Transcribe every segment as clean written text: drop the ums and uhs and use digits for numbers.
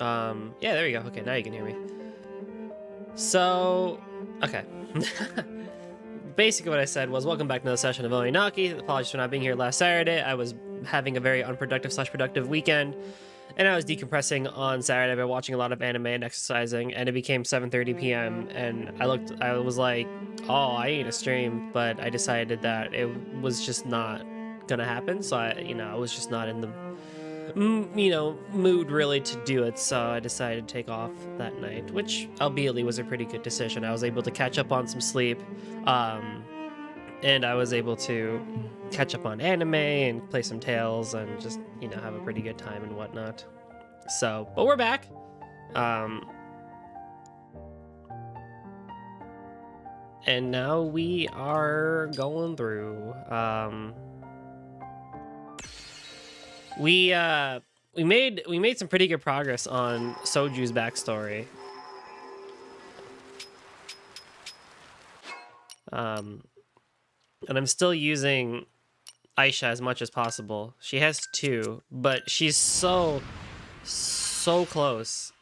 Yeah, there we go. Okay, now you can hear me. So, okay. Basically what I said was, welcome back to another session of Oninaki. Apologies for not being here last Saturday. I was having a very unproductive / productive weekend, and I was decompressing on Saturday by watching a lot of anime and exercising, and it became 7:30 p.m. and I was like, oh, I need a stream, but I decided that it was just not gonna happen, so I was just not in the mood really to do it, so I decided to take off that night, which albeit was a pretty good decision. I was able to catch up on some sleep, um, and I was able to catch up on anime and play some Tales and just, have a pretty good time and whatnot. So, but we're back. And now we are going through, we made some pretty good progress on Soju's backstory. And I'm still using Aisha as much as possible. She has 2, but she's so close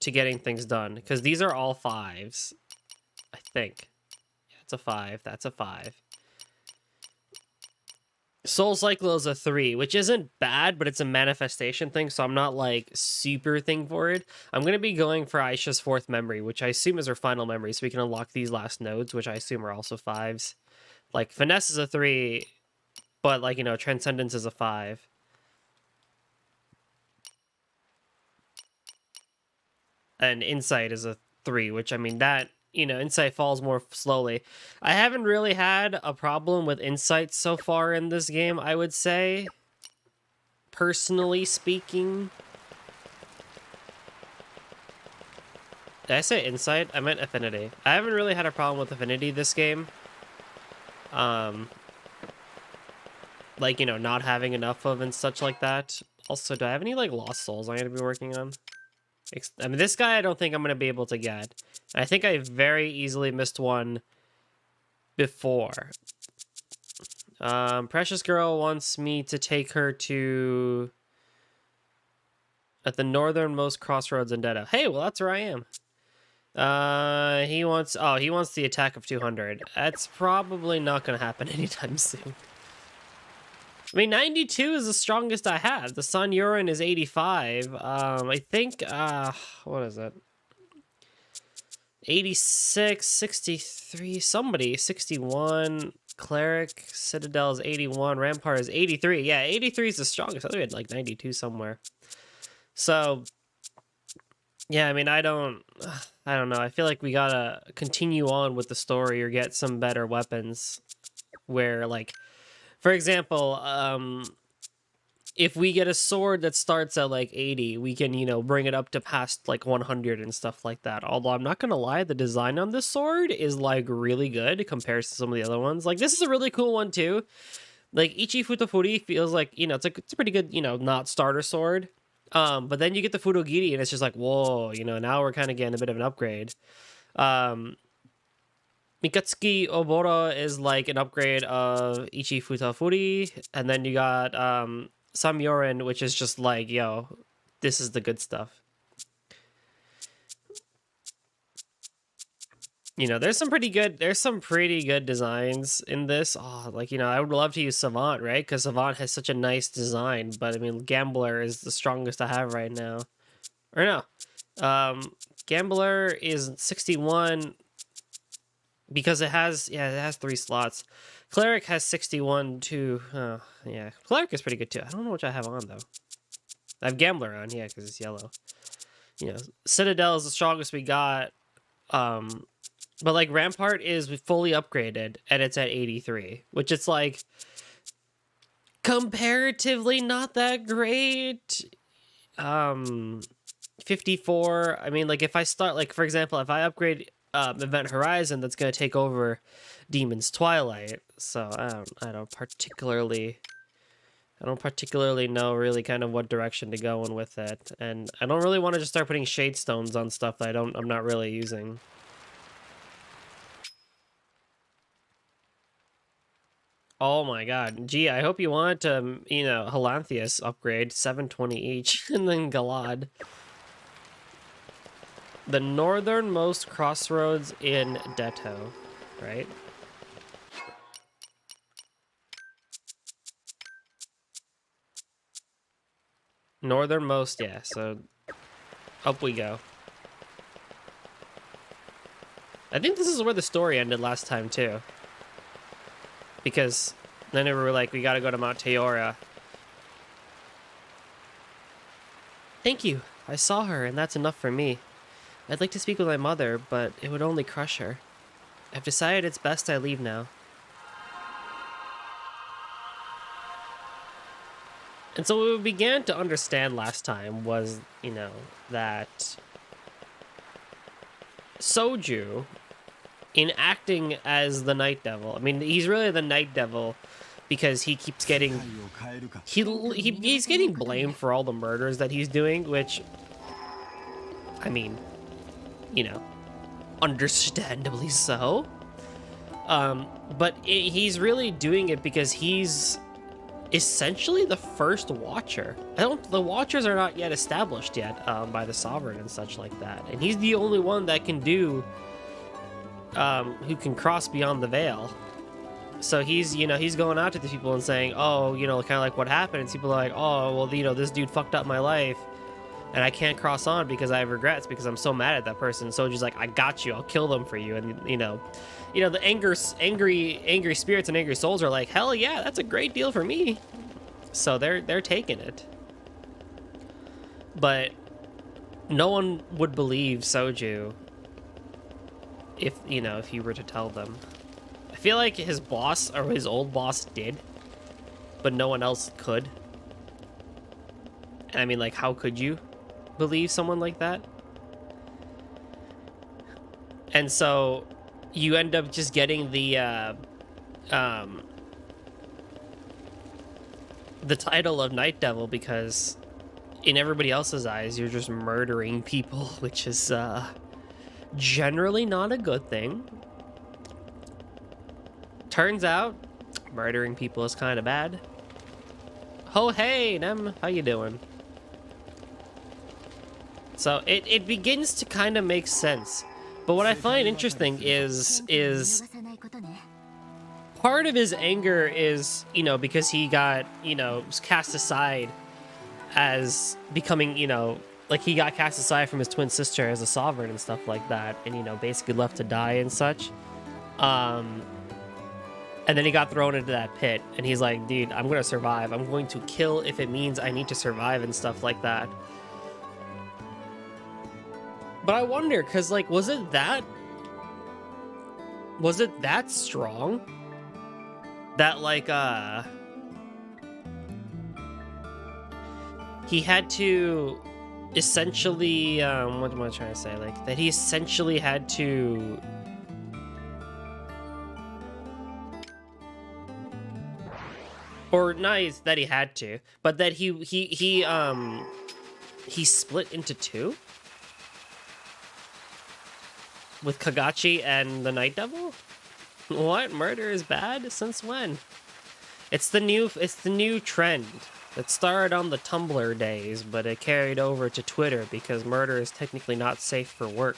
to getting things done because these are all 5s, I think. Yeah, it's a 5. That's a 5. Soul Cycle is a 3, which isn't bad, but it's a manifestation thing, so I'm not like super thing for it. I'm going to be going for Aisha's 4th memory, which I assume is her final memory, so we can unlock these last nodes, which I assume are also 5s. Like, Finesse is a 3, but like, Transcendence is a 5. And Insight is a 3, which, I mean, that, Insight falls more slowly. I haven't really had a problem with Insight so far in this game, I would say. Personally speaking. Did I say Insight? I meant Affinity. I haven't really had a problem with Affinity this game. Like, not having enough of and such like that. Also, do I have any, like, Lost Souls I'm going to be working on? I mean, this guy I don't think I'm going to be able to get. I think I very easily missed one before. Precious Girl wants me to take her to... at the northernmost crossroads in Dedo. Hey, well, that's where I am. He wants the attack of 200. That's probably not going to happen anytime soon. I mean, 92 is the strongest I have. The Sun Urine is 85. I think, what is it? 86, 63, 61. Cleric, Citadel is 81. Rampart is 83. Yeah, 83 is the strongest. I think we had like 92 somewhere. So, yeah, I mean, I don't know. I feel like we gotta continue on with the story or get some better weapons where, like, for example, if we get a sword that starts at like 80, we can, bring it up to past like 100 and stuff like that. Although I'm not gonna lie, the design on this sword is like really good compared to some of the other ones. Like, this is a really cool one too. Like, Ichi Futofuri feels like, it's a pretty good, not starter sword. But then you get the Fudogiri and it's just like, whoa, now we're kind of getting a bit of an upgrade. Mikatsuki Obora is like an upgrade of Ichi Futafuri, and then you got Samyorin, which is just like, yo, this is the good stuff. There's some pretty good designs in this. Oh, like, I would love to use Savant, right? Because Savant has such a nice design, but I mean, Gambler is the strongest I have right now. Or no. Gambler is 61 because it has 3 slots. Cleric has 61 too. Yeah, Cleric is pretty good too. I don't know which I have on though. I have Gambler on, yeah, because it's yellow. Citadel is the strongest we got. But like Rampart is fully upgraded and it's at 83, which it's like comparatively not that great. 54. I mean, like, if I start, like, for example, if I upgrade Event Horizon, that's going to take over Demon's Twilight. So I don't particularly know really kind of what direction to go in with it. And I don't really want to just start putting shade stones on stuff that I'm not really using. Oh my god. Gee, I hope you want, Halanthius upgrade, 720 each, and then Galad. The northernmost crossroads in Deto, right? Northernmost, yeah, so up we go. I think this is where the story ended last time, too. Because then we were like, we gotta go to Mount Teora. Thank you. I saw her, and that's enough for me. I'd like to speak with my mother, but it would only crush her. I've decided it's best I leave now. And so what we began to understand last time was, that Soju, in acting as the Night Devil, I mean, he's really the Night Devil because he keeps getting... He's getting blamed for all the murders that he's doing, which... I mean, understandably so. But he's really doing it because he's essentially the first Watcher. The Watchers are not yet established yet by the Sovereign and such like that, and he's the only one that can do who can cross beyond the veil. So he's going out to these people and saying, oh, kind of like what happened, and people are like, oh, well, this dude fucked up my life and I can't cross on because I have regrets because I'm so mad at that person. So just like, I got you, I'll kill them for you. And the angry spirits and angry souls are like, hell yeah, that's a great deal for me. So they're taking it. But no one would believe Soju if you were to tell them. I feel like his boss or his old boss did, but no one else could. And I mean, like, how could you believe someone like that? And so you end up just getting the title of Night Devil because in everybody else's eyes you're just murdering people, which is generally not a good thing. Turns out murdering people is kind of bad. Oh hey Nem, how you doing? So it begins to kind of make sense. But what I find interesting is part of his anger is, because he got, cast aside as becoming, like he got cast aside from his twin sister as a sovereign and stuff like that, and, basically left to die and such. And then he got thrown into that pit, and he's like, dude, I'm going to survive. I'm going to kill if it means I need to survive and stuff like that. But I wonder, because, like, was it that strong? That, like, he had to essentially, what am I trying to say? Like, that he essentially had to... Or not that he had to, but that he split into two? With Kagachi and the Night Devil? What? Murder is bad? Since when? It's the new trend that started on the Tumblr days, but it carried over to Twitter because murder is technically not safe for work.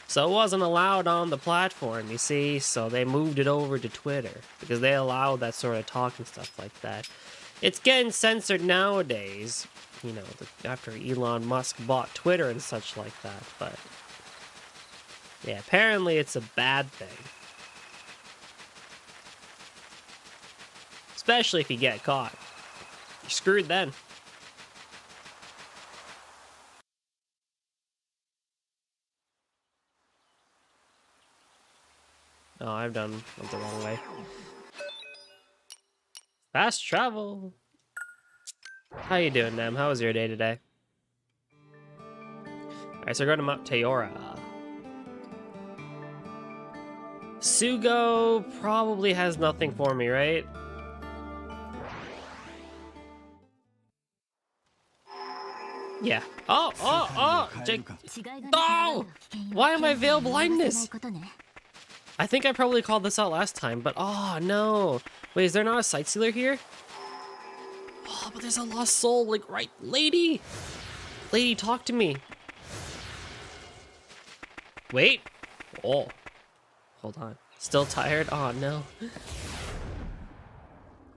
So it wasn't allowed on the platform, you see, so they moved it over to Twitter because they allowed that sort of talk and stuff like that. It's getting censored nowadays, after Elon Musk bought Twitter and such like that, but... yeah, apparently it's a bad thing. Especially if you get caught. You're screwed then. Oh, I've went the wrong way. Fast travel. How you doing, Nem? How was your day today? Alright, so we're going to Mount Teora. Sugo probably has nothing for me, right? Yeah. Oh! Jake. Oh! Why am I veil blindness? I think I probably called this out last time, but oh no. Wait, is there not a sightseer here? Oh, but there's a lost soul, like, right, lady. Lady, talk to me. Wait. Oh, hold on. Still tired? Oh no.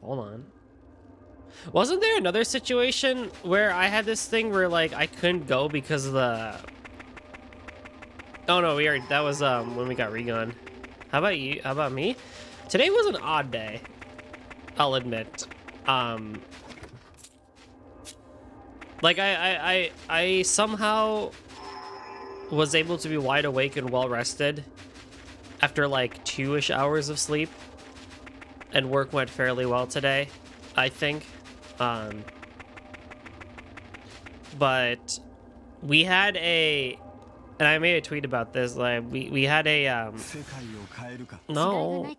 Hold on. Wasn't there another situation where I had this thing where like I couldn't go because of the... Oh no, we already, that was when we got regun. How about you? How about me? Today was an odd day, I'll admit. Like I somehow was able to be wide awake and well rested after like 2-ish hours of sleep, and work went fairly well today, I think. But we had a, and I made a tweet about this, like we had a no,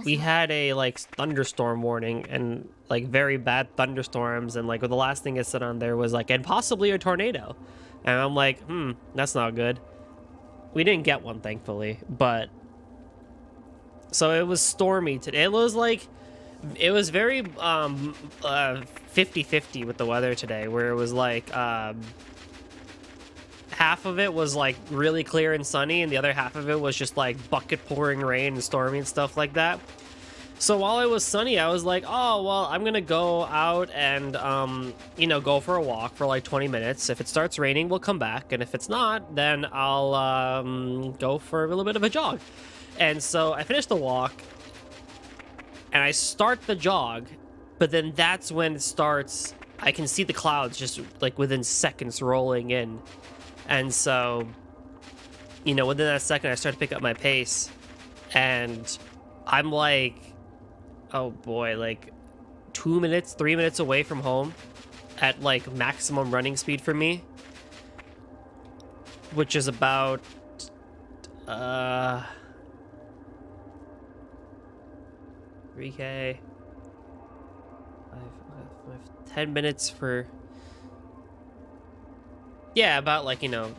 we had a like thunderstorm warning, and like very bad thunderstorms, and like the last thing it said on there was like, and possibly a tornado, and I'm like, that's not good. We didn't get one, thankfully, but so it was stormy today. It was like, it was very 50-50 with the weather today, where it was like half of it was like really clear and sunny, and the other half of it was just like bucket pouring rain and stormy and stuff like that. So while it was sunny, I was like, oh well, I'm gonna go out and you know, go for a walk for like 20 minutes. If it starts raining, we'll come back, and if it's not, then I'll go for a little bit of a jog. And so I finished the walk and I start the jog, but then that's when it starts, I can see the clouds just like within seconds rolling in. And so, you know, within that second, I start to pick up my pace, and I'm like, oh boy, like 2 minutes, 3 minutes away from home at like maximum running speed for me, which is about 3K, 10 minutes for, yeah, about like, you know,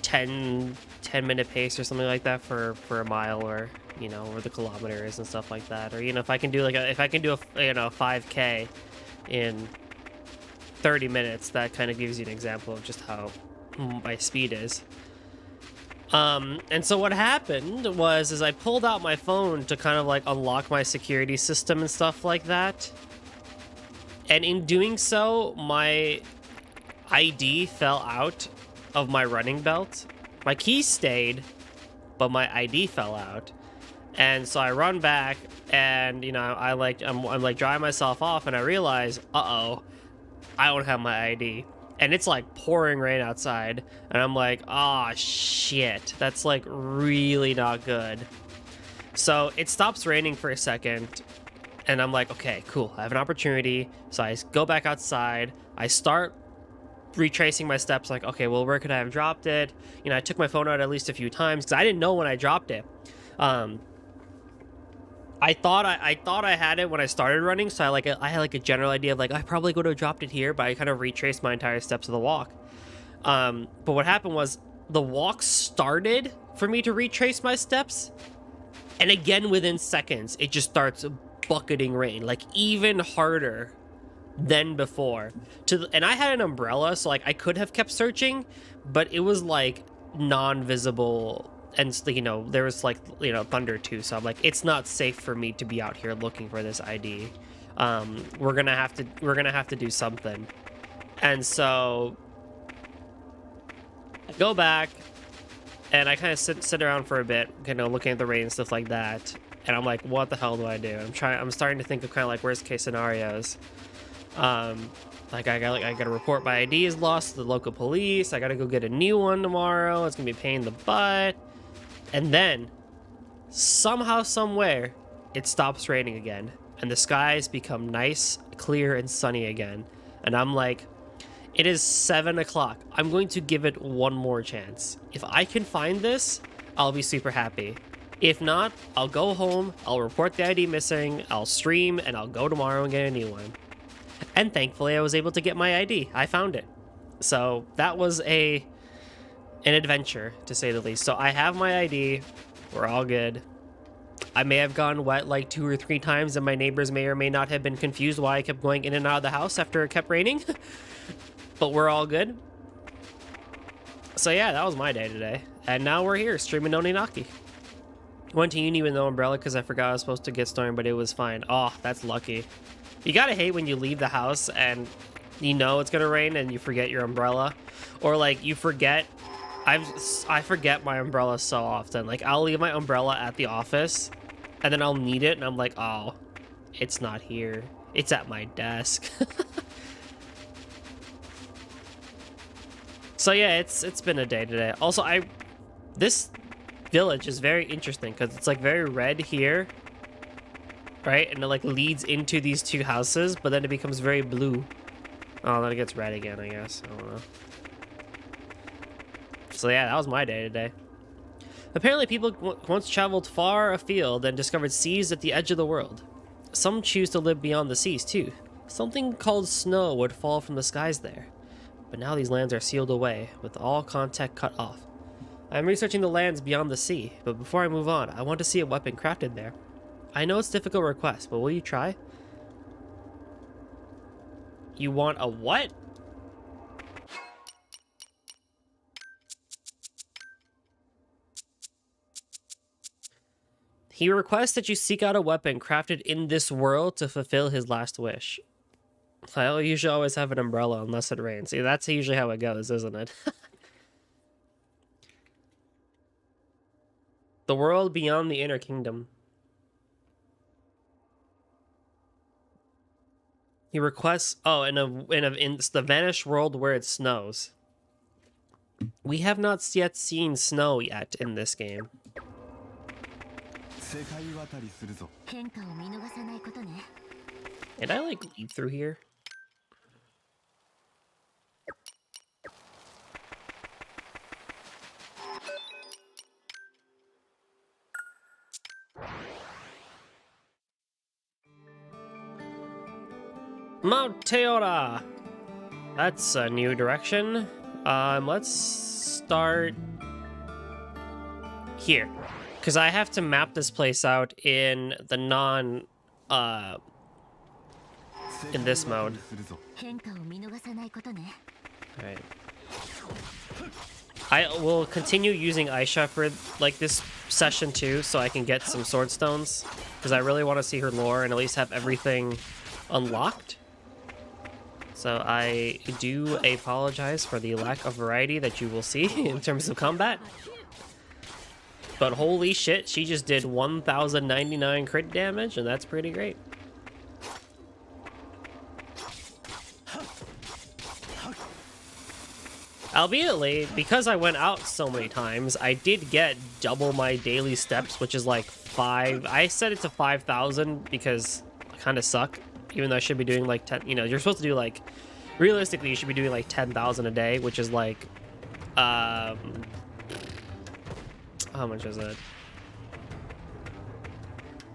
10-minute pace or something like that for a mile, or, you know, where the kilometer is and stuff like that. Or, you know, if I can do like a 5K in 30 minutes, that kind of gives you an example of just how my speed is. And so what happened was I pulled out my phone to kind of like unlock my security system and stuff like that. And in doing so, my ID fell out of my running belt. My keys stayed, but my ID fell out. And so I run back, and you know, I'm like drying myself off, and I realize, uh-oh, I don't have my ID. And it's like pouring rain outside, and I'm like, oh shit, that's like really not good. So it stops raining for a second, and I'm like, okay, cool, I have an opportunity. So I go back outside, I start retracing my steps, like, okay, well, where could I have dropped it? You know, I took my phone out at least a few times because I didn't know when I dropped it. I thought I had it when I started running, so I had like a general idea of like, I probably could have dropped it here, but I kind of retraced my entire steps of the walk. But what happened was the walk started for me to retrace my steps, and again within seconds it just starts bucketing rain, like even harder than before. And I had an umbrella, so like I could have kept searching, but it was like non-visible. And you know, there was like, you know, thunder too, so I'm like, it's not safe for me to be out here looking for this ID. We're gonna have to do something. And so I go back, and I kind of sit around for a bit, you know, looking at the rain and stuff like that. And I'm like, what the hell do I do? I'm starting to think of kind of like worst case scenarios. Like I gotta report my ID is lost to the local police. I gotta go get a new one tomorrow. It's gonna be a pain in the butt. And then, somehow, somewhere, it stops raining again, and the skies become nice, clear, and sunny again. And I'm like, it is 7 o'clock. I'm going to give it one more chance. If I can find this, I'll be super happy. If not, I'll go home, I'll report the ID missing, I'll stream, and I'll go tomorrow and get a new one. And thankfully, I was able to get my ID. I found it. So that was a an adventure, to say the least. So I have my ID. We're all good. I may have gone wet like 2 or 3 times, and my neighbors may or may not have been confused why I kept going in and out of the house after it kept raining. But we're all good. So yeah, that was my day today. And now we're here streaming Oninaki. Went to uni with no umbrella because I forgot I was supposed to get stormed, but it was fine. Oh, that's lucky. You gotta hate when you leave the house and you know it's gonna rain and you forget your umbrella. Or like you forget. I forget my umbrella so often. Like I'll leave my umbrella at the office and then I'll need it and I'm like, oh, it's not here. It's at my desk. So yeah, it's been a day today. Also, this village is very interesting because it's like very red here, right? And it like leads into these 2 houses, but then it becomes very blue. Oh, then it gets red again, I guess. I don't know. So yeah, that was my day today. Apparently people once traveled far afield and discovered seas at the edge of the world. Some choose to live beyond the seas too. Something called snow would fall from the skies there. But now these lands are sealed away, with all contact cut off. I am researching the lands beyond the sea, but before I move on, I want to see a weapon crafted there. I know it's a difficult request, but will you try? You want a what? He requests that you seek out a weapon crafted in this world to fulfill his last wish. I usually always have an umbrella unless it rains. See, that's usually how it goes, isn't it? The world beyond the inner kingdom. He requests, oh, in the vanished world where it snows. We have not yet seen snow yet in this game. Did I like leave through here? Mount Teora! That's a new direction. Let's start here. Because I have to map this place out in the in this mode. Alright. I will continue using Aisha for like this session too, so I can get some sword stones. Because I really want to see her lore and at least have everything unlocked. So I do apologize for the lack of variety that you will see in terms of combat. But holy shit, she just did 1,099 crit damage, and that's pretty great. Albeit, because I went out so many times, I did get double my daily steps, which is like 5. I set it to 5,000 because I kind of suck. Even though I should be doing like 10, you know, you're supposed to do like, realistically, you should be doing like 10,000 a day, which is like, how much is it?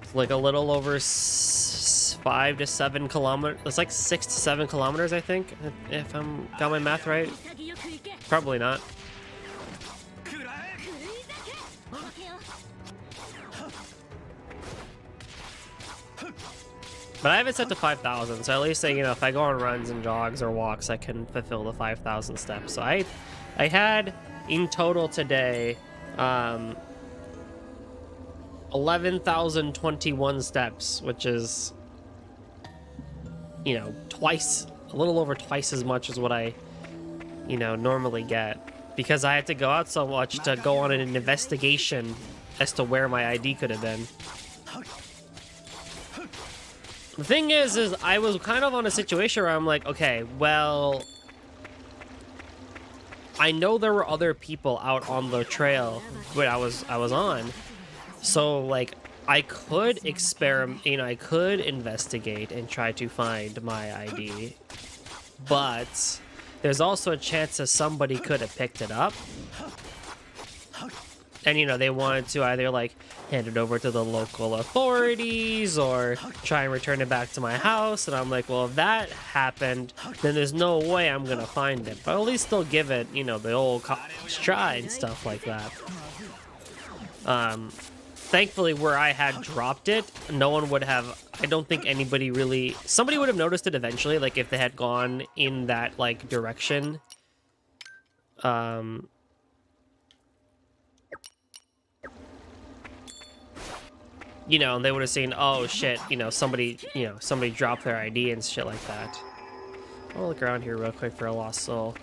It's like a little over 5 to 7 kilometers. It's like 6 to 7 kilometers, I think, if I'm got my math right. Probably not. But I have it set to 5,000, so at least, you know, if I go on runs and jogs or walks, I can fulfill the 5,000 steps. So I had, in total today, 11,021 steps, which is, you know, a little over twice as much as what I, you know, normally get. Because I had to go out so much to go on an investigation as to where my ID could have been. The thing is I was kind of on a situation where I'm like, okay, well, I know there were other people out on the trail when I was on, so like I could experiment, you know, I could investigate and try to find my ID, but there's also a chance that somebody could have picked it up. And, you know, they wanted to either, like, hand it over to the local authorities or try and return it back to my house. And I'm like, well, if that happened, then there's no way I'm going to find it. But at least they'll give it, you know, the old college try and stuff like that. Thankfully, where I had dropped it, no one would have... I don't think anybody really... Somebody would have noticed it eventually, like, if they had gone in that, like, direction. You know, they would have seen, oh shit, you know, somebody dropped their ID and shit like that. I'll look around here real quick for a lost soul.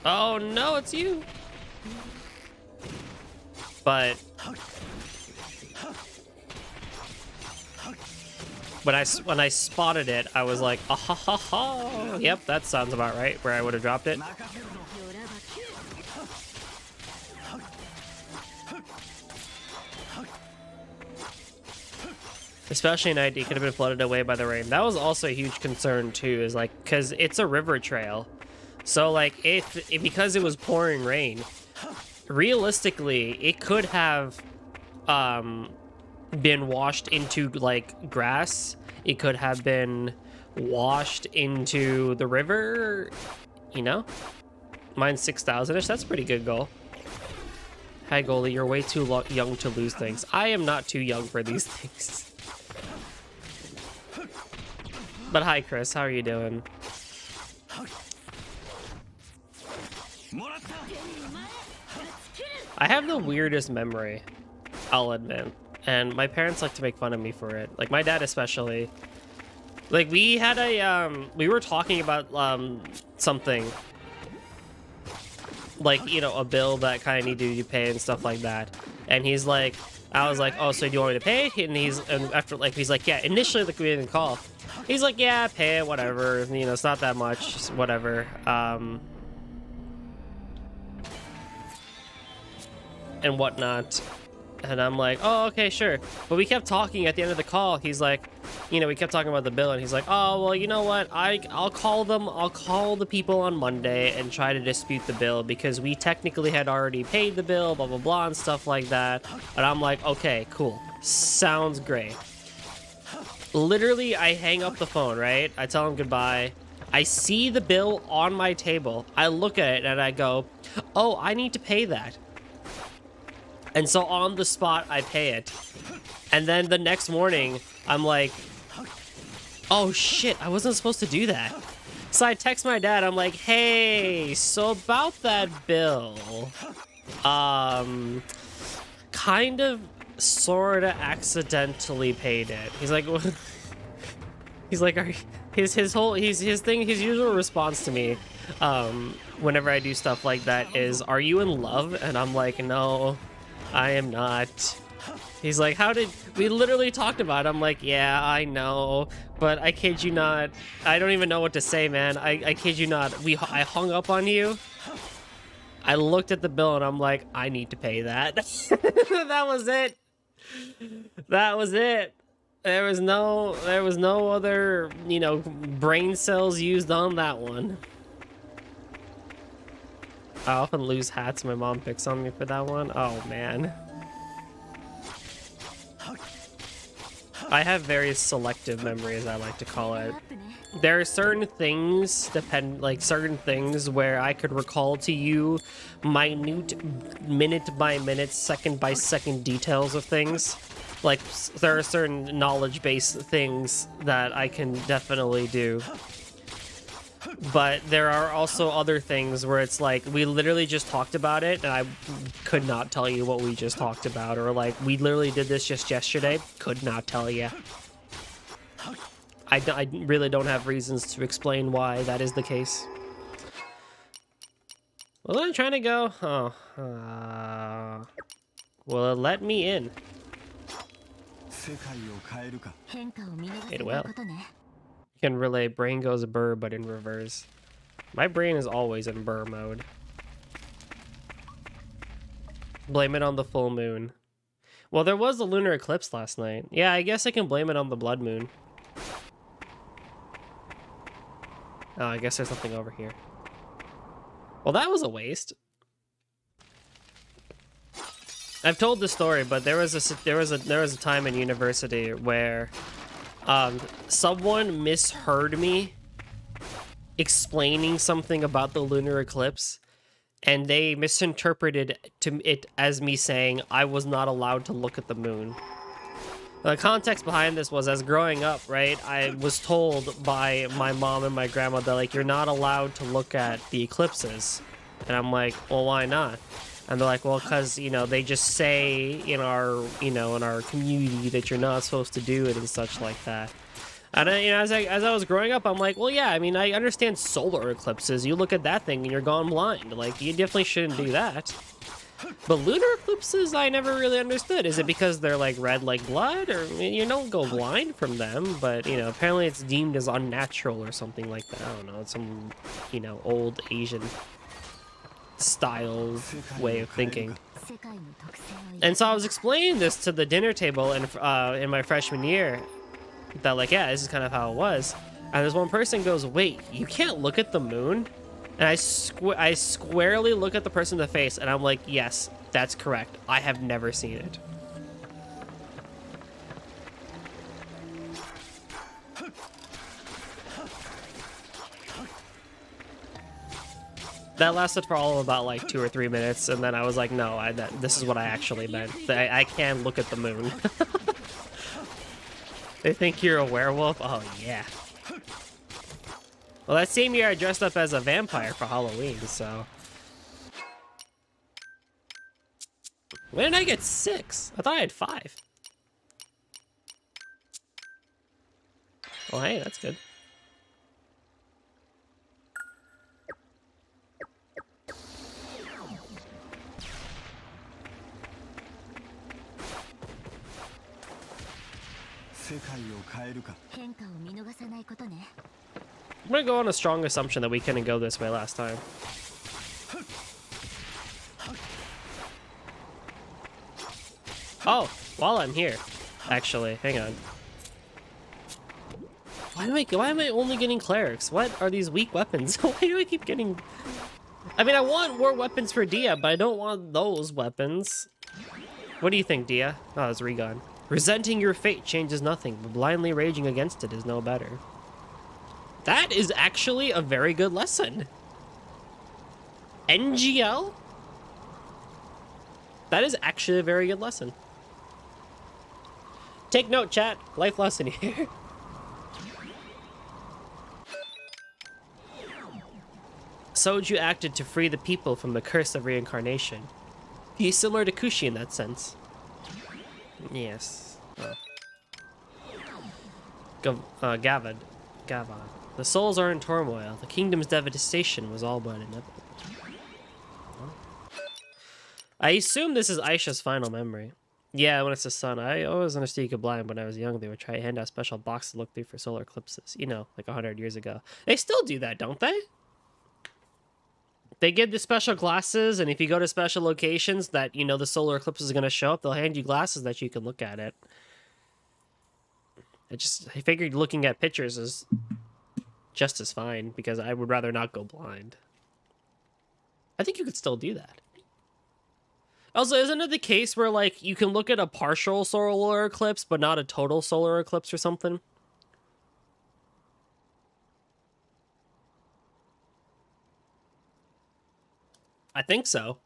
Oh no, it's you. But when I spotted it, I was like, ah ha ha ha. Yep, that sounds about right. Where I would have dropped it. Especially at night, it could have been flooded away by the rain. That was also a huge concern too, is like, because it's a river trail. So like, if because it was pouring rain, realistically, it could have been washed into like grass. It could have been washed into the river, you know? Mine's 6,000-ish. That's a pretty good goal. Hi, goalie. You're way too young to lose things. I am not too young for these things. But hi, Chris. How are you doing? I have the weirdest memory, I'll admit. And my parents like to make fun of me for it. Like, my dad especially. Like, we had a, we were talking about, something. Like, you know, a bill that kind of needed to be paid and stuff like that. And he's like, I was like, oh, so do you want me to pay it? And after, like, he's like, yeah, initially, like, we didn't call. He's like, yeah, pay it, whatever. You know, it's not that much, whatever. And whatnot. And I'm like, oh, okay, sure. But we kept talking at the end of the call. He's like, you know, we kept talking about the bill, and he's like, oh, well, you know what? I'll call them. I'll call the people on Monday and try to dispute the bill because we technically had already paid the bill, blah, blah, blah, and stuff like that. And I'm like, okay, cool. Sounds great. Literally, I hang up the phone, right? I tell him goodbye. I see the bill on my table. I look at it and I go, oh, I need to pay that. And so on the spot, I pay it. And then the next morning, I'm like, oh shit, I wasn't supposed to do that. So I text my dad, I'm like, hey, so about that bill, kind of, sorta accidentally paid it. He's like, what? He's like, his usual response to me, whenever I do stuff like that is, are you in love? And I'm like, no. I am not. He's like, we literally talked about it. I'm like, yeah, I know, but I kid you not. I don't even know what to say, man. I kid you not. I hung up on you. I looked at the bill and I'm like, I need to pay that. That was it. That was it. There was no other, you know, brain cells used on that one. I often lose hats. My mom picks on me for that one. Oh, man. I have very selective memories, I like to call it. There are certain things, certain things where I could recall to you minute, minute-by-minute, second-by-second details of things. Like, there are certain knowledge-based things that I can definitely do. But there are also other things where it's like, we literally just talked about it, and I could not tell you what we just talked about. Or like, we literally did this just yesterday, could not tell you. I really don't have reasons to explain why that is the case. Wasn't I trying to go? Oh. Will it let me in? It will. Can relay brain goes burr, but in reverse. My brain is always in burr mode. Blame it on the full moon. Well, there was a lunar eclipse last night. Yeah, I guess I can blame it on the blood moon. Oh, I guess there's something over here. Well, that was a waste. I've told the story, but there was a time in university where someone misheard me explaining something about the lunar eclipse, and they misinterpreted it as me saying I was not allowed to look at the moon. The context behind this was, as growing up, right, I was told by my mom and my grandma that, like, you're not allowed to look at the eclipses. And I'm like, well, why not? And they're like, well, because, you know, they just say in our, in our community that you're not supposed to do it and such like that. And I, as I was growing up, I'm like, well, yeah, I mean, I understand solar eclipses. You look at that thing and you're gone blind. Like, you definitely shouldn't do that. But lunar eclipses, I never really understood. Is it because they're like red like blood, or you don't go blind from them? But apparently it's deemed as unnatural or something like that. I don't know. It's some old Asian style way of thinking. And so I was explaining this to the dinner table in my freshman year, that like, yeah, this is kind of how it was. And this one person goes, "Wait, you can't look at the moon?" And I squarely look at the person in the face, and I'm like, yes, that's correct. I have never seen it. That lasted for all of about like 2 or 3 minutes, and then I was like, no, this is what I actually meant. I can look at the moon. They think you're a werewolf? Oh, yeah. Well, that same year I dressed up as a vampire for Halloween, so... When did I get 6? I thought I had 5. Well, hey, that's good. I'm gonna go on a strong assumption that we couldn't go this way last time. Oh, while I'm here, actually, hang on. Why am I only getting clerics? What are these weak weapons? Why do I keep getting... I mean, I want more weapons for Dia, but I don't want those weapons. What do you think, Dia? Oh, it's Regon. Resenting your fate changes nothing, but blindly raging against it is no better. That is actually a very good lesson. NGL? That is actually a very good lesson. Take note, chat. Life lesson here. Soju acted to free the people from the curse of reincarnation. He's similar to Kushi in that sense. Yes. Gavad. The souls are in turmoil. The kingdom's devastation was all but inevitable. I assume this is Aisha's final memory. Yeah, when it's the sun. I always understood you could blind when I was young. They would try to hand out special boxes to look through for solar eclipses. Like 100 years ago. They still do that, don't they? They give the special glasses, and if you go to special locations that, the solar eclipse is going to show up, they'll hand you glasses that you can look at it. I figured looking at pictures is just as fine, because I would rather not go blind. I think you could still do that. Also, isn't it the case where, like, you can look at a partial solar eclipse, but not a total solar eclipse or something? I think so.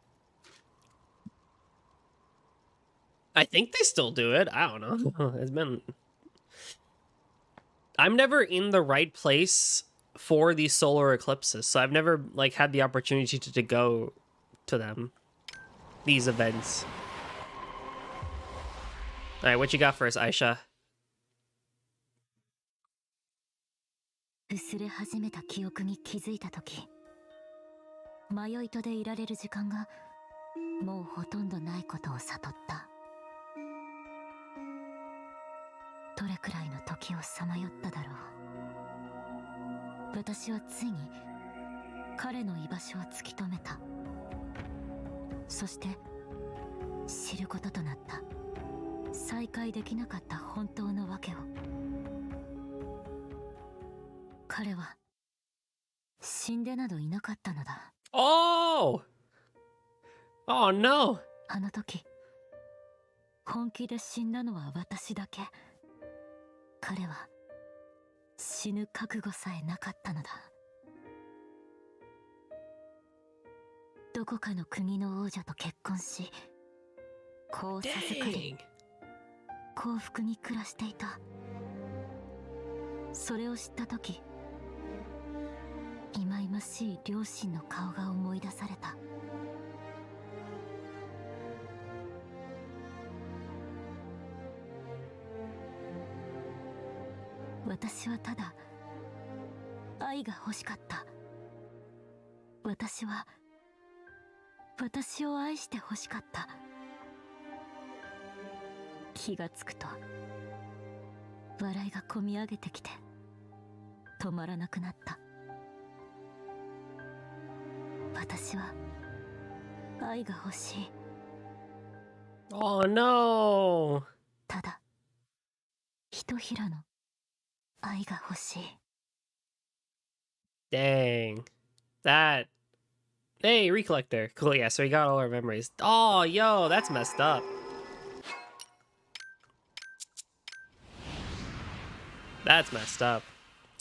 I think they still do it. I don't know. It's been... I'm never in the right place for these solar eclipses, so I've never, like, had the opportunity to go to them. These events. Alright, what you got for us, Aisha? 薄れ始めた記憶に気づいたとき、迷いとでいられる時間がもうほとんどないことを悟った。どれくらいの時をさまよっただろう。私はついに彼の居場所を突き止めた。そして知ることとなった。再会できなかった本当の訳を。彼は死んでなどいなかったのだ。Oh! Oh no! あの時本気で死んだのは私だけ。彼は死ぬ覚悟さえなかったのだ。どこかの国の王女と結婚し、子を授かり、幸福に暮らしていた。それを知った時、忌々しい両親の顔が思い出された。私はただ愛が欲しかった。私は私を愛して欲しかった。気がつくと笑いがこみ上げてきて止まらなくなった。私は愛が欲しい。 Oh no! ただひとひらの愛が欲しい。 Dang. That... Hey, Recollector. Cool, yeah, so we got all our memories. Oh, yo, that's messed up. That's messed up.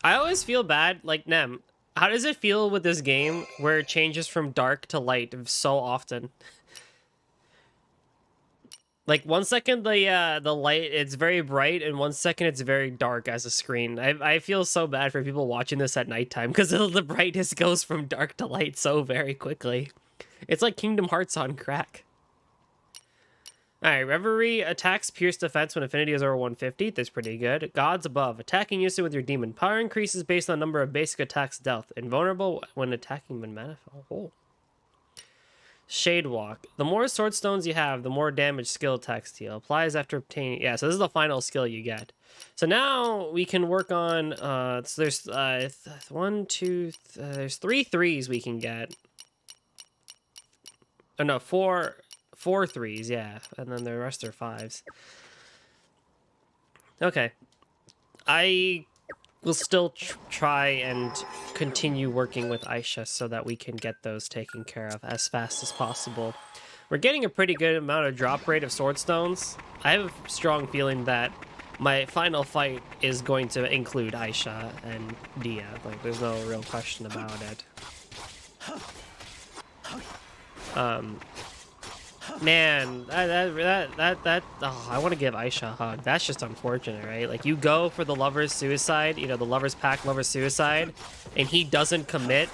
I always feel bad, like, Nem, how does it feel with this game where it changes from dark to light so often? Like, 1 second the light, it's very bright, and 1 second it's very dark as a screen. I feel so bad for people watching this at nighttime, because the brightness goes from dark to light so very quickly. It's like Kingdom Hearts on crack. Alright, Reverie attacks pierce defense when affinity is over 150. That's pretty good. Gods above. Attacking unison with your demon. Power increases based on number of basic attacks dealt. Invulnerable when attacking when manifold. Oh. Shade Walk. The more sword stones you have, the more damage skill attacks deal. Applies after obtaining... Yeah, so this is the final skill you get. So now we can work on... so there's there's 3 threes we can get. Oh no, 4 threes, yeah. And then the rest are 5s. Okay. I will still try and continue working with Aisha so that we can get those taken care of as fast as possible. We're getting a pretty good amount of drop rate of sword stones. I have a strong feeling that my final fight is going to include Aisha and Dia. Like, there's no real question about it. Man, oh, I want to give Aisha a hug. That's just unfortunate, right? Like, you go for the lover's suicide, you know, the lover's pact, lover's suicide, and he doesn't commit.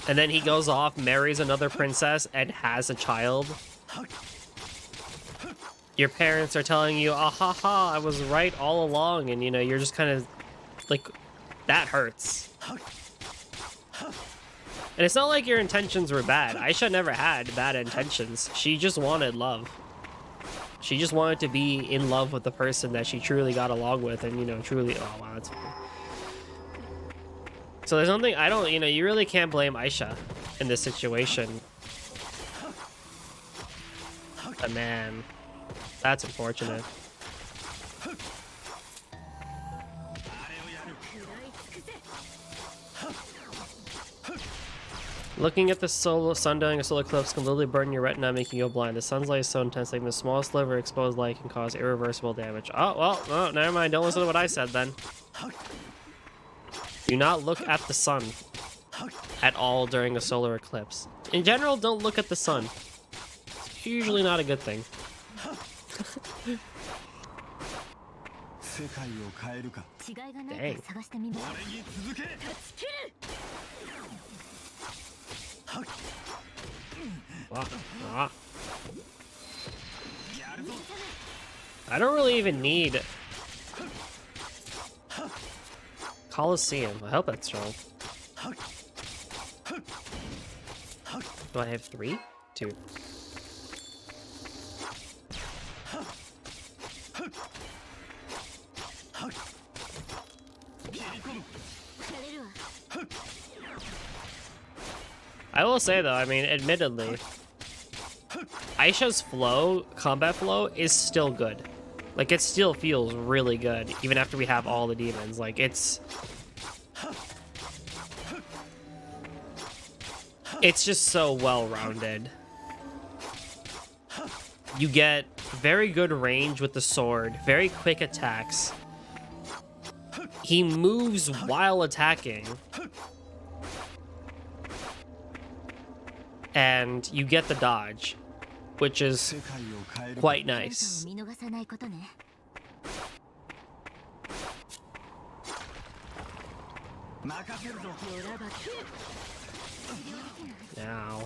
And then he goes off, marries another princess, and has a child. Your parents are telling you, ah ha ha, I was right all along, and, you know, you're just kind of, like, that hurts. And it's not like your intentions were bad. Aisha never had bad intentions. She just wanted love. She just wanted to be in love with the person that she truly got along with and, you know, truly... Oh, wow, that's funny. So there's something... I don't... You know, you really can't blame Aisha in this situation. But man, that's unfortunate. Looking at the sun during a solar eclipse can literally burn your retina, making you go blind. The sun's light is so intense, like the smallest sliver exposed light can cause irreversible damage. Oh, well, no, never mind. Don't listen to what I said then. Do not look at the sun at all during a solar eclipse. In general, don't look at the sun. It's usually not a good thing. Dang. I don't really even need Colosseum. I hope that's strong. Do I have 3? 2. I will say though, I mean, admittedly, Aisha's flow, combat flow, is still good. Like, it still feels really good, even after we have all the demons. Like, it's just so well-rounded. You get very good range with the sword, very quick attacks. He moves while attacking. And you get the dodge, which is quite nice. Now.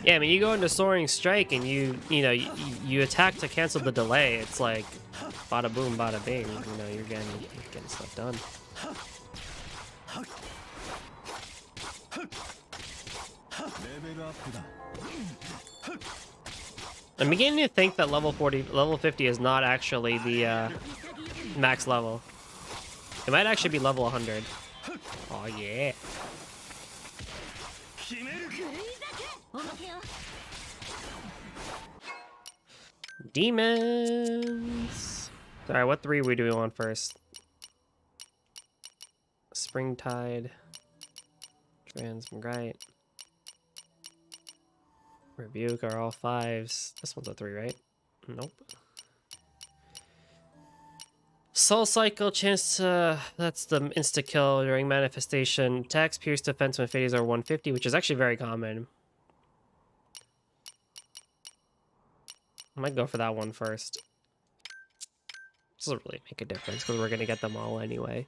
Yeah, I mean, you go into Soaring Strike and you attack to cancel the delay. It's like bada boom, bada bing. You know, you're getting stuff done. I'm beginning to think that level 50 is not actually the max level. It might actually be level 100. Oh yeah. Demons. Alright, what 3 we do on first? Springtide. Transmigrate. Rebuke are all 5s. This one's a 3, right? Nope. Soul Cycle, chance to... That's the insta-kill during manifestation. Attacks, pierce, defense, when fades are 150, which is actually very common. I might go for that one first. Doesn't really make a difference because we're going to get them all anyway.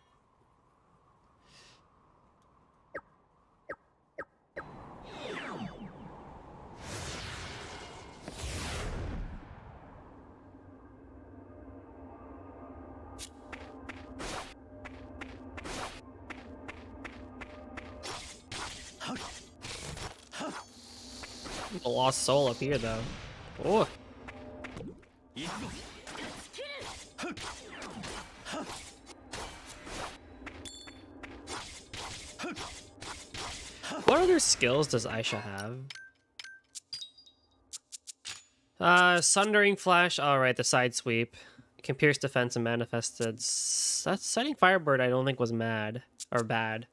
A lost soul up here, though. Oh. What other skills does Aisha have? Sundering Flash. All right, the side sweep. Can pierce defense and manifested. That's Setting Firebird. I don't think was mad or bad.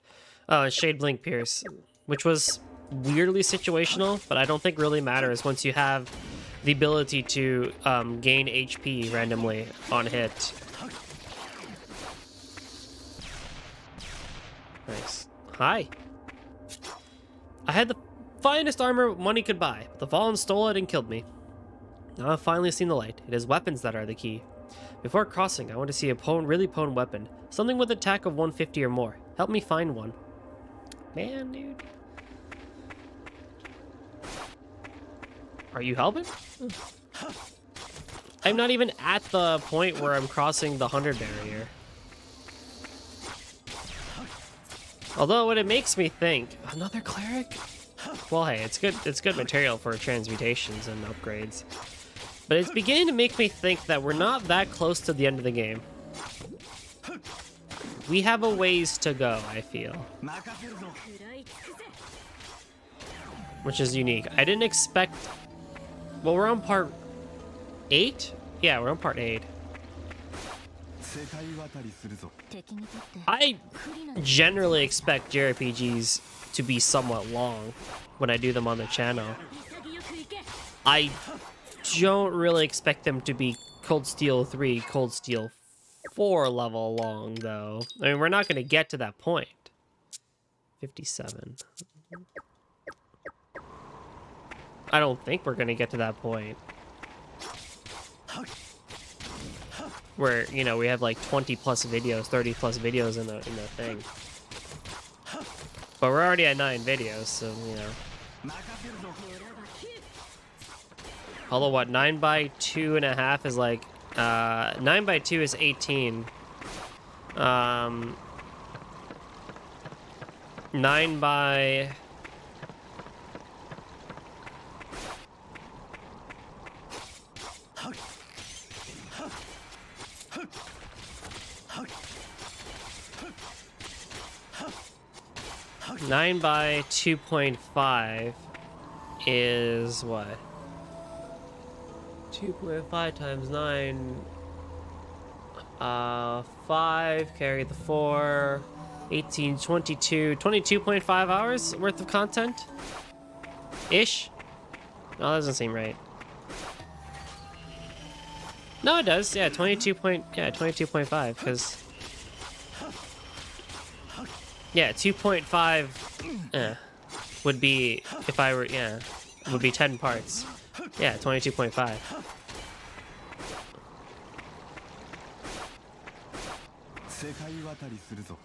Shade Blink Pierce, which was weirdly situational, but I don't think really matters once you have the ability to gain HP randomly on hit. Nice. Hi. I had the finest armor money could buy, but the Fallen stole it and killed me. Now I've finally seen the light. It is weapons that are the key. Before crossing, I want to see a really potent weapon. Something with attack of 150 or more. Help me find one. Man, dude. Are you helping? I'm not even at the point where I'm crossing the 100 barrier. Although what it makes me think, another cleric? Well, hey, it's good material for transmutations and upgrades. But it's beginning to make me think that we're not that close to the end of the game. We have a ways to go, I feel. Which is unique. I didn't expect... Well, we're on part 8? Yeah, we're on part 8. I generally expect JRPGs to be somewhat long when I do them on the channel. I don't really expect them to be Cold Steel 3, Cold Steel 4 level long, though. I mean, we're not going to get to that point. 57. I don't think we're going to get to that point. Where, you know, we have like 20 plus videos, 30 plus videos in the thing. But we're already at 9 videos, so, you know. Although, what, 9 by 2.5 is like, 9 by 2 is 18. 9 by... Nine by 2.5 is what? 2.5 times 9. 5, carry the 4, 18, 22, 22.5 hours worth of content? Ish? No, that doesn't seem right. No, it does. Yeah, 22.5, because... Yeah, 2.5 would be, if I were, would be 10 parts. Yeah, 22.5.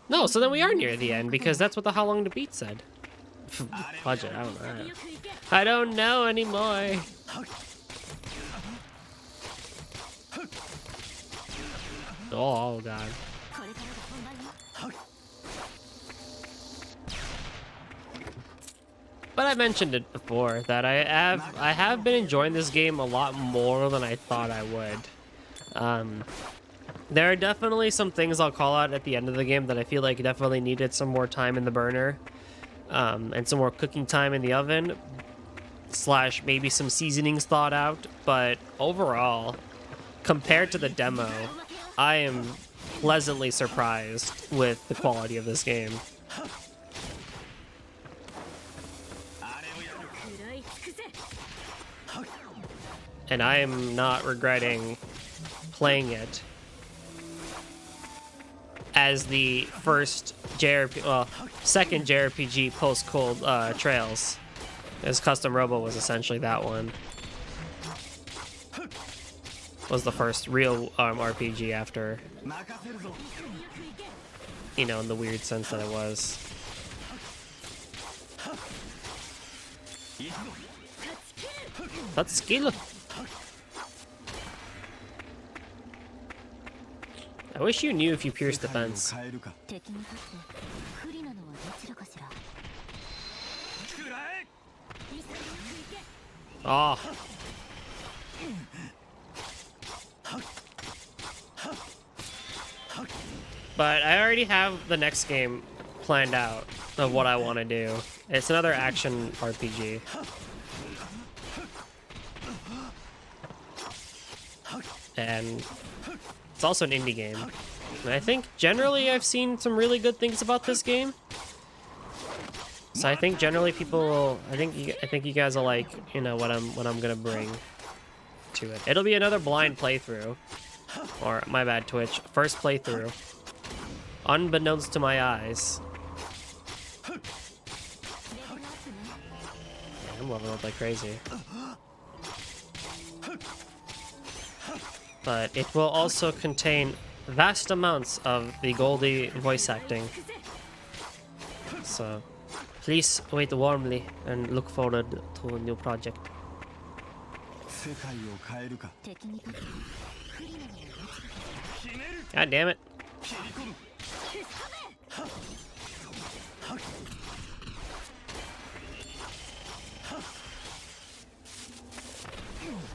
No, so then we are near the end, because that's what the How Long to Beat said. Budget, I don't know. I don't know anymore. Oh, God. But I mentioned it before that I have been enjoying this game a lot more than I thought I would. There are definitely some things I'll call out at the end of the game that I feel like definitely needed some more time in the burner, and some more cooking time in the oven, / maybe some seasonings thawed out. But overall, compared to the demo, I am pleasantly surprised with the quality of this game. And I am not regretting playing it as the first second JRPG post Cold Trails, as Custom Robo was essentially that one. Was the first real RPG after, you know, in the weird sense that it was. That's skill. I wish you knew if you pierced the fence. Oh. But I already have the next game planned out of what I want to do. It's another action RPG. And it's also an indie game. And I think generally I've seen some really good things about this game. So I think generally people, I think you guys will like, you know, what I'm gonna bring to it. It'll be another blind playthrough, or my bad, Twitch, first playthrough, unbeknownst to my eyes. Yeah, I'm leveling up like crazy. But it will also contain vast amounts of the Goldie voice acting. So please wait warmly and look forward to a new project. God damn it.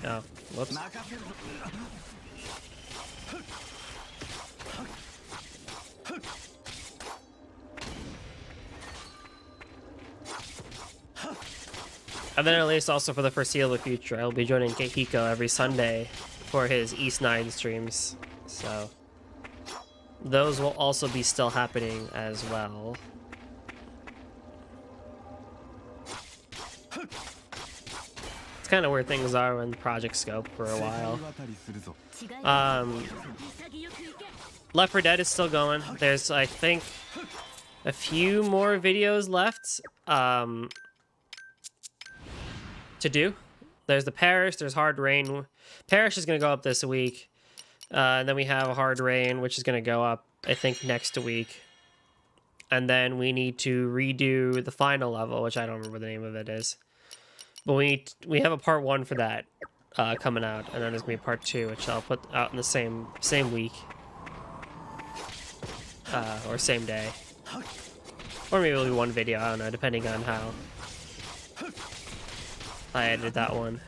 Oh, whoops. And then at least also for the foreseeable future, I'll be joining Keihiko every Sunday for his East 9 streams. So those will also be still happening as well. It's kind of where things are when project scope for a while. Left 4 Dead is still going. There's, I think, a few more videos left to do. There's the Parish, there's Hard Rain. Parish is going to go up this week. And then we have Hard Rain, which is going to go up, I think, next week. And then we need to redo the final level, which I don't remember the name of it is. But we have a part 1 for that coming out. And then there's going to be part 2, which I'll put out in the same week. Or same day. Or maybe it'll be one video, I don't know, depending on how I edited that one.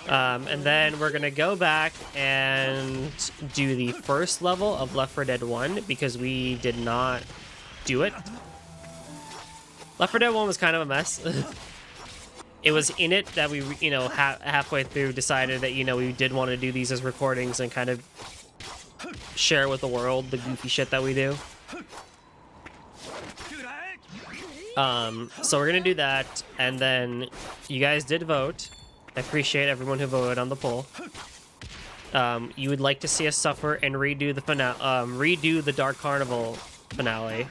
And then we're gonna go back and do the first level of Left 4 Dead 1 because we did not do it. Left 4 Dead 1 was kind of a mess. It was in it that we, you know, halfway through decided that, you know, we did want to do these as recordings and kind of share with the world the goofy shit that we do. So we're gonna do that, and then you guys did vote. I appreciate everyone who voted on the poll. You would like to see us suffer and redo the finale, redo the Dark Carnival finale,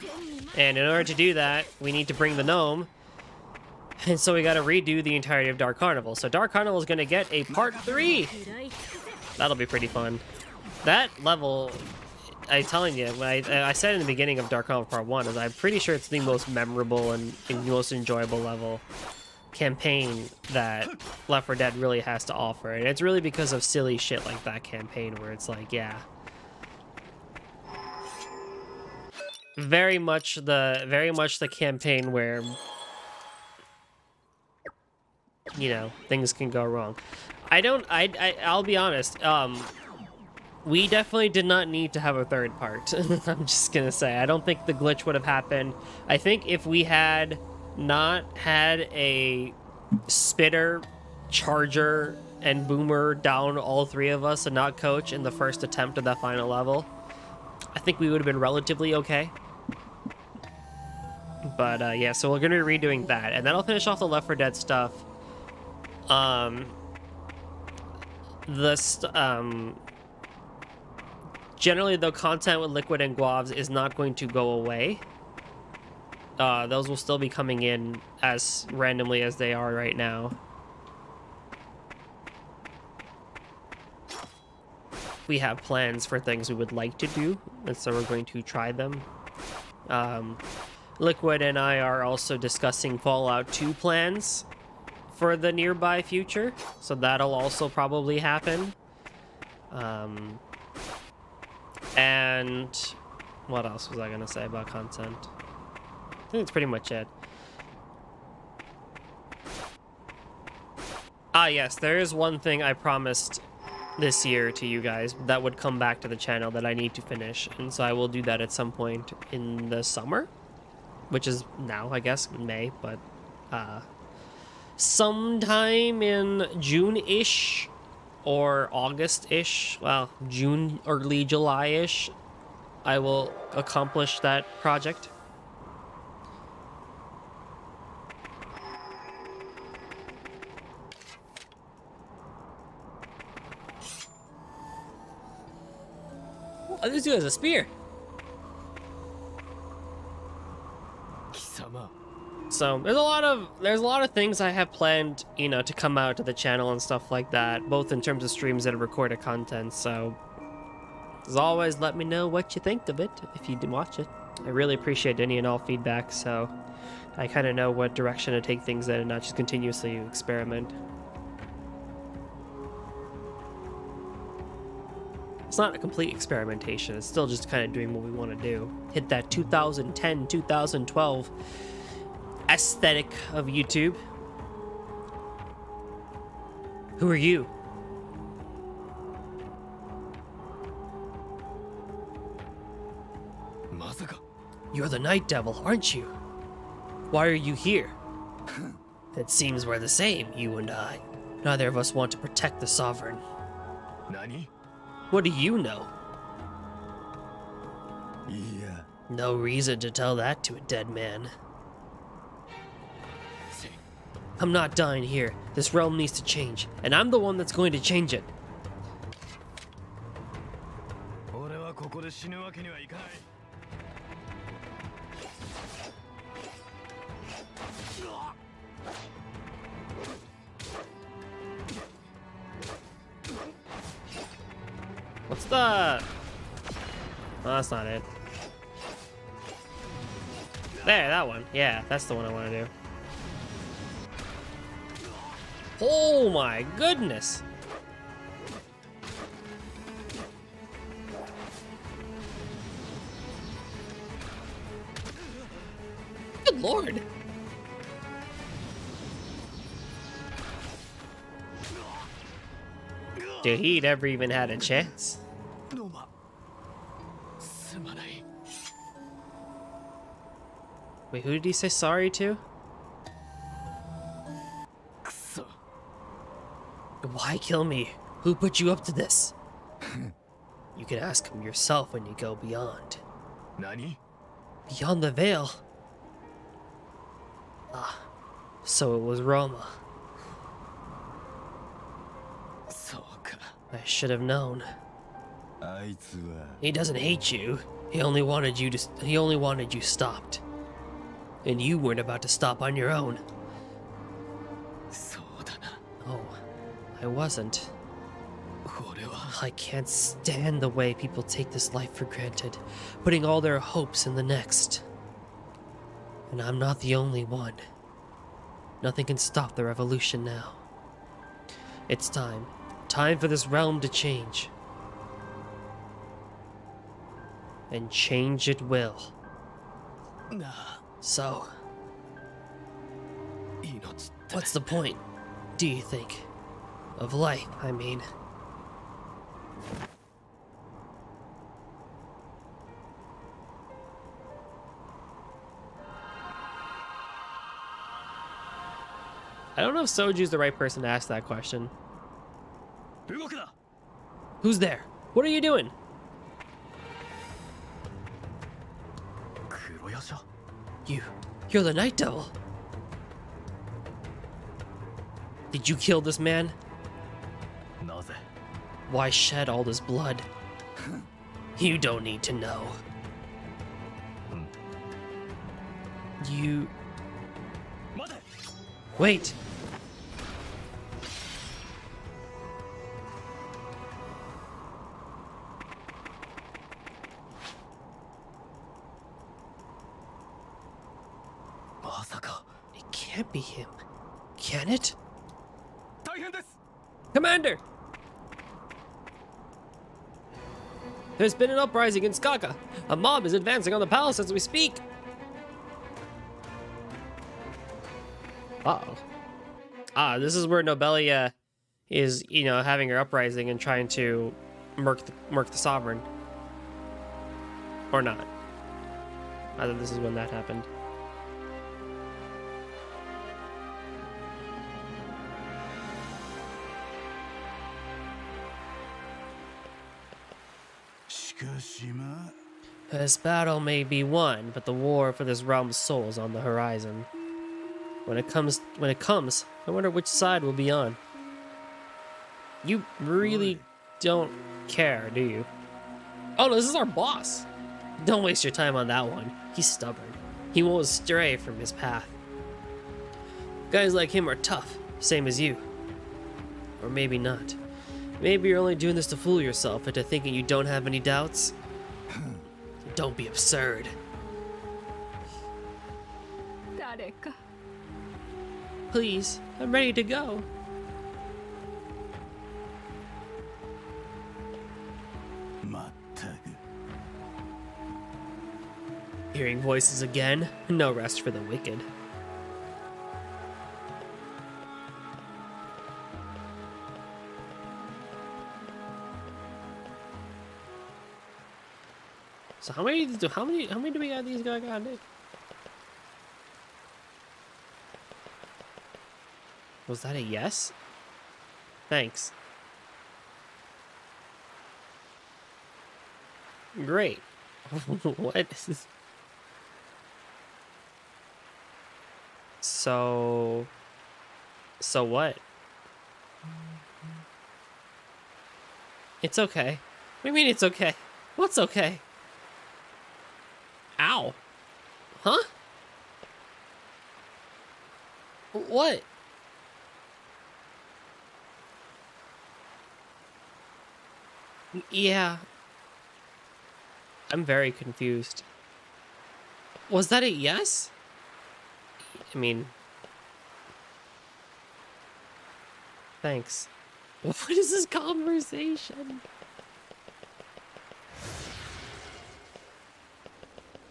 and in order to do that, we need to bring the gnome, and so we got to redo the entirety of Dark Carnival. So Dark Carnival is gonna get a part 3. That'll be pretty fun. That level, I'm telling you, I said in the beginning of Dark Carnival Part 1, is I'm pretty sure it's the most memorable and most enjoyable level campaign that Left 4 Dead really has to offer. And it's really because of silly shit like that campaign where it's like, yeah. Very much the campaign where, you know, things can go wrong. I'll be honest, we definitely did not need to have a third part. I'm just gonna say, I don't think the glitch would have happened. I think if we had not had a spitter, charger, and boomer down all 3 of us and not coach in the first attempt of that final level, I think we would have been relatively okay. But yeah, so we're gonna be redoing that, and then I'll finish off the Left 4 Dead stuff. Generally, the content with Liquid and Guavs is not going to go away. Those will still be coming in as randomly as they are right now. We have plans for things we would like to do, and so we're going to try them. Liquid and I are also discussing Fallout 2 plans for the nearby future, so that'll also probably happen. And what else was I gonna say about content? I think that's pretty much it. Ah, yes, there is one thing I promised this year to you guys that would come back to the channel that I need to finish, and so I will do that at some point in the summer, which is now, I guess, May, but sometime in June-ish or August-ish, well, June, early July-ish, I will accomplish that project. Oh, this dude has a spear. So there's a lot of things I have planned, you know, to come out to the channel and stuff like that, both in terms of streams and recorded content. So as always, let me know what you think of it if you did watch it. I really appreciate any and all feedback, so I kind of know what direction to take things in and not just continuously experiment. It's not a complete experimentation. It's still just kind of doing what we want to do. Hit that 2010, 2012 aesthetic of YouTube. Who are you? You're the Night Devil, aren't you? Why are you here? It seems we're the same, you and I. Neither of us want to protect the Sovereign. Nani? What do you know? Yeah. No reason to tell that to a dead man. I'm not dying here. This realm needs to change, and I'm the one that's going to change it. What's the... Oh, that's not it. There, that one. Yeah, that's the one I want to do. Oh my goodness! Good lord! Dude, he never even had a chance. Wait, who did he say sorry to? Why kill me? Who put you up to this? You can ask him yourself when you go beyond. 何 Beyond the veil. Ah, so it was Roma. そうか I should have known. あいつは He doesn't hate you. He only wanted you stopped. And you weren't about to stop on your own. そうだな Oh, I wasn't. 俺は I can't stand the way people take this life for granted, putting all their hopes in the next. And I'm not the only one. Nothing can stop the revolution now. It's time. Time for this realm to change. And change it will. なあ So, 命って what's the point, do you think? Of life, I mean. I don't know if Soju's the right person to ask that question. 動くな Who's there? What are you doing? 黒夜叉 You're the Night Devil. Did you kill this man? なぜ Why shed all this blood? You don't need to know. You... 待て Wait! It can't be him. Can it? 大変です Commander! There's been an uprising in Skaka. A mob is advancing on the palace as we speak. Uh-oh. Ah, this is where Nobelia is, having her uprising and trying to murk the sovereign. Or not. I thought this is when that happened. This battle may be won, but the war for this realm's soul is on the horizon. When it comes, I wonder which side we'll be on. You really don't care, do you? Oh no, this is our boss. Don't waste your time on that one. He's stubborn. He won't stray from his path. Guys like him are tough, same as you. Or maybe not. Maybe you're only doing this to fool yourself into thinking you don't have any doubts. Don't be absurd. 誰か Please, I'm ready to go. Hearing voices again, no rest for the wicked. So how many do we got these guys got? Was that a yes? Thanks. Great. What? So what? It's okay. What do you mean it's okay? What's okay? Ow. Huh? What? Yeah. I'm very confused. Was that a yes? I mean... Thanks. What is this conversation?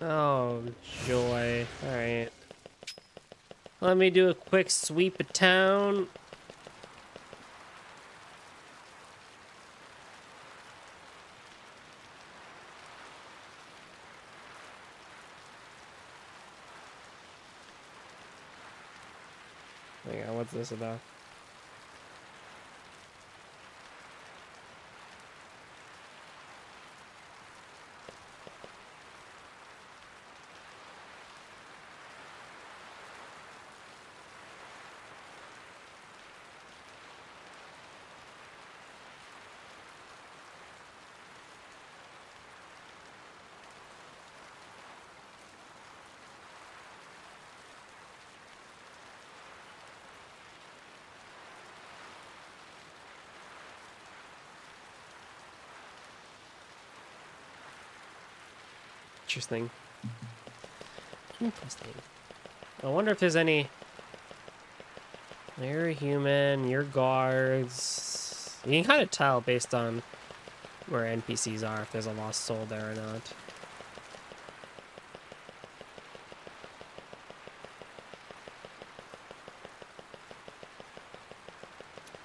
Oh, joy. Alright. Let me do a quick sweep of town. Hang on, what's this about? Interesting. Interesting. I wonder if there's any... You're a human, you're guards. You can kind of tell based on where NPCs are if there's a lost soul there or not.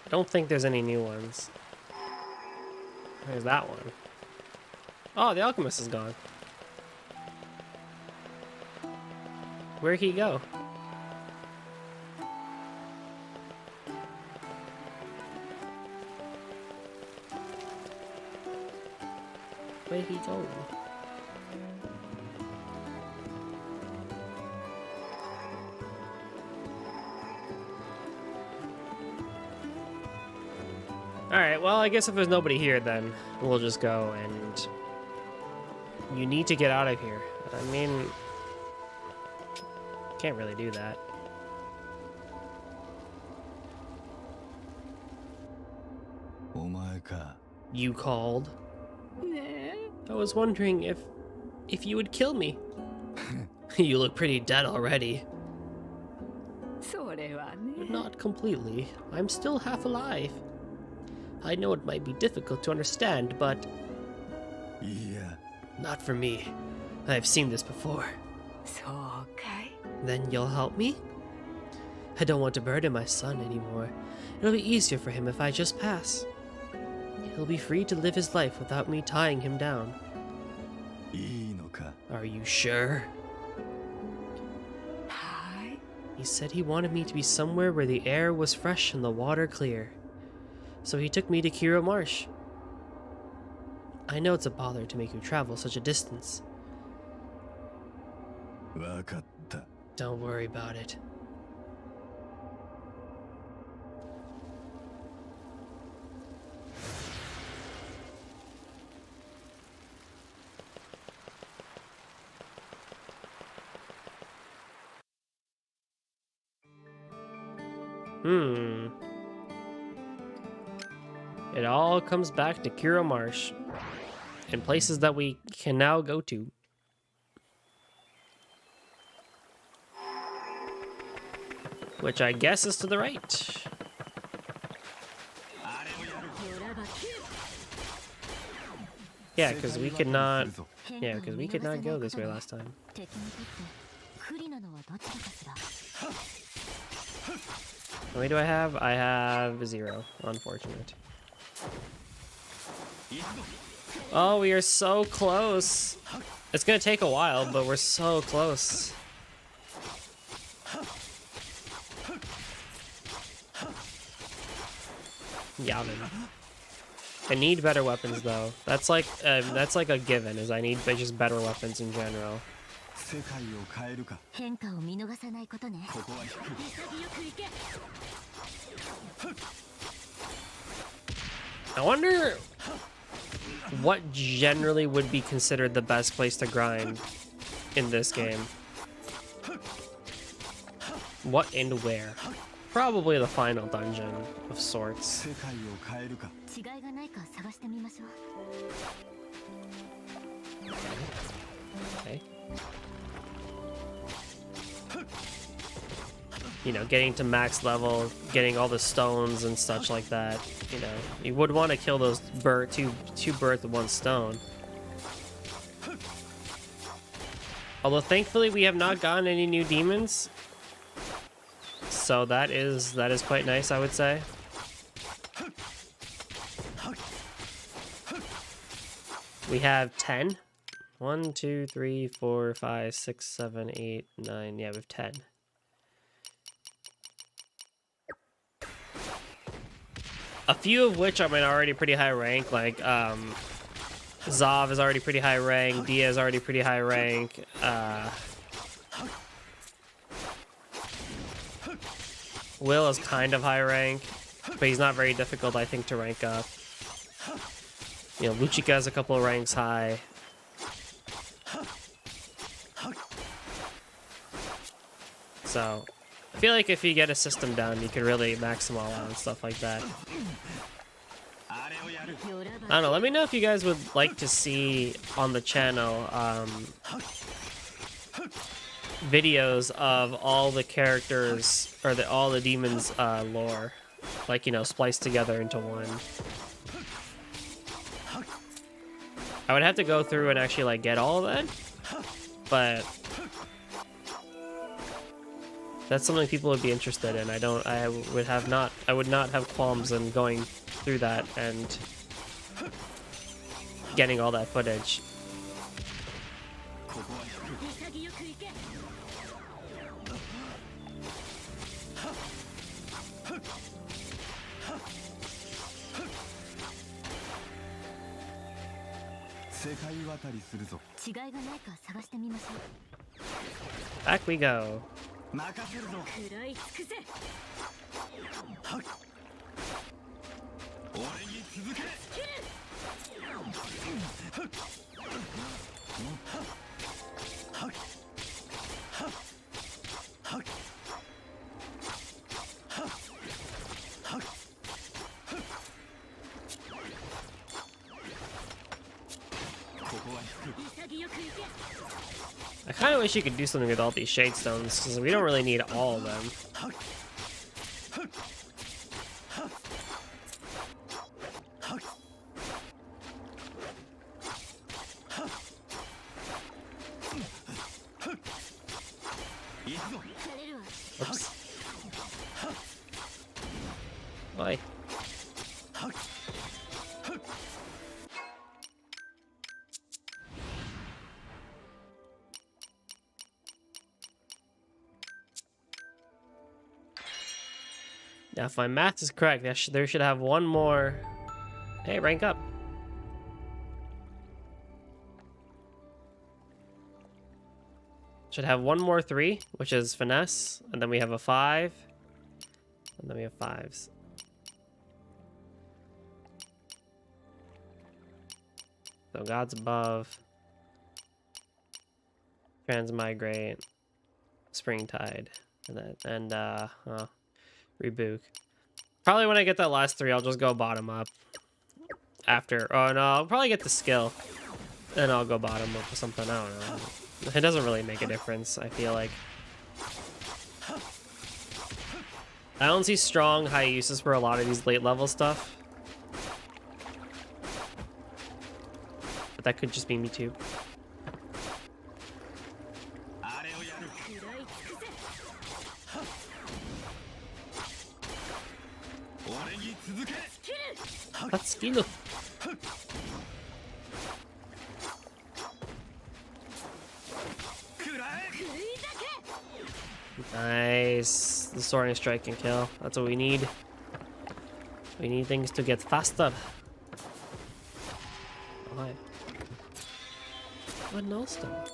I don't think there's any new ones. There's that one. Oh, the alchemist is gone. Where'd he go? Where'd he go? Alright, well, I guess if there's nobody here, then we'll just go and... You need to get out of here. I mean... Can't really do that. You called? I was wondering if you would kill me. You look pretty dead already. Not completely. I'm still half alive. I know it might be difficult to understand, but... Yeah. Not for me. I've seen this before. Then you'll help me? I don't want to burden my son anymore. It'll be easier for him if I just pass. He'll be free to live his life without me tying him down. Are you sure? He said he wanted me to be somewhere where the air was fresh and the water clear. So he took me to Kira Marsh. I know it's a bother to make you travel such a distance. Don't worry about it. It all comes back to Kira Marsh and places that we can now go to. Which I guess is to the right. Yeah, because we could not... Yeah, because we could not go this way last time. How many do I have? I have 0. Unfortunate. Oh, we are so close. It's gonna take a while, but we're so close. Yavin. I need better weapons though. That's like a given. Is I need just better weapons in general. I wonder what generally would be considered the best place to grind in this game. What and where? Probably the final dungeon of sorts. Okay. You know, getting to max level, getting all the stones and such like that. You know, you would want to kill those two birds with one stone. Although thankfully we have not gotten any new demons, so that is quite nice, I would say. We have 10. 1, 2, 3, 4, 5, 6, 7, 8, 9. Yeah, we have 10. A few of which are already pretty high rank, like Zav is already pretty high rank, Dia is already pretty high rank, Will is kind of high rank, but he's not very difficult, I think, to rank up. You know, Luchika is a couple of ranks high. So, I feel like if you get a system down, you could really max them all out and stuff like that. I don't know. Let me know if you guys would like to see on the channel videos of all the characters or all the demons lore, like, you know, spliced together into one. I would have to go through and actually like get all of that, but that's something people would be interested in. I would not have qualms in going through that and getting all that footage. Back we go. I kind of wish you could do something with all these shade stones, because we don't really need all of them. Oops. Bye. Now, if my math is correct, there should have one more. Hey, rank up. Should have one more 3, which is finesse, and then we have a 5, and then we have 5s. So Gods Above, Transmigrate, Springtide, and Reboot. Probably when I get that last 3, I'll just go bottom up. After, oh no, I'll probably get the skill, and I'll go bottom up or something. I don't know. It doesn't really make a difference, I feel like. I don't see strong high uses for a lot of these late level stuff. But that could just be me too. That's skill. Nice. The soaring strike and kill. That's what we need. We need things to get faster. Oh, hi. What else though?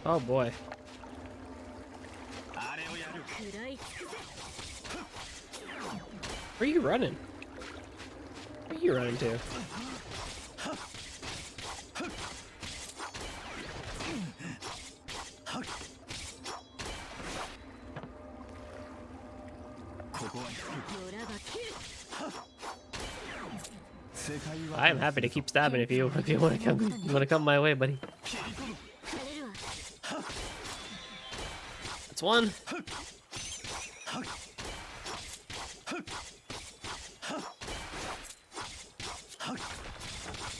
Oh boy. Where are you running? Where are you running to? I am happy to keep stabbing if you want to come my way, buddy. That's one.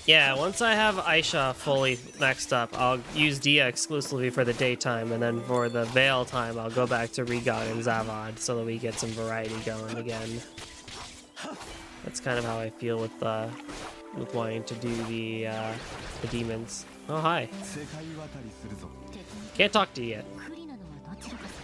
Yeah, once I have Aisha fully maxed up, I'll use Dia exclusively for the daytime, and then for the Veil time, I'll go back to Rigon and Zavad so that we get some variety going again. That's kind of how I feel with wanting to do the demons. Oh, hi. Can't talk to you yet. 不利なのはどちらかしら。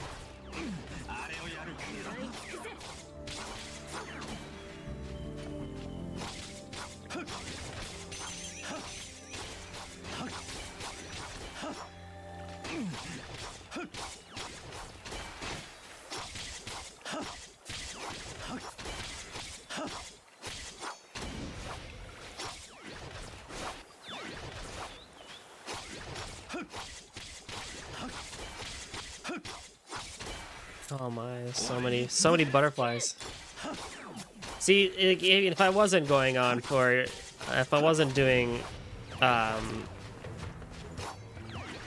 Oh my, so many butterflies. See, if I wasn't going on for, if I wasn't doing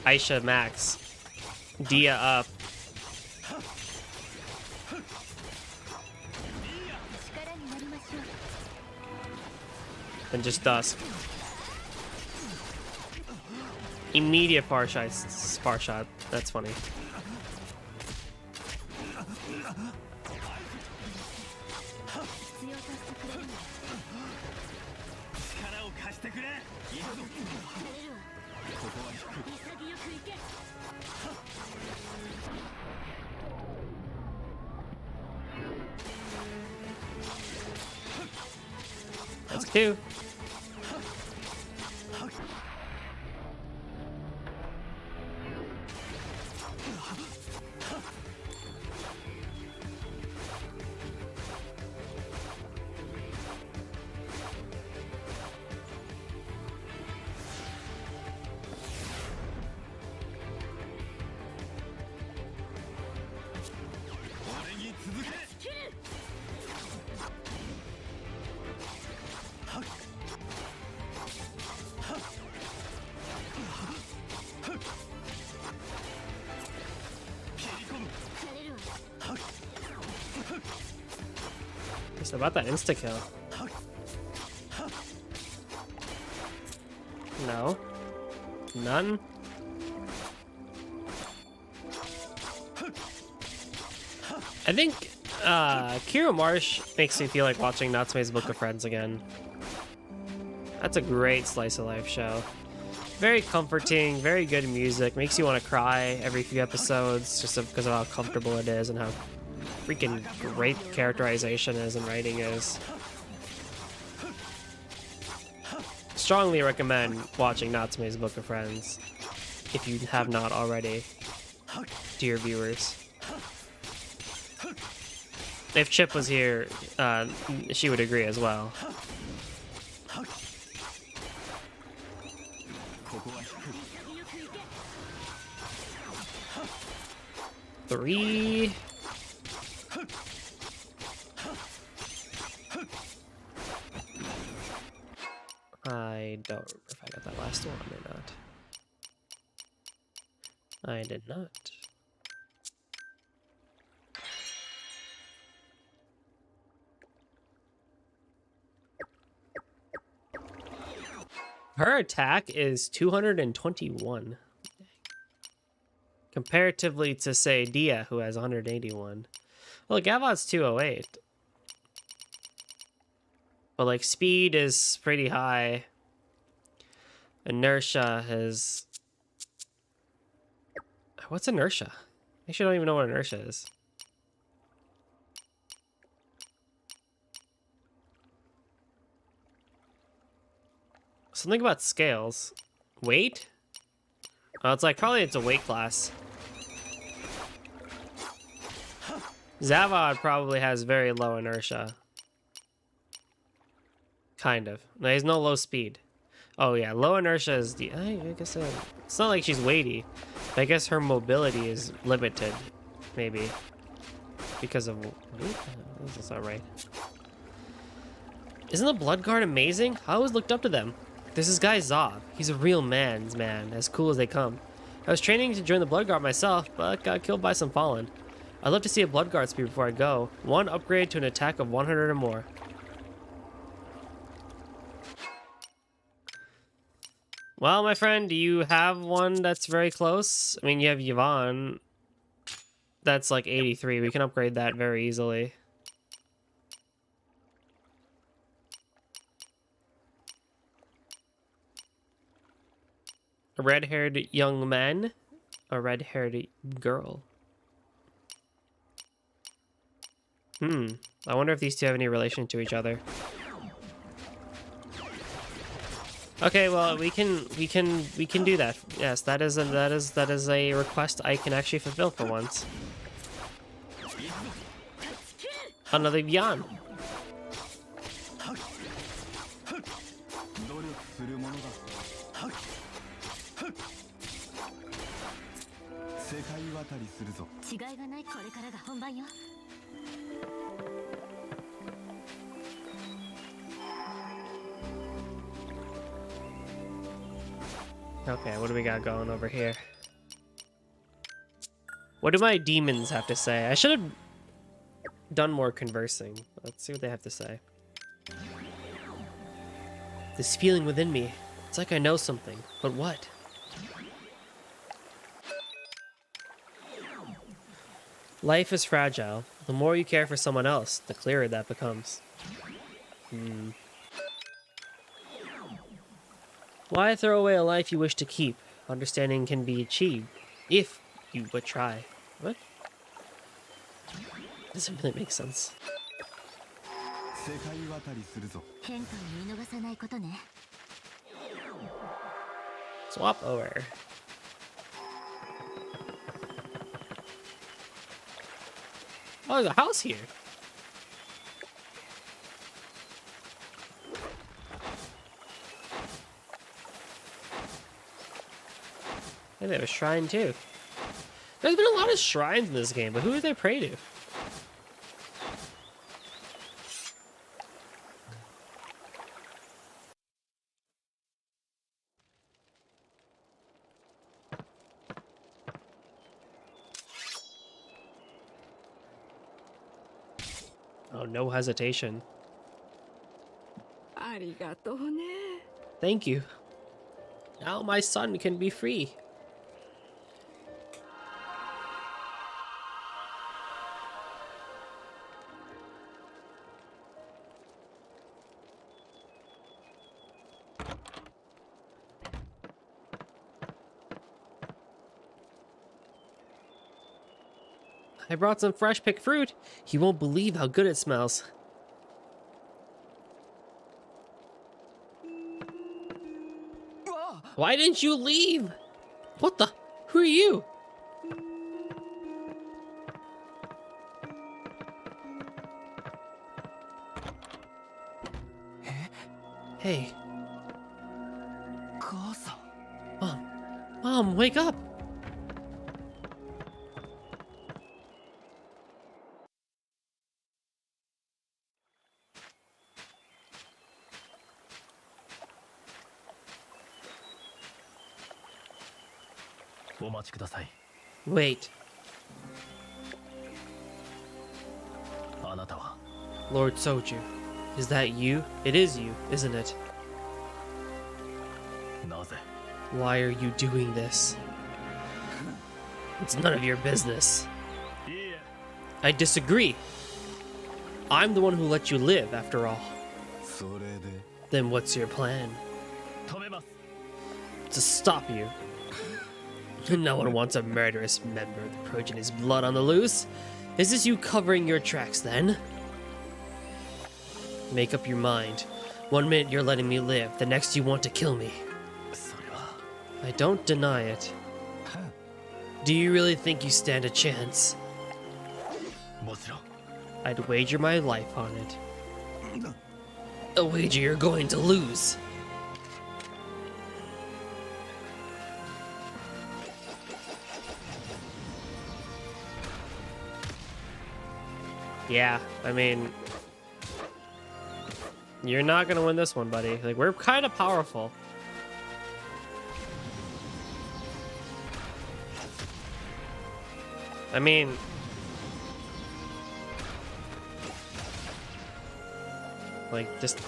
Aisha max, Dia up, and just Dusk. Immediate far shot. That's funny. That's two. It's about that insta kill. No. None. I think Kira Marsh makes me feel like watching Natsume's Book of Friends again. That's a great slice of life show. Very comforting, very good music. Makes you want to cry every few episodes just because of how comfortable it is and how freaking great characterization is and writing is. Strongly recommend watching Natsume's Book of Friends if you have not already, dear viewers. If Chip was here, she would agree as well. Three. I don't remember if I got that last one or not. I did not. Her attack is 221. Comparatively to, say, Dia, who has 181. Well, Gavod's 208. But, like, speed is pretty high. Inertia is... What's inertia? I actually don't even know what inertia is. Something about scales. Weight? Oh, it's like, probably it's a weight class. Zavad probably has very low inertia. Kind of. No, he has no low speed. Oh yeah, low inertia is the... I guess it's not like she's weighty. But I guess her mobility is limited, maybe. Because of... That's not right. Isn't the Blood Guard amazing? I always looked up to them. There's this guy Zob. He's a real man's man, as cool as they come. I was training to join the Blood Guard myself, but got killed by some Fallen. I'd love to see a Blood Guard speed before I go. One upgrade to an attack of 100 or more. Well, my friend, do you have one that's very close? I mean, you have Yvonne. That's like 83. We can upgrade that very easily. A red-haired young man, a red-haired girl. I wonder if these two have any relation to each other. Okay, well, we can do that. Yes, that is a request I can actually fulfill for once. Another Yan. 努力するものだ世界渡りするぞ違いがないこれからが本番よ Okay, what do we got going over here? What do my demons have to say? I should have done more conversing. Let's see what they have to say. This feeling within me, it's like I know something, but what? Life is fragile. The more you care for someone else, the clearer that becomes. Why throw away a life you wish to keep? Understanding can be achieved, if you but try. What? Doesn't really make sense. 世界渡りするぞ 変化を見逃さないことね Swap over. Oh, there's a house here. Hey, they have a shrine too. There's been a lot of shrines in this game, but who do they pray to? Oh, no hesitation. ありがとうね Thank you. Now my son can be free. I brought some fresh picked fruit. He won't believe how good it smells. Why didn't you leave? What the? Who are you? Hey. 母さん Mom, wake up. Wait. あなたは Lord Soju, is that you? It is you, isn't it? なぜ Why are you doing this? It's none of your business. I disagree. I'm the one who let you live, after all. それで Then what's your plan? To stop you. No one wants a murderous member of the progeny's blood on the loose. Is this you covering your tracks, then? Make up your mind. 1 minute you're letting me live, the next you want to kill me. それは I don't deny it. Do you really think you stand a chance? もちろん I'd wager my life on it. A wager you're going to lose. Yeah, I mean, you're not gonna win this one, buddy. Like, we're kind of powerful. I mean, like, just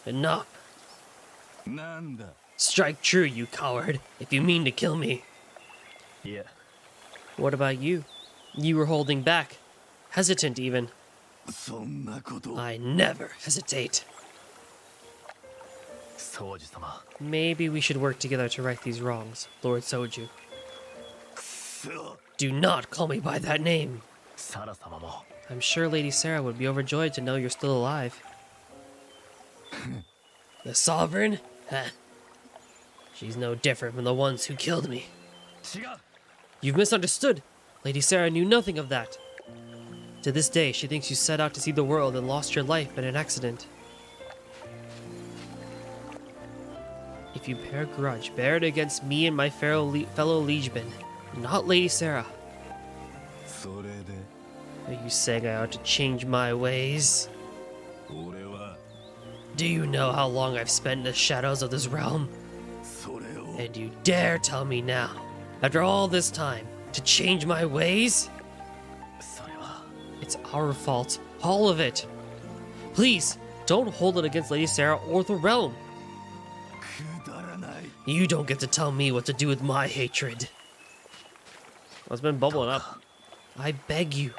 Enough. なんだ Strike true, you coward, if you mean to kill me. いえ What about you? You were holding back. Hesitant, even. そんなこと I never hesitate. 宗樹様 Maybe we should work together to right these wrongs, Lord Soju. そう Do not call me by that name. サラ様も I'm sure Lady Sarah would be overjoyed to know you're still alive. The Sovereign? Huh. She's no different from the ones who killed me. 違う You've misunderstood. Lady Sarah knew nothing of that. To this day, she thinks you set out to see the world and lost your life in an accident. If you bear a grudge, bear it against me and my fellow liegemen, not Lady Sarah. それで Are you saying I ought to change my ways? 俺は Do you know how long I've spent in the shadows of this realm? それを And you dare tell me now, after all this time, to change my ways? それは It's our fault, all of it. Please, don't hold it against Lady Sarah or the realm. くだらない You don't get to tell me what to do with my hatred. Well, it's been bubbling up. I beg you,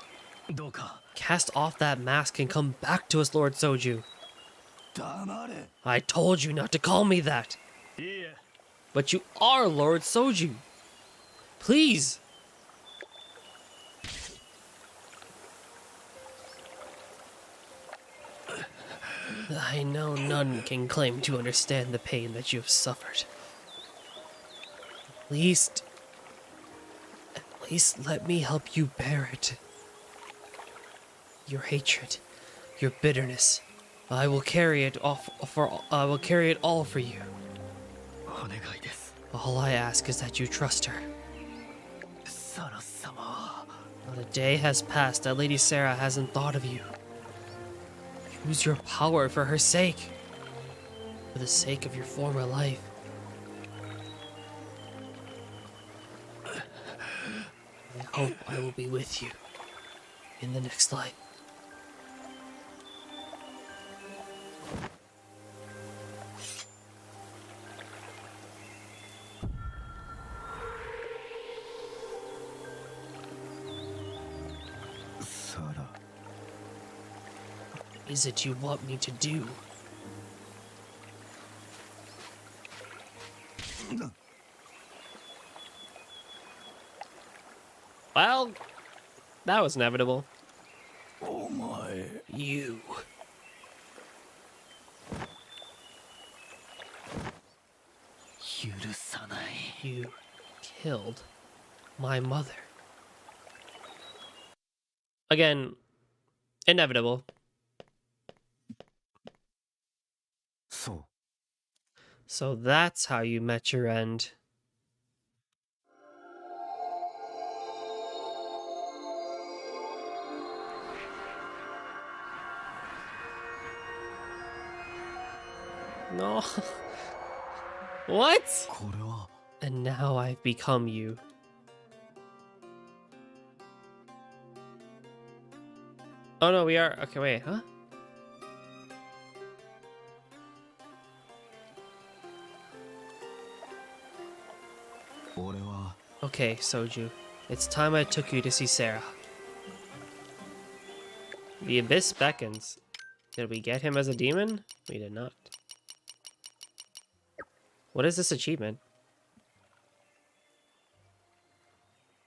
どうか cast off that mask and come back to us, Lord Soju. 黙れ I told you not to call me that. いいえ But you are Lord Soju. Please. I know none can claim to understand the pain that you have suffered. At least let me help you bear it. Your hatred, your bitterness, I will carry it all for you. お願いです All I ask is that you trust her. サラ様は Not a day has passed that Lady Sarah hasn't thought of you. Use your power for her sake. For the sake of your former life. I hope I will be with you in the next life. Sarah. What is it you want me to do? Well, that was inevitable. お前 You. You killed my mother. Again, inevitable. そう So that's how you met your end. No. What? これは And now I've become you. Oh no, we are. Okay, wait, huh? Okay, Soju. It's time I took you to see Sarah. The Abyss beckons. Did we get him as a demon? We did not. What is this achievement?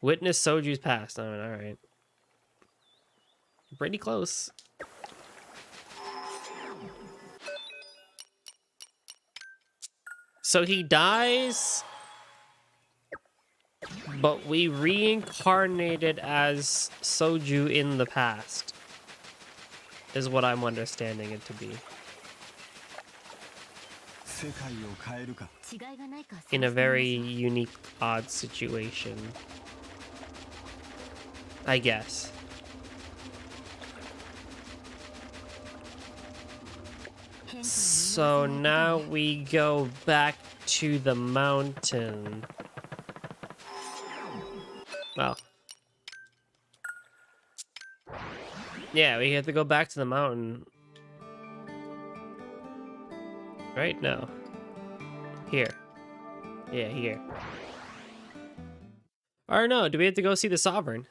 Witness Soju's past. I mean, alright. Pretty close. So he dies, but we reincarnated as Soju in the past, is what I'm understanding it to be. 世界を変えるか 違いがないか In a very unique, odd situation. I guess. So now we go back to the mountain. Well. Yeah, we have to go back to the mountain. Right? No. Here. Yeah, here. Or no, do we have to go see the Sovereign?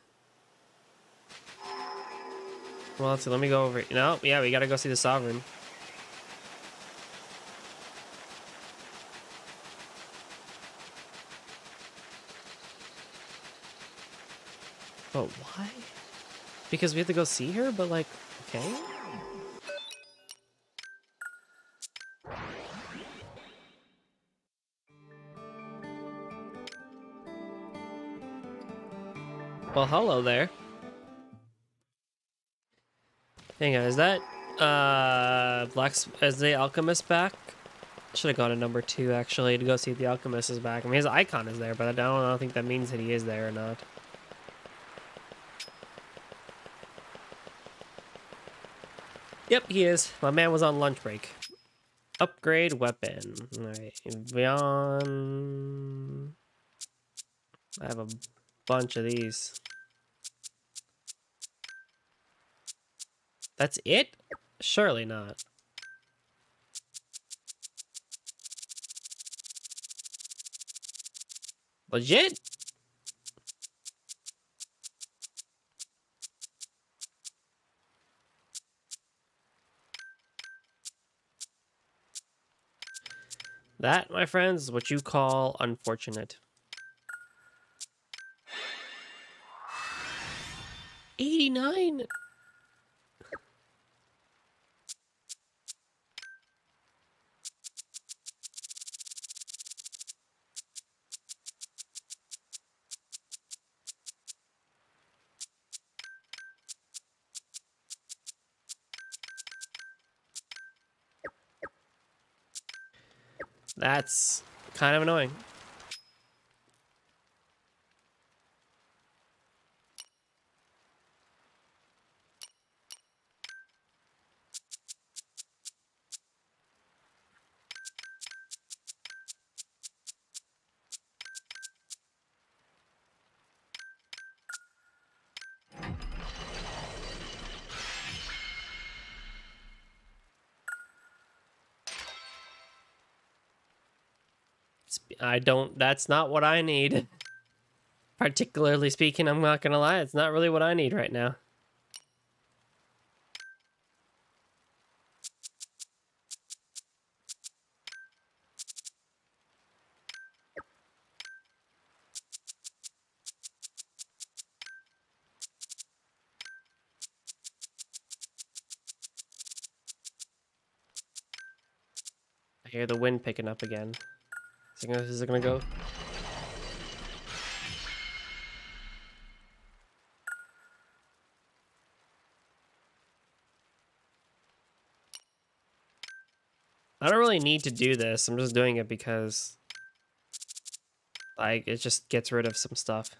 Well, let's see. Let me go over. No, yeah, we gotta go see the Sovereign. But why? Because we have to go see her? But like, okay. Well, hello there. Hang on, is that is the Alchemist back? Should have gone to number 2 actually to go see if the Alchemist is back. I mean, his icon is there, but I don't think that means that he is there or not. Yep, he is. My man was on lunch break. Upgrade weapon. All right, beyond. I have a bunch of these. That's it? Surely not. Legit? That, my friends, is what you call unfortunate. 89? That's kind of annoying. That's not what I need. Particularly speaking, I'm not gonna lie, it's not really what I need right now. I hear the wind picking up again. Is it gonna go? I don't really need to do this. I'm just doing it because, like, it just gets rid of some stuff.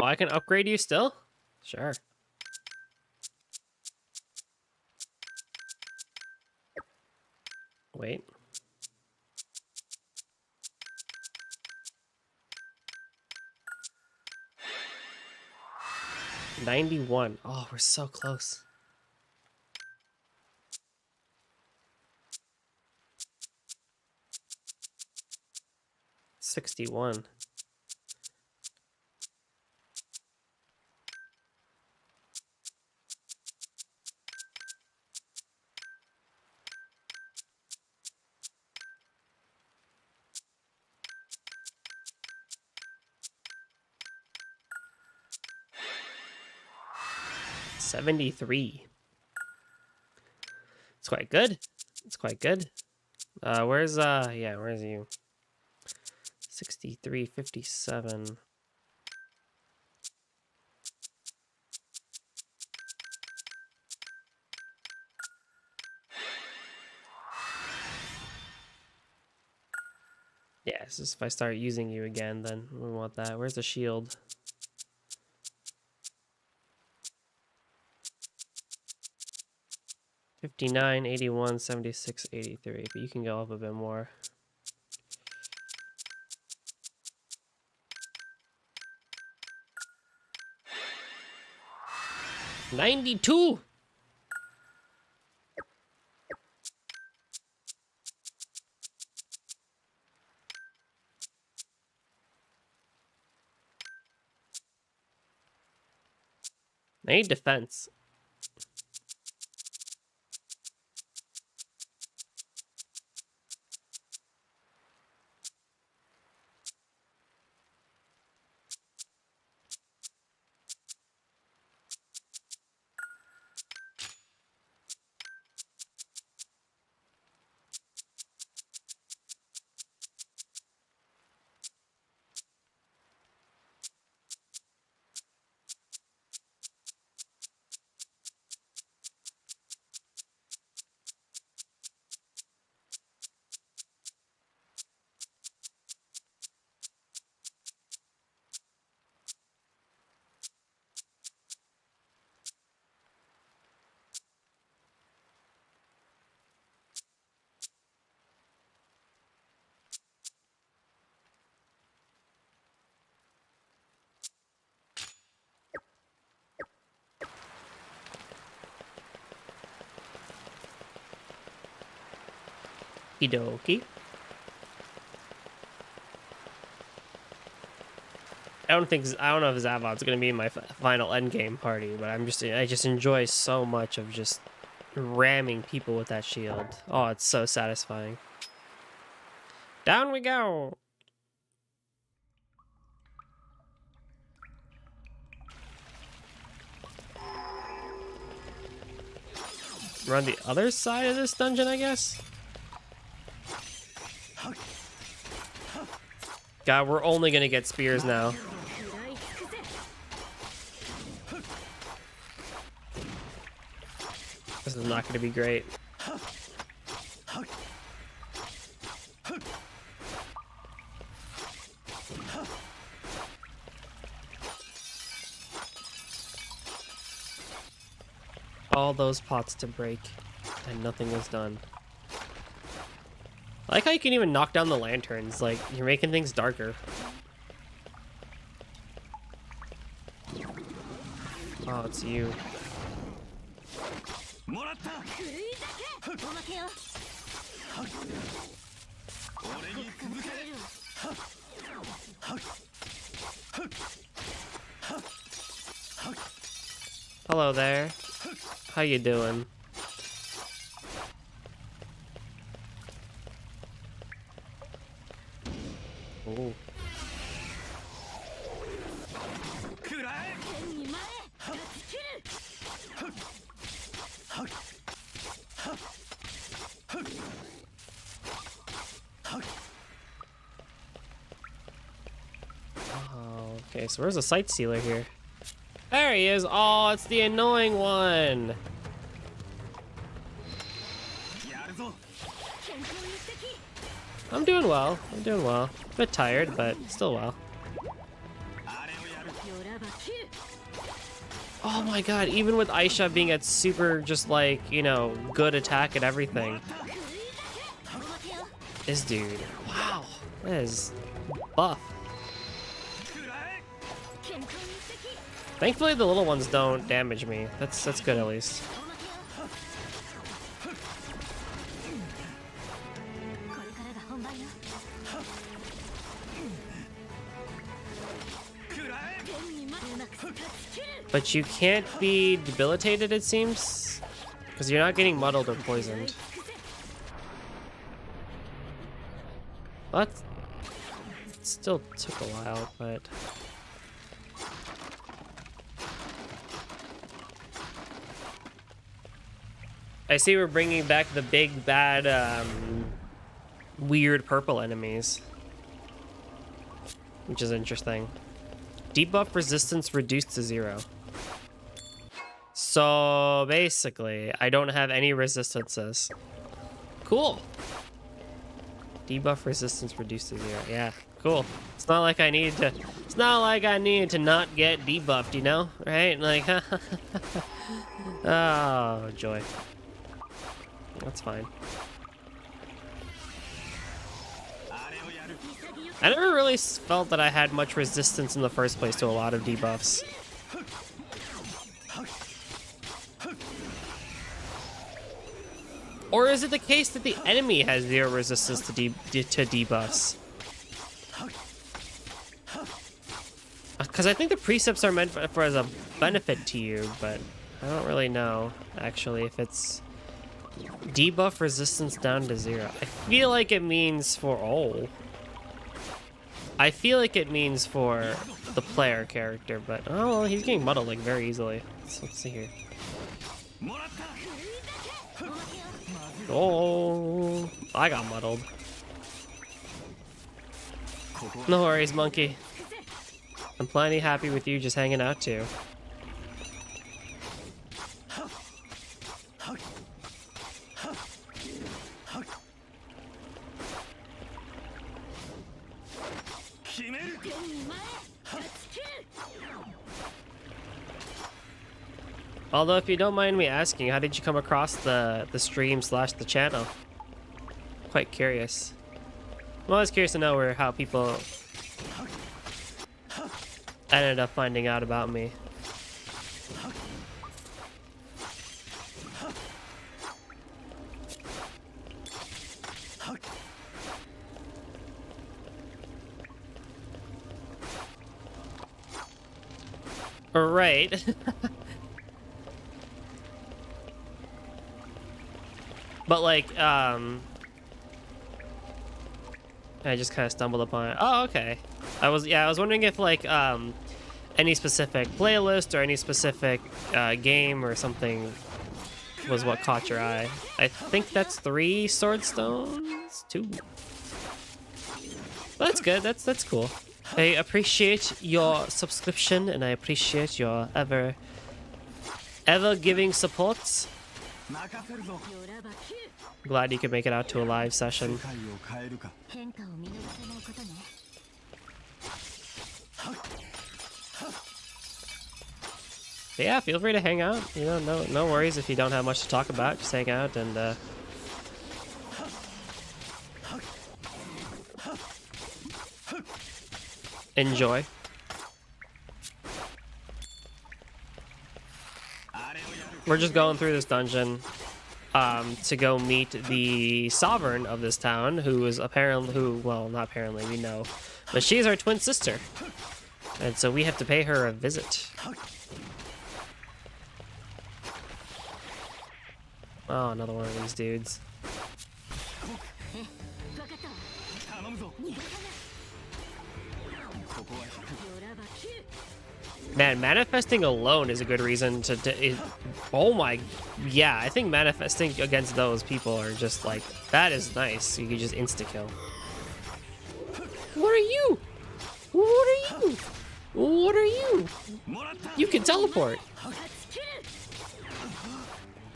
Oh, I can upgrade you still? Sure. Wait. 91. Oh, we're so close. $61. $73. It's quite good. It's quite good. Where's you? 63.57. Yeah, it's just if I start using you again, then we want that. Where's the shield? $59, $81, $76, $83. But you can go up a bit more. $92. I need defense. Okie I don't know if Zavon's gonna be in my final endgame party, but I just enjoy so much of just ramming people with that shield. Oh, it's so satisfying. Down we go. We're on the other side of this dungeon, I guess. God, we're only gonna get spears now. This is not gonna be great. All those pots to break, and nothing was done. I like how you can even knock down the lanterns, like, you're making things darker. Oh, it's you. Hello there. How you doing? Ooh. Oh, okay, so where's the sight sealer here? There he is. Oh, it's the annoying one. I'm doing well. I'm doing well. A bit tired, but still well. Oh my god, even with Aisha being at super, just like, you know, good attack and everything. This dude. Wow. That is buff. Thankfully, the little ones don't damage me. That's good at least. But you can't be debilitated, it seems, because you're not getting muddled or poisoned. But it still took a while, but... I see we're bringing back the big, bad, weird purple enemies. Which is interesting. Debuff resistance reduced to 0. So, basically, I don't have any resistances. Cool. Debuff resistance reduced to 0. Yeah, cool. It's not like I needed to. It's not like I needed to not get debuffed, you know, right? Like, oh joy. That's fine. I never really felt that I had much resistance in the first place to a lot of debuffs. Or is it the case that the enemy has 0 resistance to debuffs? Because I think the precepts are meant for as a benefit to you, but I don't really know, actually, if it's debuff resistance down to 0. I feel like it means for... Oh. I feel like it means for the player character, but... Oh, well, he's getting muddled, like, very easily. Let's see here. Oh, I got muddled. No worries, monkey. I'm plenty happy with you just hanging out too. Although, if you don't mind me asking, how did you come across the stream / the channel? Quite curious. I'm always curious to know how people ended up finding out about me. Right. But like, I just kind of stumbled upon it. Oh, okay. I was wondering if like, any specific playlist or any specific game or something was what caught your eye. I think that's 3 sword stones. 2. Well, that's good. That's cool. I appreciate your subscription and I appreciate your ever giving support. Glad you could make it out to a live session. Yeah, feel free to hang out. You know, no worries if you don't have much to talk about. Just hang out and enjoy. We're just going through this dungeon to go meet the sovereign of this town, who is well, not apparently, we know, but she's our twin sister, and so we have to pay her a visit. Oh, another one of these dudes. Man, manifesting alone is a good reason to oh my, yeah, I think manifesting against those people are just like, that is nice. You can just insta-kill. What are you? What are you? What are you? You can teleport.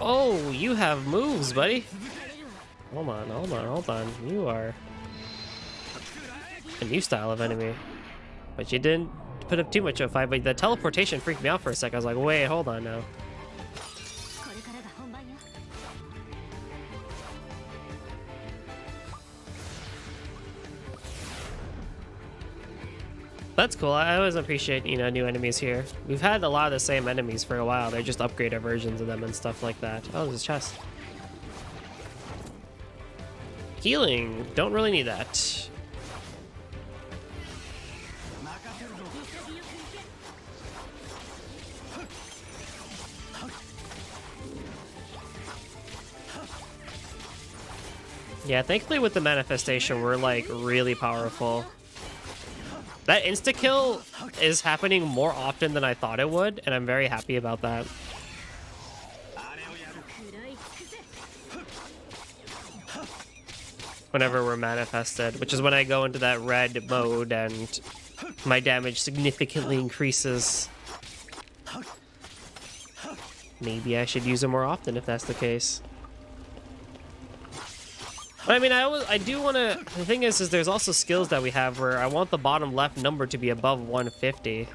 Oh, you have moves, buddy. Hold on. You are a new style of enemy. But you didn't put up too much of a fight, but the teleportation freaked me out for a sec. I was like, wait, hold on now. That's cool. I always appreciate, new enemies here. We've had a lot of the same enemies for a while. They're just upgraded versions of them and stuff like that. Oh, there's a chest. Healing. Don't really need that. Yeah, thankfully with the manifestation, we're like really powerful. That insta-kill is happening more often than I thought it would, and I'm very happy about that. Whenever we're manifested, which is when I go into that red mode and my damage significantly increases. Maybe I should use it more often if that's the case. But I mean, I do want to. The thing is there's also skills that we have where I want the bottom left number to be above 150.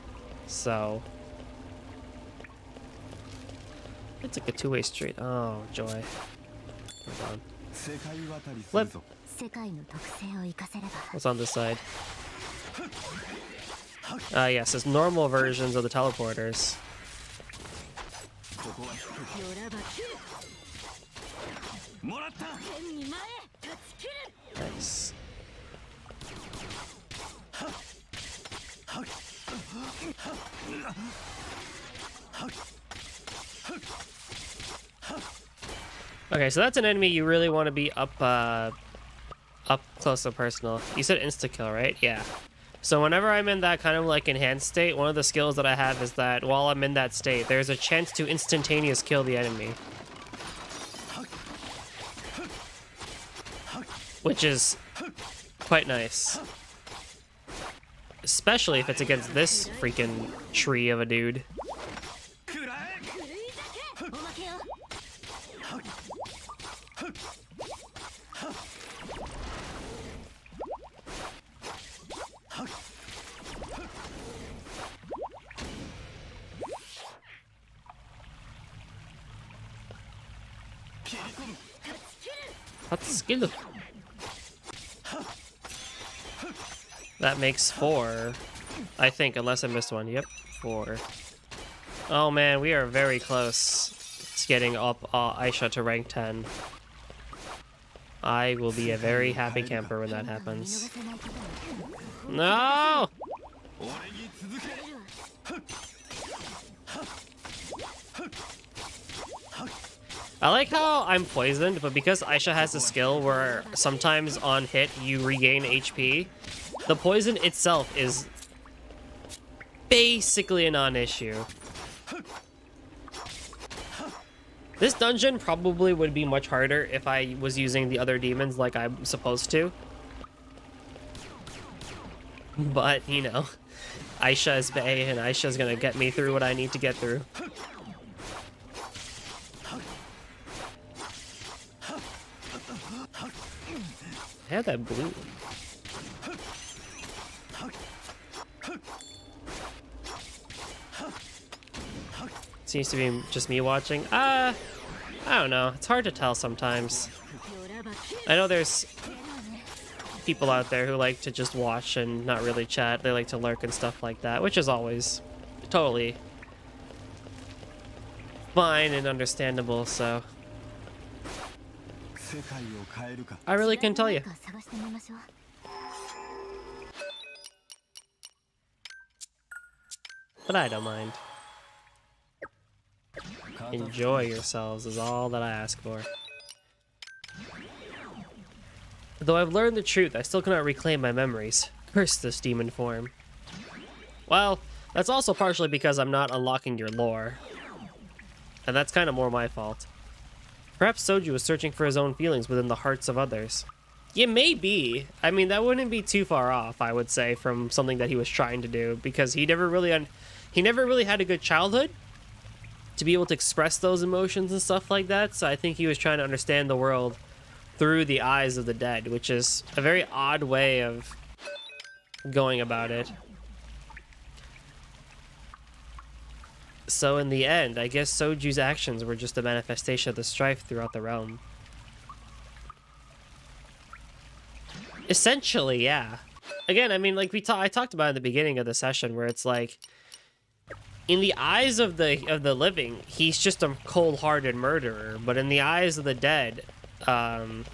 So it's like a two-way street. Oh joy. Hold on. Flip. 世界の特性を生かせれば What's on this side? Yes, it's normal versions of the teleporters. もらった Nice. Okay, so that's an enemy you really want to be up close and personal. You said insta-kill, right? Yeah. So whenever I'm in that kind of like enhanced state, one of the skills that I have is that while I'm in that state, there's a chance to instantaneous kill the enemy. Which is quite nice. Especially if it's against this freaking tree of a dude. くらえ おまけよ That's skill. That makes 4. I think, unless I missed one. Yep, 4. Oh man, we are very close to getting up Aisha to rank 10. I will be a very happy camper when that happens. No! 俺に続け I like how I'm poisoned, but because Aisha has a skill where sometimes on hit you regain HP, the poison itself is basically a non-issue. This dungeon probably would be much harder if I was using the other demons like I'm supposed to. But, you know, Aisha is Bae, and Aisha's gonna get me through what I need to get through. I have that blue. Seems to be just me watching. I don't know. It's hard to tell sometimes. I know there's people out there who like to just watch and not really chat. They like to lurk and stuff like that, which is always totally fine and understandable, so 世界を変えるか I really can't tell you. 探してみましょう But I don't mind. Enjoy yourselves is all that I ask for. Though I've learned the truth, I still cannot reclaim my memories. Curse this demon form. Well, that's also partially because I'm not unlocking your lore. And that's kind of more my fault. Perhaps Soju was searching for his own feelings within the hearts of others. It may be. I mean, that wouldn't be too far off, I would say, from something that he was trying to do, because he never really had a good childhood to be able to express those emotions and stuff like that. So I think he was trying to understand the world through the eyes of the dead, which is a very odd way of going about it. So in the end, I guess Soju's actions were just a manifestation of the strife throughout the realm. Essentially, yeah. Again, I mean, like I talked about in the beginning of the session, where it's like, in the eyes of the living, he's just a cold-hearted murderer, but in the eyes of the dead, that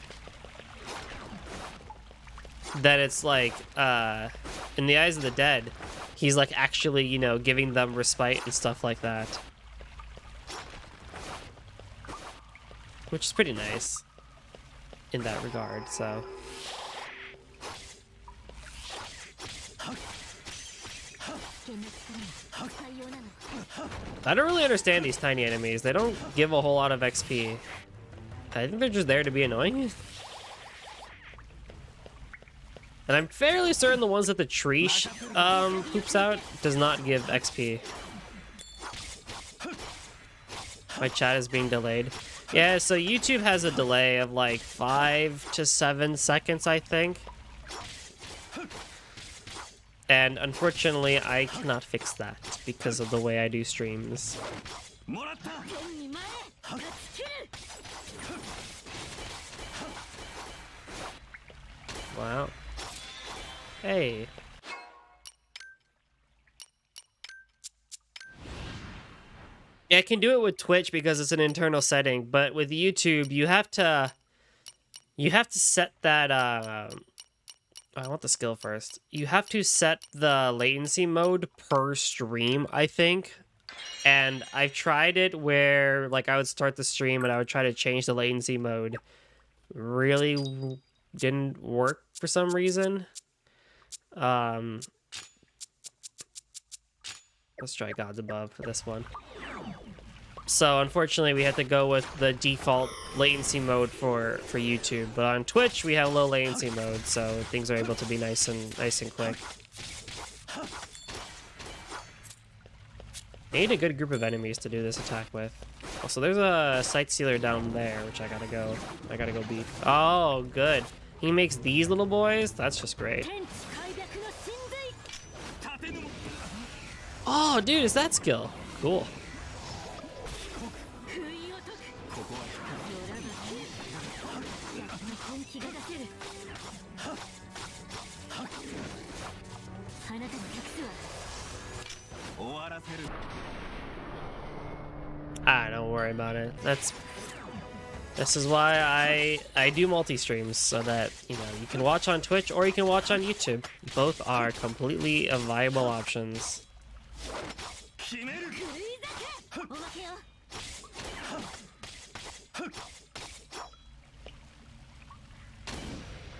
it's like, in the eyes of the dead, he's like actually, you know, giving them respite and stuff like that. Which is pretty nice in that regard, so. I don't really understand these tiny enemies. They don't give a whole lot of XP. I think they're just there to be annoying. And I'm fairly certain the ones that the tree poops out does not give XP. My chat is being delayed. Yeah, so YouTube has a delay of like 5 to 7 seconds, I think. And unfortunately, I cannot fix that because of the way I do streams. もらった Wow. Hey. Yeah, I can do it with Twitch because it's an internal setting, but with YouTube, you have to set that I want the skill first. You have to set the latency mode per stream, I think. And I've tried it where like I would start the stream and I would try to change the latency mode. Really didn't work for some reason. Let's try Gods Above for this one. So unfortunately, we had to go with the default latency mode for YouTube. But on Twitch, we have low latency mode, so things are able to be nice and quick. I need a good group of enemies to do this attack with. Also, there's a sight sealer down there, which I gotta go beat. Oh, good. He makes these little boys. That's just great. Oh, dude, is that skill? Cool. Don't worry about it. This is why I do multi-streams, so that, you know, you can watch on Twitch or you can watch on YouTube. Both are completely viable options.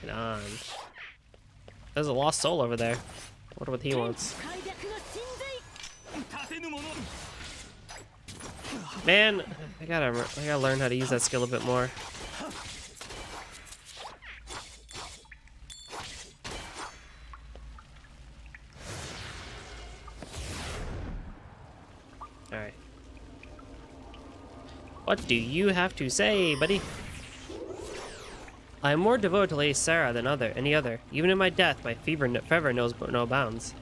Right on. There's a lost soul over there. Wonder what he wants. Man, I gotta learn how to use that skill a bit more. Alright. What do you have to say, buddy? I am more devoted to Lady Sarah than any other. Even in my death, my fervor knows no bounds.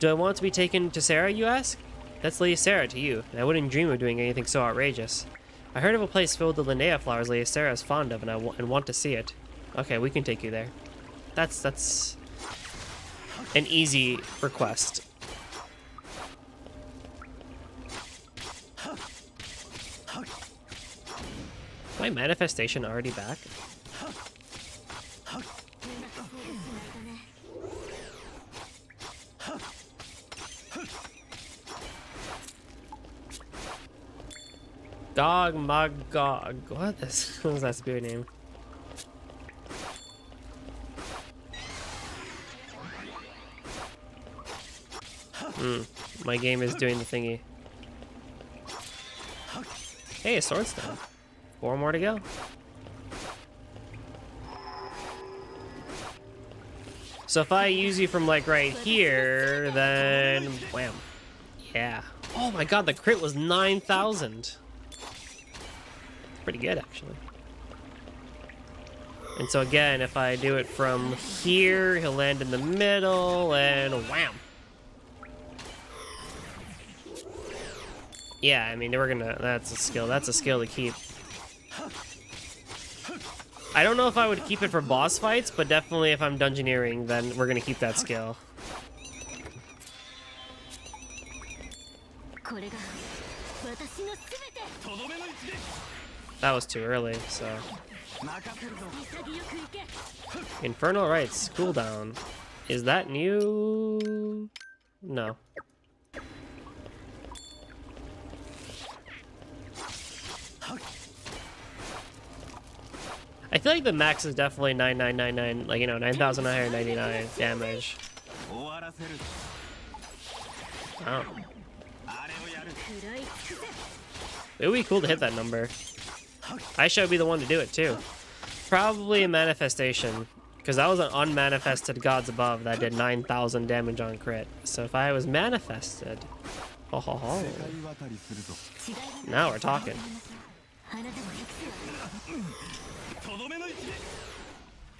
Do I want to be taken to Sarah, you ask? That's Lady Sarah to you, and I wouldn't dream of doing anything so outrageous. I heard of a place filled with Linnea flowers Lady Sarah is fond of, and want to see it. Okay, we can take you there. That's an easy request. My manifestation already back? Gog Magog. What is that spirit name? My game is doing the thingy. Hey, a sword stone. 4 more to go. So if I use you from like right here, then wham. Yeah. Oh my god, the crit was 9,000. Pretty good, actually. And so again, if I do it from here, he'll land in the middle, and wham. Yeah, I mean, that's a skill to keep. I don't know if I would keep it for boss fights, but definitely if I'm dungeoneering, then we're gonna keep that skill. That was too early, so. Infernal Rites, cooldown. Is that new? No. I feel like the max is definitely 9999, like, you know, 9,999 damage. Oh. It would be cool to hit that number. I should be the one to do it too. Probably a manifestation, because that was an unmanifested Gods Above that did 9,000 damage on crit. So if I was manifested, ho ho ho. Now we're talking.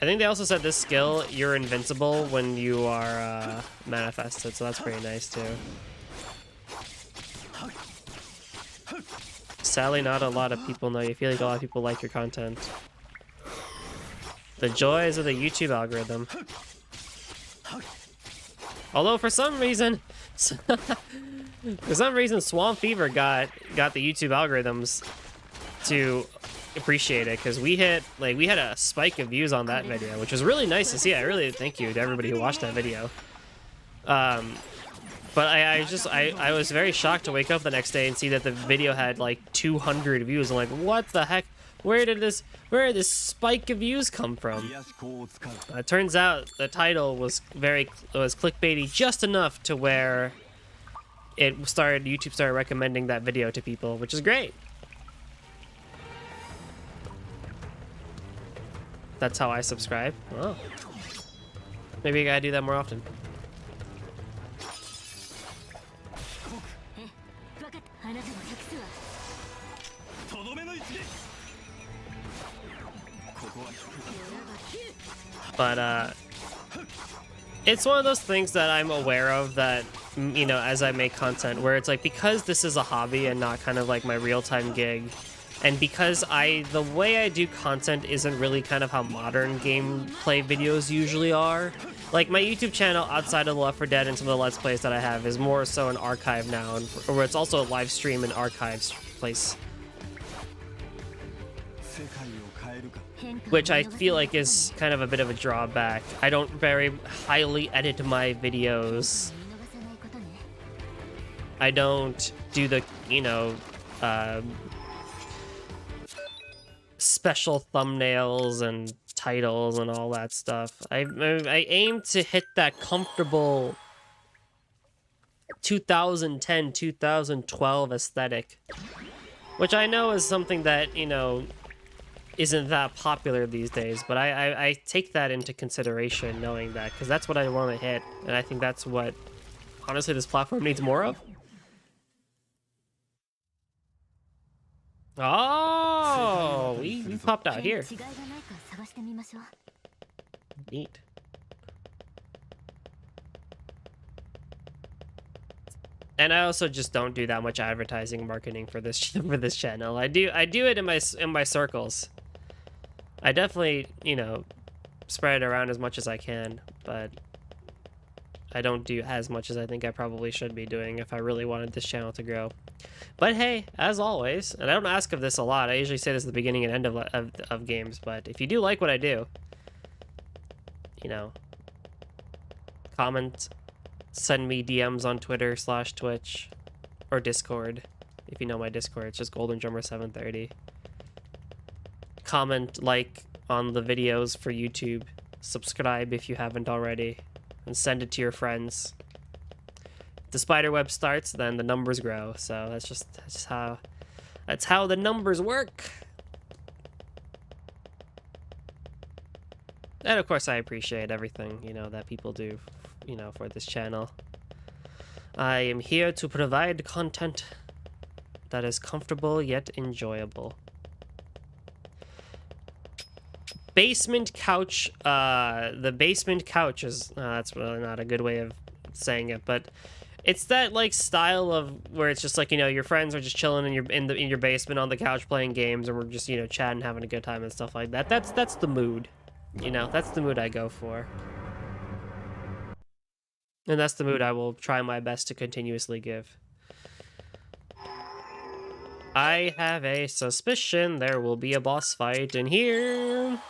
I think they also said this skill, you're invincible when you are manifested, so that's pretty nice too. Sadly, not a lot of people know. You feel like a lot of people like your content. The joys of the YouTube algorithm. Although for some reason, Swamp Fever got the YouTube algorithms to appreciate it, because we had a spike of views on that video, which was really nice to see. I really thank you to everybody who watched that video. But I was very shocked to wake up the next day and see that the video had like 200 views. I'm like, what the heck? Where did this spike of views come from? It turns out the title was clickbaity just enough to where YouTube started recommending that video to people, which is great. That's how I subscribe. Oh. Maybe I gotta do that more often. But it's one of those things that I'm aware of that, you know, as I make content, where it's like, because this is a hobby and not kind of like my real-time gig, and because the way I do content isn't really kind of how modern gameplay videos usually are. Like, my YouTube channel, outside of the Left 4 Dead and some of the Let's Plays that I have, is more so an archive now, or it's also a live stream and archives place. Which I feel like is kind of a bit of a drawback. I don't very highly edit my videos. I don't do the, you know, special thumbnails and titles and all that stuff. I aim to hit that comfortable 2010, 2012 aesthetic, which I know is something that, you know, isn't that popular these days, but I take that into consideration, knowing that, because that's what I want to hit, and I think that's what, honestly, this platform needs more of. Oh, we popped out here. Neat. And I also just don't do that much advertising and marketing for this channel. I do it in my circles. I definitely, you know, spread it around as much as I can, but I don't do as much as I think I probably should be doing if I really wanted this channel to grow. But hey, as always, and I don't ask of this a lot, I usually say this at the beginning and end of games, but if you do like what I do, you know, comment, send me DMs on Twitter/Twitch, or Discord, if you know my Discord. It's just GoldenDrummer730. Comment, like on the videos for YouTube, subscribe if you haven't already, and send it to your friends. If the spider web starts, then the numbers grow. So that's how the numbers work. And of course, I appreciate everything, you know, that people do, you know, for this channel. I am here to provide content that is comfortable yet enjoyable. Basement couch, the basement couch is, that's really not a good way of saying it, but it's that like style of where it's just like, you know, your friends are just chilling in your basement on the couch playing games, and we're just, you know, chatting, having a good time and stuff like that. That's the mood, you know, that's the mood I go for. And that's the mood I will try my best to continuously give. I have a suspicion there will be a boss fight in here.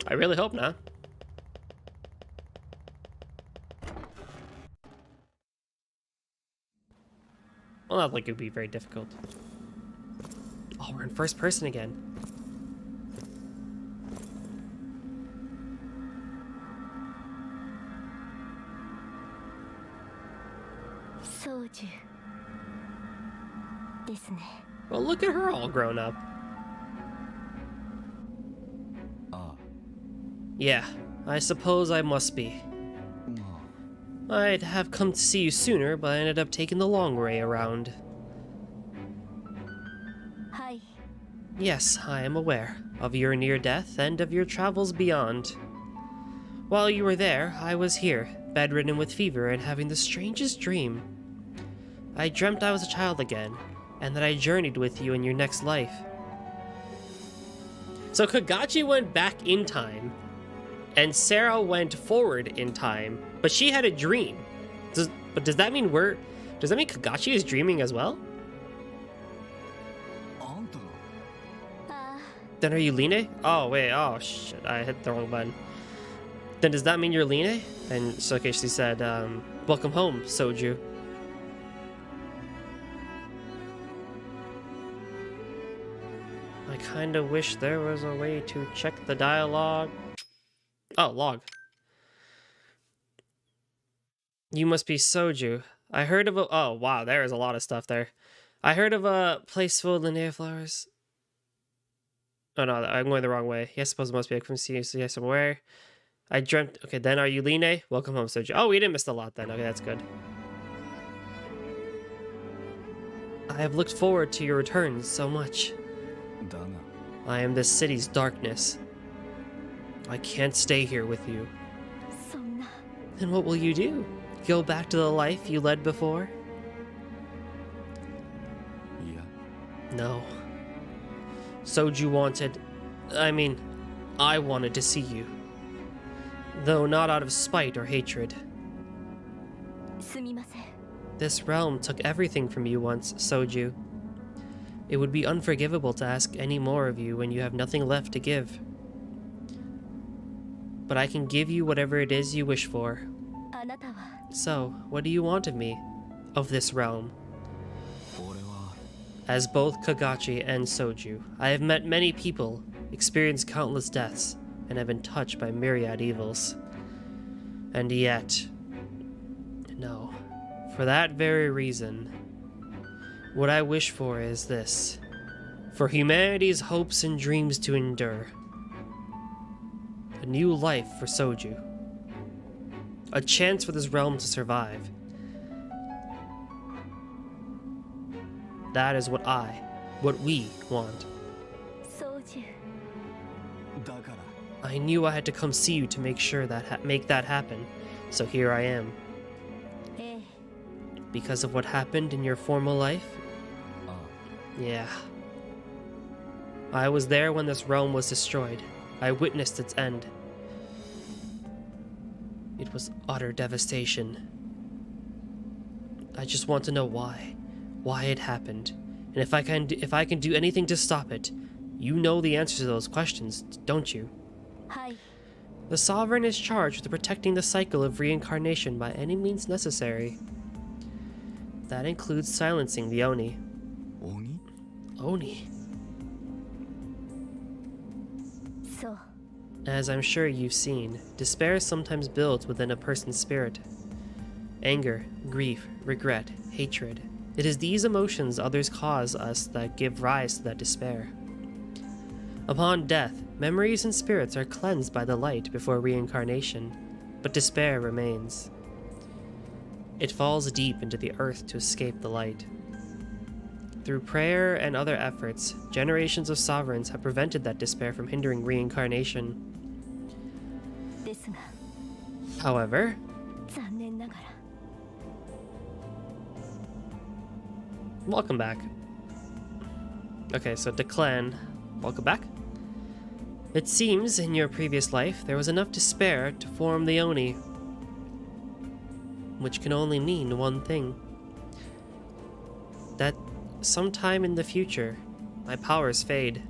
I really hope not. Well, not like it would be very difficult. Oh, we're in first person again. Soju. Well, look at her all grown up. Yeah, I suppose I must be. I'd have come to see you sooner, but I ended up taking the long way around. はい。 Yes, I am aware of your near death and of your travels beyond. While you were there, I was here, bedridden with fever and having the strangest dream. I dreamt I was a child again, and that I journeyed with you in your next life. So Kagachi went back in time, and Sarah went forward in time, but she had a dream. Does that mean Kagachi is dreaming as well? あんたが あ Then are you Line? Oh wait, oh shit, I hit the wrong button. Then does that mean you're Line? And Sokeshi said, welcome home, Soju. I kinda wish there was a way to check the dialogue. Oh, log. You must be Soju. I heard of a... Oh, wow, there is a lot of stuff there. I heard of a place full of linnea flowers. Oh, no, I'm going the wrong way. Yes, I suppose it must be from sea, so yes, I'm aware. I dreamt... Okay, then are you Line? Welcome home, Soju. Oh, we didn't miss a lot then. Okay, that's good. I have looked forward to your return so much. だが I am this city's darkness. I can't stay here with you. そんな Then what will you do? Go back to the life you led before? いや No. Soju wanted... I wanted to see you. Though not out of spite or hatred. すみません。 This realm took everything from you once, Soju. It would be unforgivable to ask any more of you when you have nothing left to give. But I can give you whatever it is you wish for. あなたは So, what do you want of me? Of this realm? 俺は As both Kagachi and Soju, I have met many people, experienced countless deaths, and have been touched by myriad evils. And yet... No. For that very reason, what I wish for is this. For humanity's hopes and dreams to endure. A new life for Soju. A chance for this realm to survive. That is what we want. 操縦 だから I knew I had to come see you to make sure make that happen. So here I am. ええ Because of what happened in your former life? あ Yeah. I was there when this realm was destroyed. I witnessed its end. It was utter devastation. I just want to know why. Why it happened. And if I can do anything to stop it, you know the answers to those questions, don't you? はい The Sovereign is charged with protecting the cycle of reincarnation by any means necessary. That includes silencing the Oni. 鬼 Oni? そう As I'm sure you've seen, despair sometimes builds within a person's spirit. Anger, grief, regret, hatred. It is these emotions others cause us that give rise to that despair. Upon death, memories and spirits are cleansed by the light before reincarnation, but despair remains. It falls deep into the earth to escape the light. Through prayer and other efforts, generations of sovereigns have prevented that despair from hindering reincarnation. ですが However, 残念ながら welcome back. Okay, so Declan, welcome back. It seems in your previous life there was enough despair to form the Oni, which can only mean one thing. That sometime in the future, my powers fade.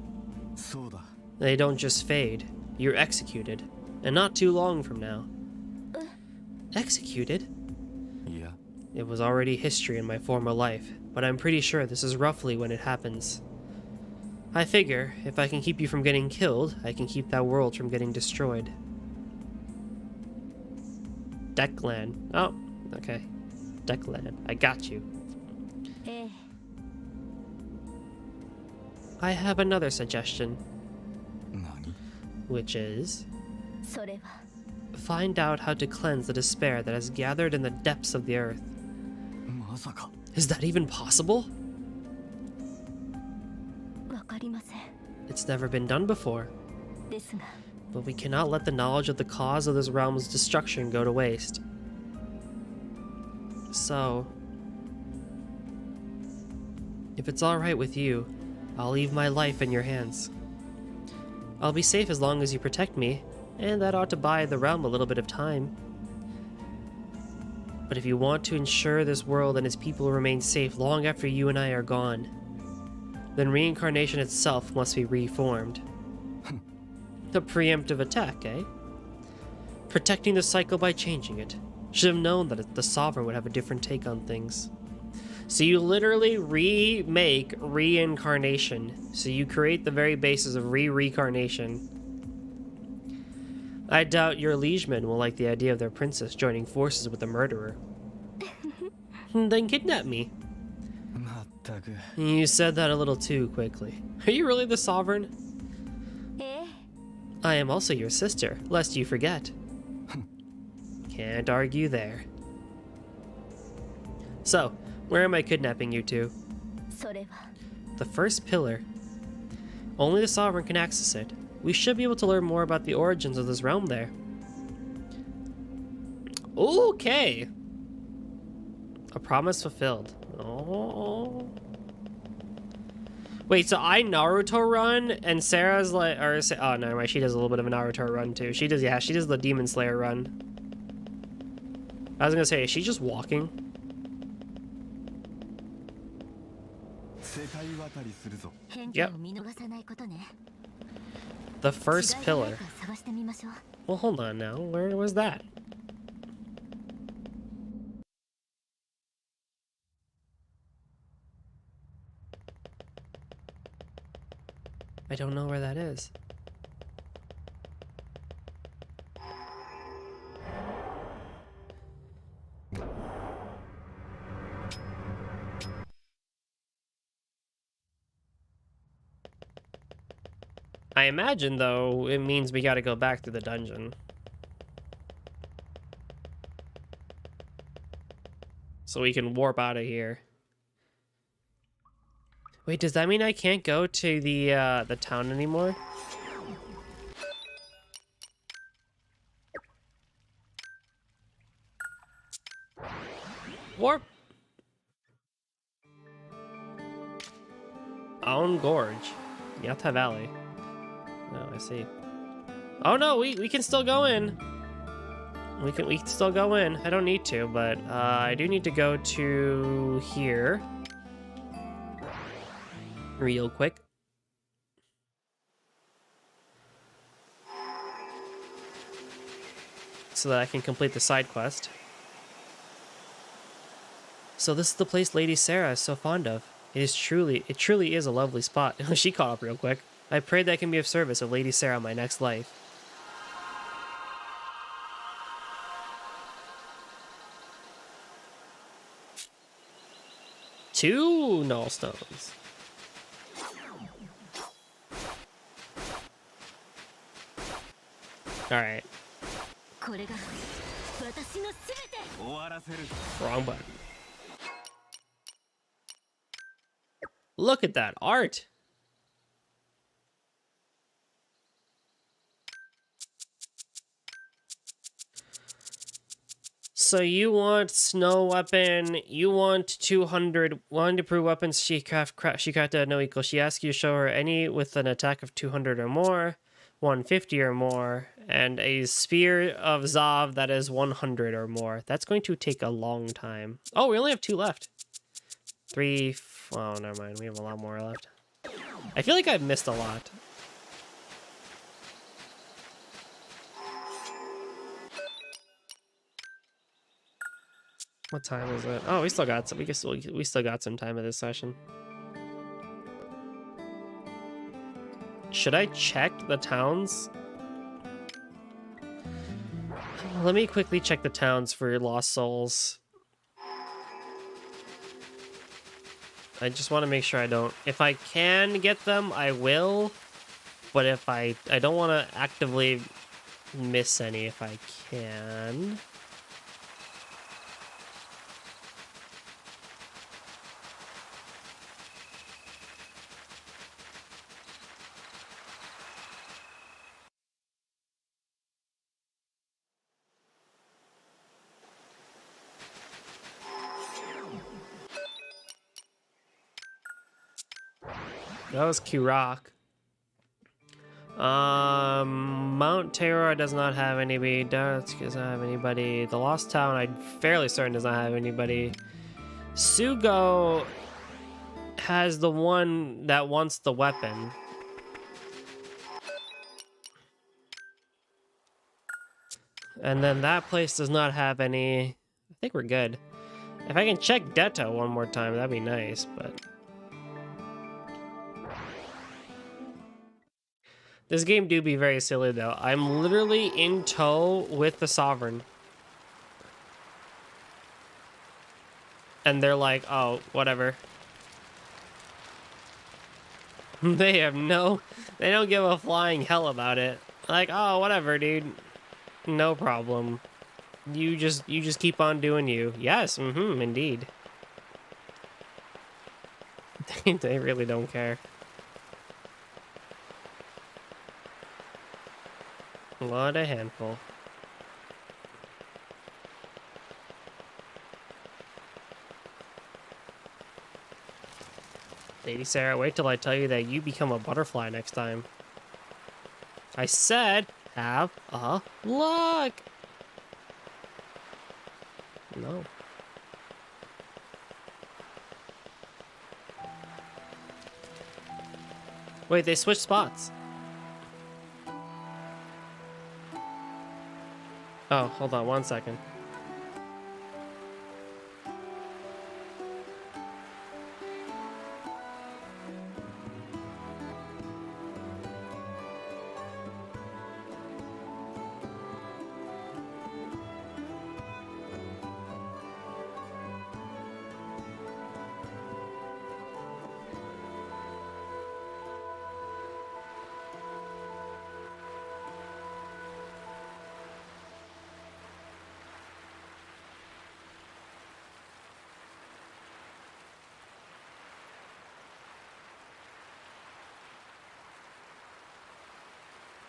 そうだ They don't just fade, you're executed. And not too long from now. Executed? いや It was already history in my former life, but I'm pretty sure this is roughly when it happens. I figure, if I can keep you from getting killed, I can keep that world from getting destroyed. Declan. Oh, okay. Declan, I got you. ええ I have another suggestion, 何 which is... それは Find out how to cleanse the despair that has gathered in the depths of the earth. まさか Is that even possible? わかりません。 It's never been done before. ですが、 But we cannot let the knowledge of the cause of this realm's destruction go to waste. So, if it's alright with you, I'll leave my life in your hands. I'll be safe as long as you protect me, and that ought to buy the realm a little bit of time. But if you want to ensure this world and its people remain safe long after you and I are gone, then reincarnation itself must be reformed. A preemptive attack, eh? Protecting the cycle by changing it. Should have known that the Sovereign would have a different take on things. So you literally remake reincarnation. So you create the very basis of reincarnation. I doubt your liegemen will like the idea of their princess joining forces with a murderer. Then kidnap me. まったく You said that a little too quickly. Are you really the Sovereign? ええ、 I am also your sister, lest you forget. Can't argue there. So, where am I kidnapping you to? それは The first pillar. Only the Sovereign can access it. We should be able to learn more about the origins of this realm there. Okay. A promise fulfilled. Oh. Wait, so I Naruto run and Sarah's like, oh no, right, she does a little bit of a Naruto run too. She does, yeah, she does the Demon Slayer run. I was gonna say, is she just walking? 世界渡りするぞ変化を見逃さないことね。 The first 違いがない pillar. か探してみましょう。 Well, hold on now. Where was that? I don't know where that is. I imagine, though, it means we gotta go back to the dungeon. So we can warp out of here. Wait, does that mean I can't go to the town anymore? Warp! Own Gorge. Yata Valley. Oh, I see. Oh no, we can still go in. We can still go in. I don't need to, but I do need to go to here real quick. So that I can complete the side quest. So this is the place Lady Sarah is so fond of. It truly is a lovely spot. She caught up real quick. I pray that I can be of service of Lady Sarah in my next life. Two null stones. Alright. これが私のすべて。終わらせる Wrong button. Look at that art! So you want snow weapon, you want 200, 1 to prove weapons she crafted no equal. She asks you to show her any with an attack of 200 or more, 150 or more, and a spear of Zav that is 100 or more. That's going to take a long time. Oh, we only have 2 left. 3, oh, never mind. We have a lot more left. I feel like I've missed a lot. What time is it? Oh, we still got some. We still got some time of this session. Should I check the towns? Let me quickly check the towns for lost souls. I just want to make sure I don't. If I can get them, I will. But if I don't want to actively miss any if I can. That was Kirok. Mount Terror does not have anybody. Dark does not have anybody. The Lost Town, I'm fairly certain, does not have anybody. Sugo has the one that wants the weapon. And then that place does not have any. I think we're good. If I can check Deta one more time, that'd be nice, but. This game do be very silly though. I'm literally in tow with the Sovereign. And they're like, oh, whatever. They don't give a flying hell about it. Like, oh, whatever, dude. No problem. You just keep on doing you. Yes, indeed. They really don't care. What a handful. Lady Sarah, wait till I tell you that you become a butterfly next time. I said, have a look. No. Wait, they switched spots. Oh, hold on 1 second.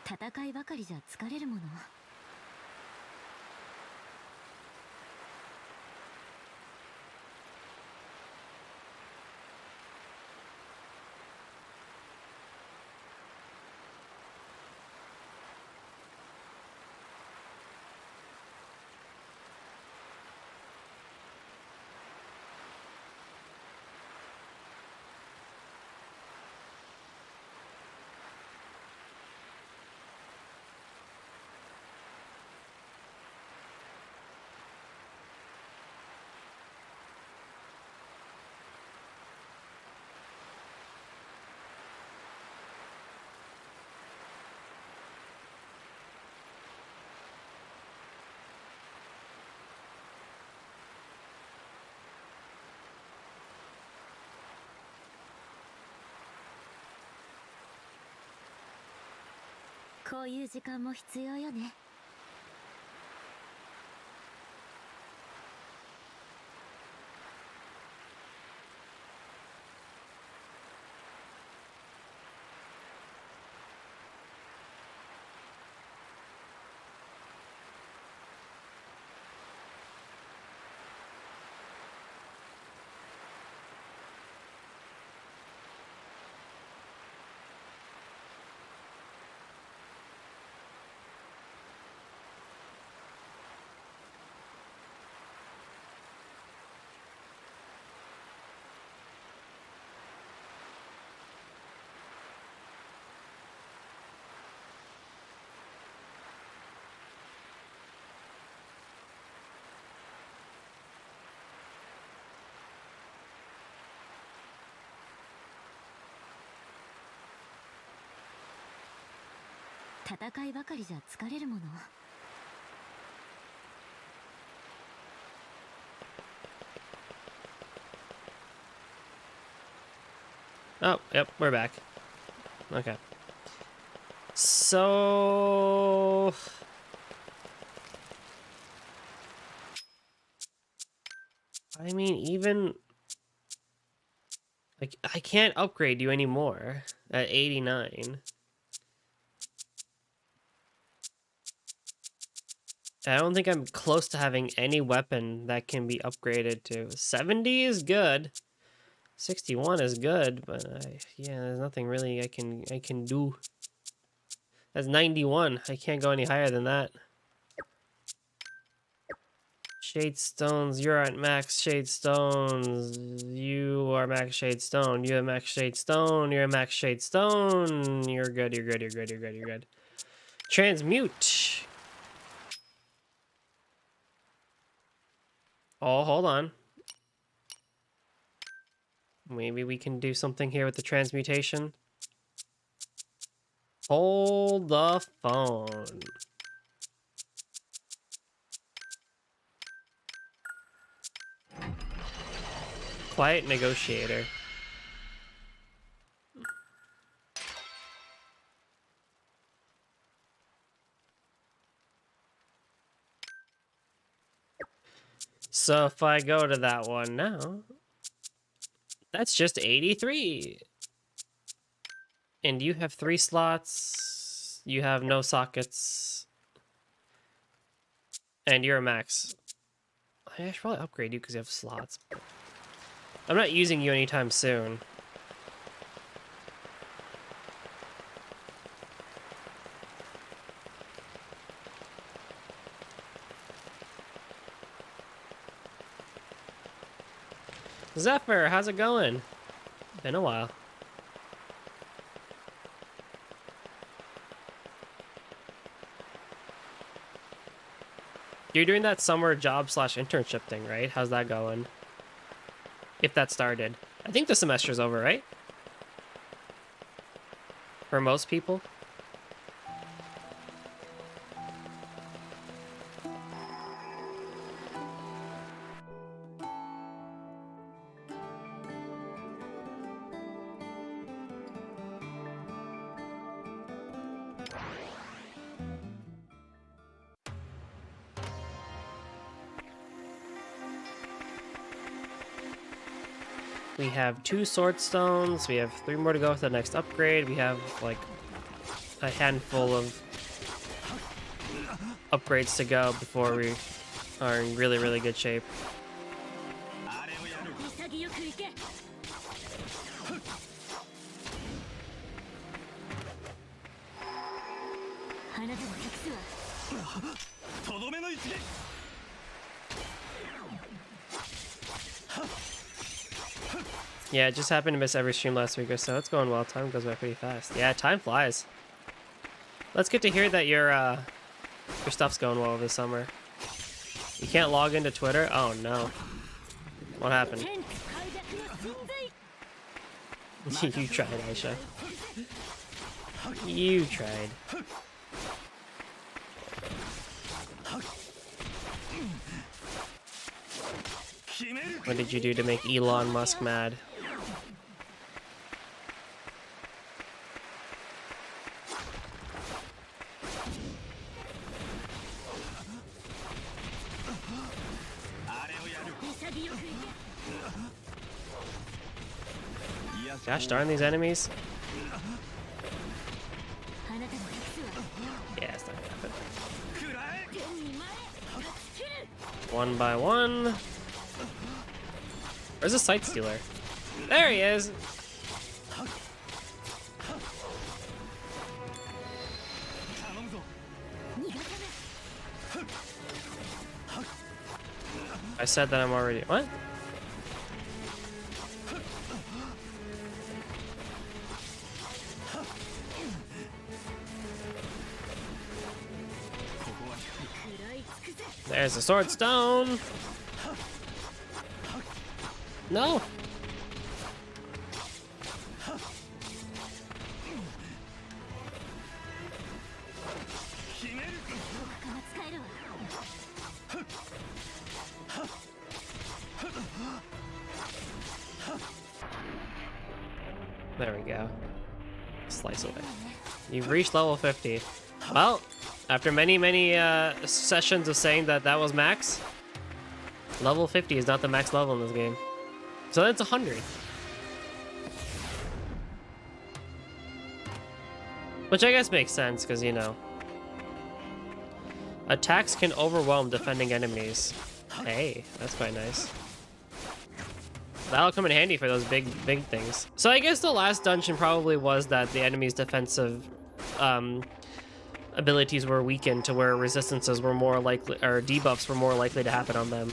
戦いばかりじゃ疲れるもの。こういう時間も必要よね。戦いばかりじゃ疲れるもの。Oh, yep, we're back. Okay. So I mean, even like I can't upgrade you anymore at 89. I don't think I'm close to having any weapon that can be upgraded to. 70 is good. 61 is good, but yeah, there's nothing really I can do. That's 91. I can't go any higher than that. Shade Stones, you're at max Shade Stones. You are max Shade Stone. You have max Shade Stone. You're a max Shade Stone. You're good, you're good, you're good, you're good, you're good. Transmute. Oh, hold on. Maybe we can do something here with the transmutation. Hold the phone. Quiet negotiator. So if I go to that one now, that's just 83. And you have 3 slots. You have no sockets. And you're a max. I should probably upgrade you because you have slots. I'm not using you anytime soon. Zephyr, how's it going? Been a while. You're doing that summer job / internship thing, right? How's that going? If that started. I think the semester's over, right? For most people. We have 2 sword stones. We have 3 more to go with the next upgrade. We have like a handful of upgrades to go before we are in really, really good shape. Yeah, it just happened to miss every stream last week or so. It's going well. Time goes by pretty fast. Yeah, time flies. Let's get to hear that your stuff's going well over the summer. You can't log into Twitter? Oh no. What happened? You tried, Aisha. You tried. What did you do to make Elon Musk mad? Gosh darn these enemies. Yeah, it's not gonna happen. One by one. Where's the sight stealer? There he is! I said that I'm already... What? There's the sword stone. No. There we go. Slice away. You've reached level 50. Well, after many sessions of saying that that was max, Level 50 is not the max level in this game. So that's 100. Which I guess makes sense, because, you know, attacks can overwhelm defending enemies. Hey, that's quite nice. That'll come in handy for those big things. So I guess the last dungeon probably was that the enemy's defensive abilities were weakened to where resistances were more likely, or debuffs were more likely to happen on them.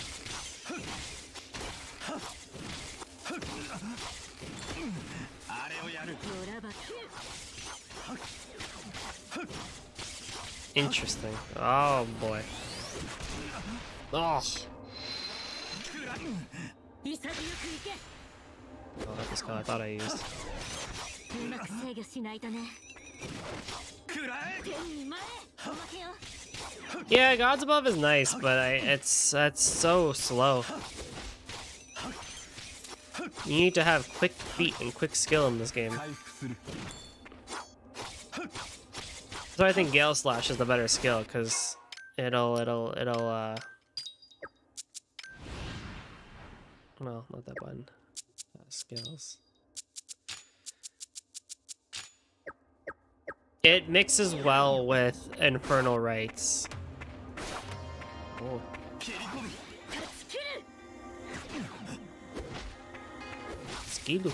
Interesting. Oh boy. Oh. Oh, that's the spell I thought I used. Yeah, Gods Above is nice, but that's so slow. You need to have quick feet and quick skill in this game. So I think Gale Slash is the better skill, because it'll well, not that button. Skills. It mixes well with Infernal Rites. Oh. Skidu.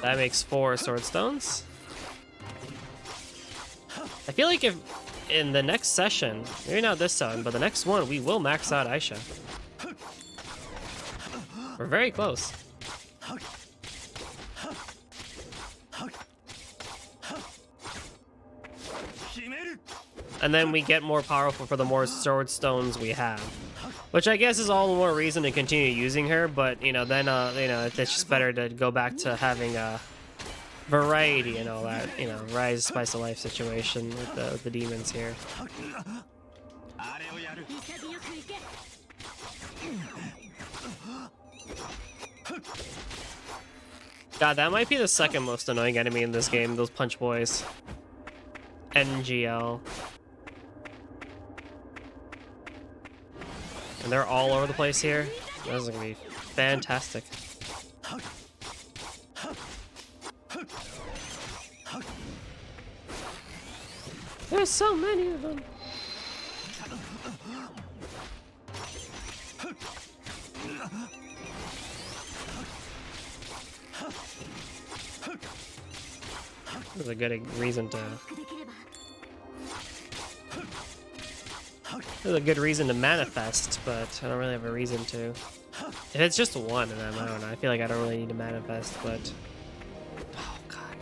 That makes 4 sword stones. I feel like if in the next session, maybe not this one, but the next one, we will max out Aisha. We're very close. And then we get more powerful for the more sword stones we have. Which I guess is all the more reason to continue using her, but, you know, then, you know, it's just better to go back to having variety and all that, you know, Rise Spice of Life situation with the demons here. God, that might be the second most annoying enemy in this game, those punch boys. NGL. And they're all over the place here. This is gonna be fantastic. There's so many of them. There's a good reason to. There's a good reason to manifest, but I don't really have a reason to. If it's just one of them, I don't know. I feel like I don't really need to manifest, but. Oh god.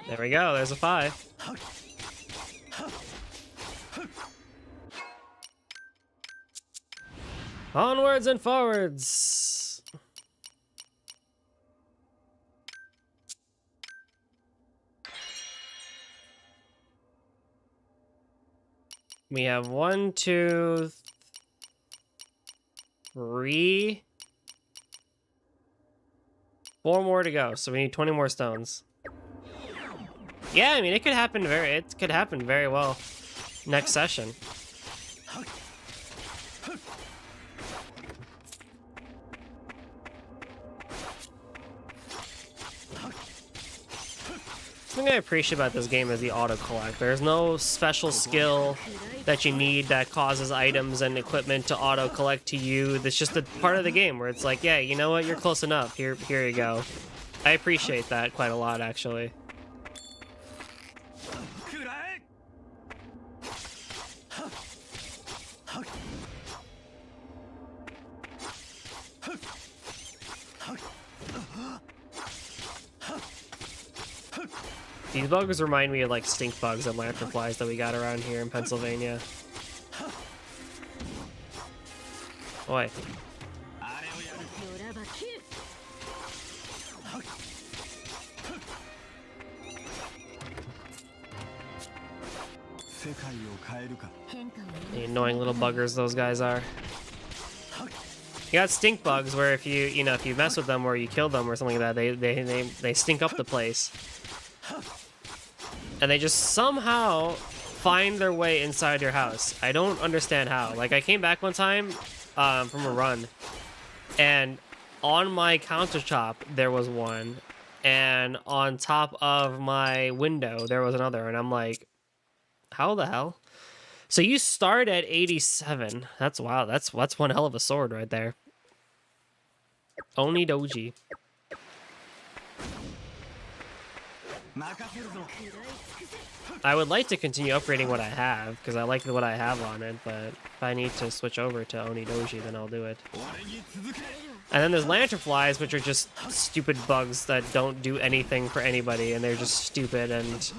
There we go. There's a 5. Onwards and forwards. We have 1, 2, 3, 4 more to go. So we need 20 more stones. Yeah, I mean it could happen very well next session. Something I appreciate about this game is the auto collect. There's no special skill that you need that causes items and equipment to auto collect to you. That's just a part of the game where it's like, yeah, you know what, you're close enough. Here you go. I appreciate that quite a lot, actually. These bugs remind me of like stink bugs and lanternflies that we got around here in Pennsylvania. Boy. The annoying little buggers those guys are. You got stink bugs where if you mess with them or you kill them or something like that, they stink up the place. And they just somehow find their way inside your house. I don't understand how. Like, I came back one time from a run, and on my countertop there was one, and on top of my window there was another, and I'm like, how the hell? So you start at 87. That's wow. That's one hell of a sword right there. Onidoji. I would like to continue upgrading what I have, because I like what I have on it, but if I need to switch over to Onidoji, then I'll do it. And then there's lanternflies, which are just stupid bugs that don't do anything for anybody, and they're just stupid, and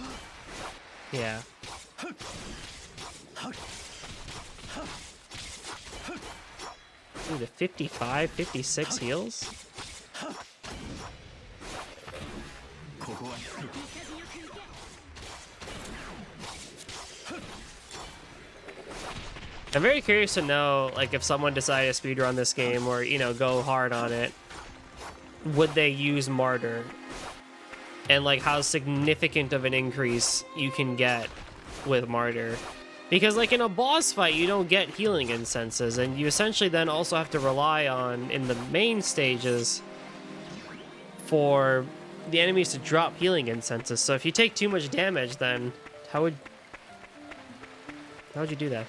yeah. Ooh, the 55, 56 heals? I'm very curious to know, like, if someone decided to speedrun this game or, you know, go hard on it, would they use Martyr? And, like, how significant of an increase you can get with Martyr. Because, like, in a boss fight, you don't get healing incenses, and you essentially then also have to rely on, in the main stages, for the enemies to drop healing incenses. So if you take too much damage, then how would you do that?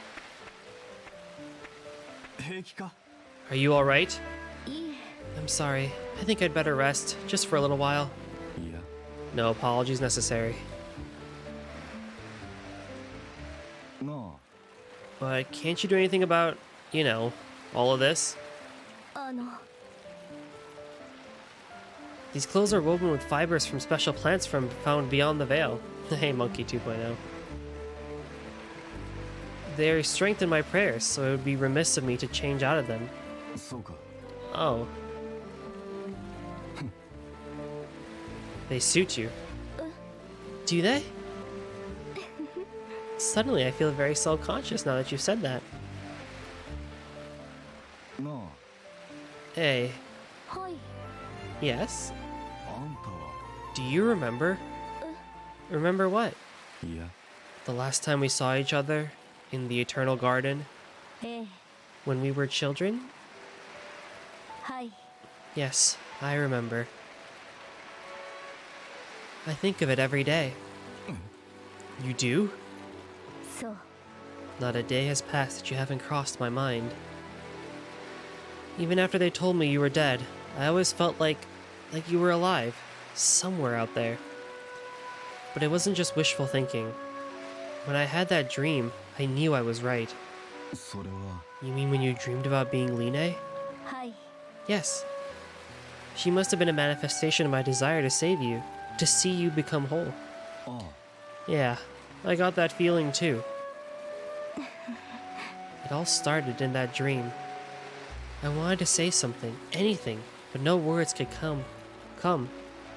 Are you all right? I'm sorry. I think I'd better rest, just for a little while. Yeah. No apologies necessary. No. But can't you do anything about, you know, all of this? These clothes are woven with fibers from special plants found beyond the veil. Hey, Monkey 2.0. They strengthen my prayers, so it would be remiss of me to change out of them. Oh. They suit you. Do they? Suddenly, I feel very self-conscious now that you've said that. No. Hey. Yes? Do you remember? Remember what? Yeah. The last time we saw each other in the Eternal Garden? When we were children? Yes, I remember. I think of it every day. You do? Not a day has passed that you haven't crossed my mind. Even after they told me you were dead, I always felt like you were alive, somewhere out there. But it wasn't just wishful thinking. When I had that dream, I knew I was right. You mean when you dreamed about being Line? Yes. She must have been a manifestation of my desire to save you, to see you become whole. Yeah, I got that feeling too. It all started in that dream. I wanted to say something, anything, but no words could come.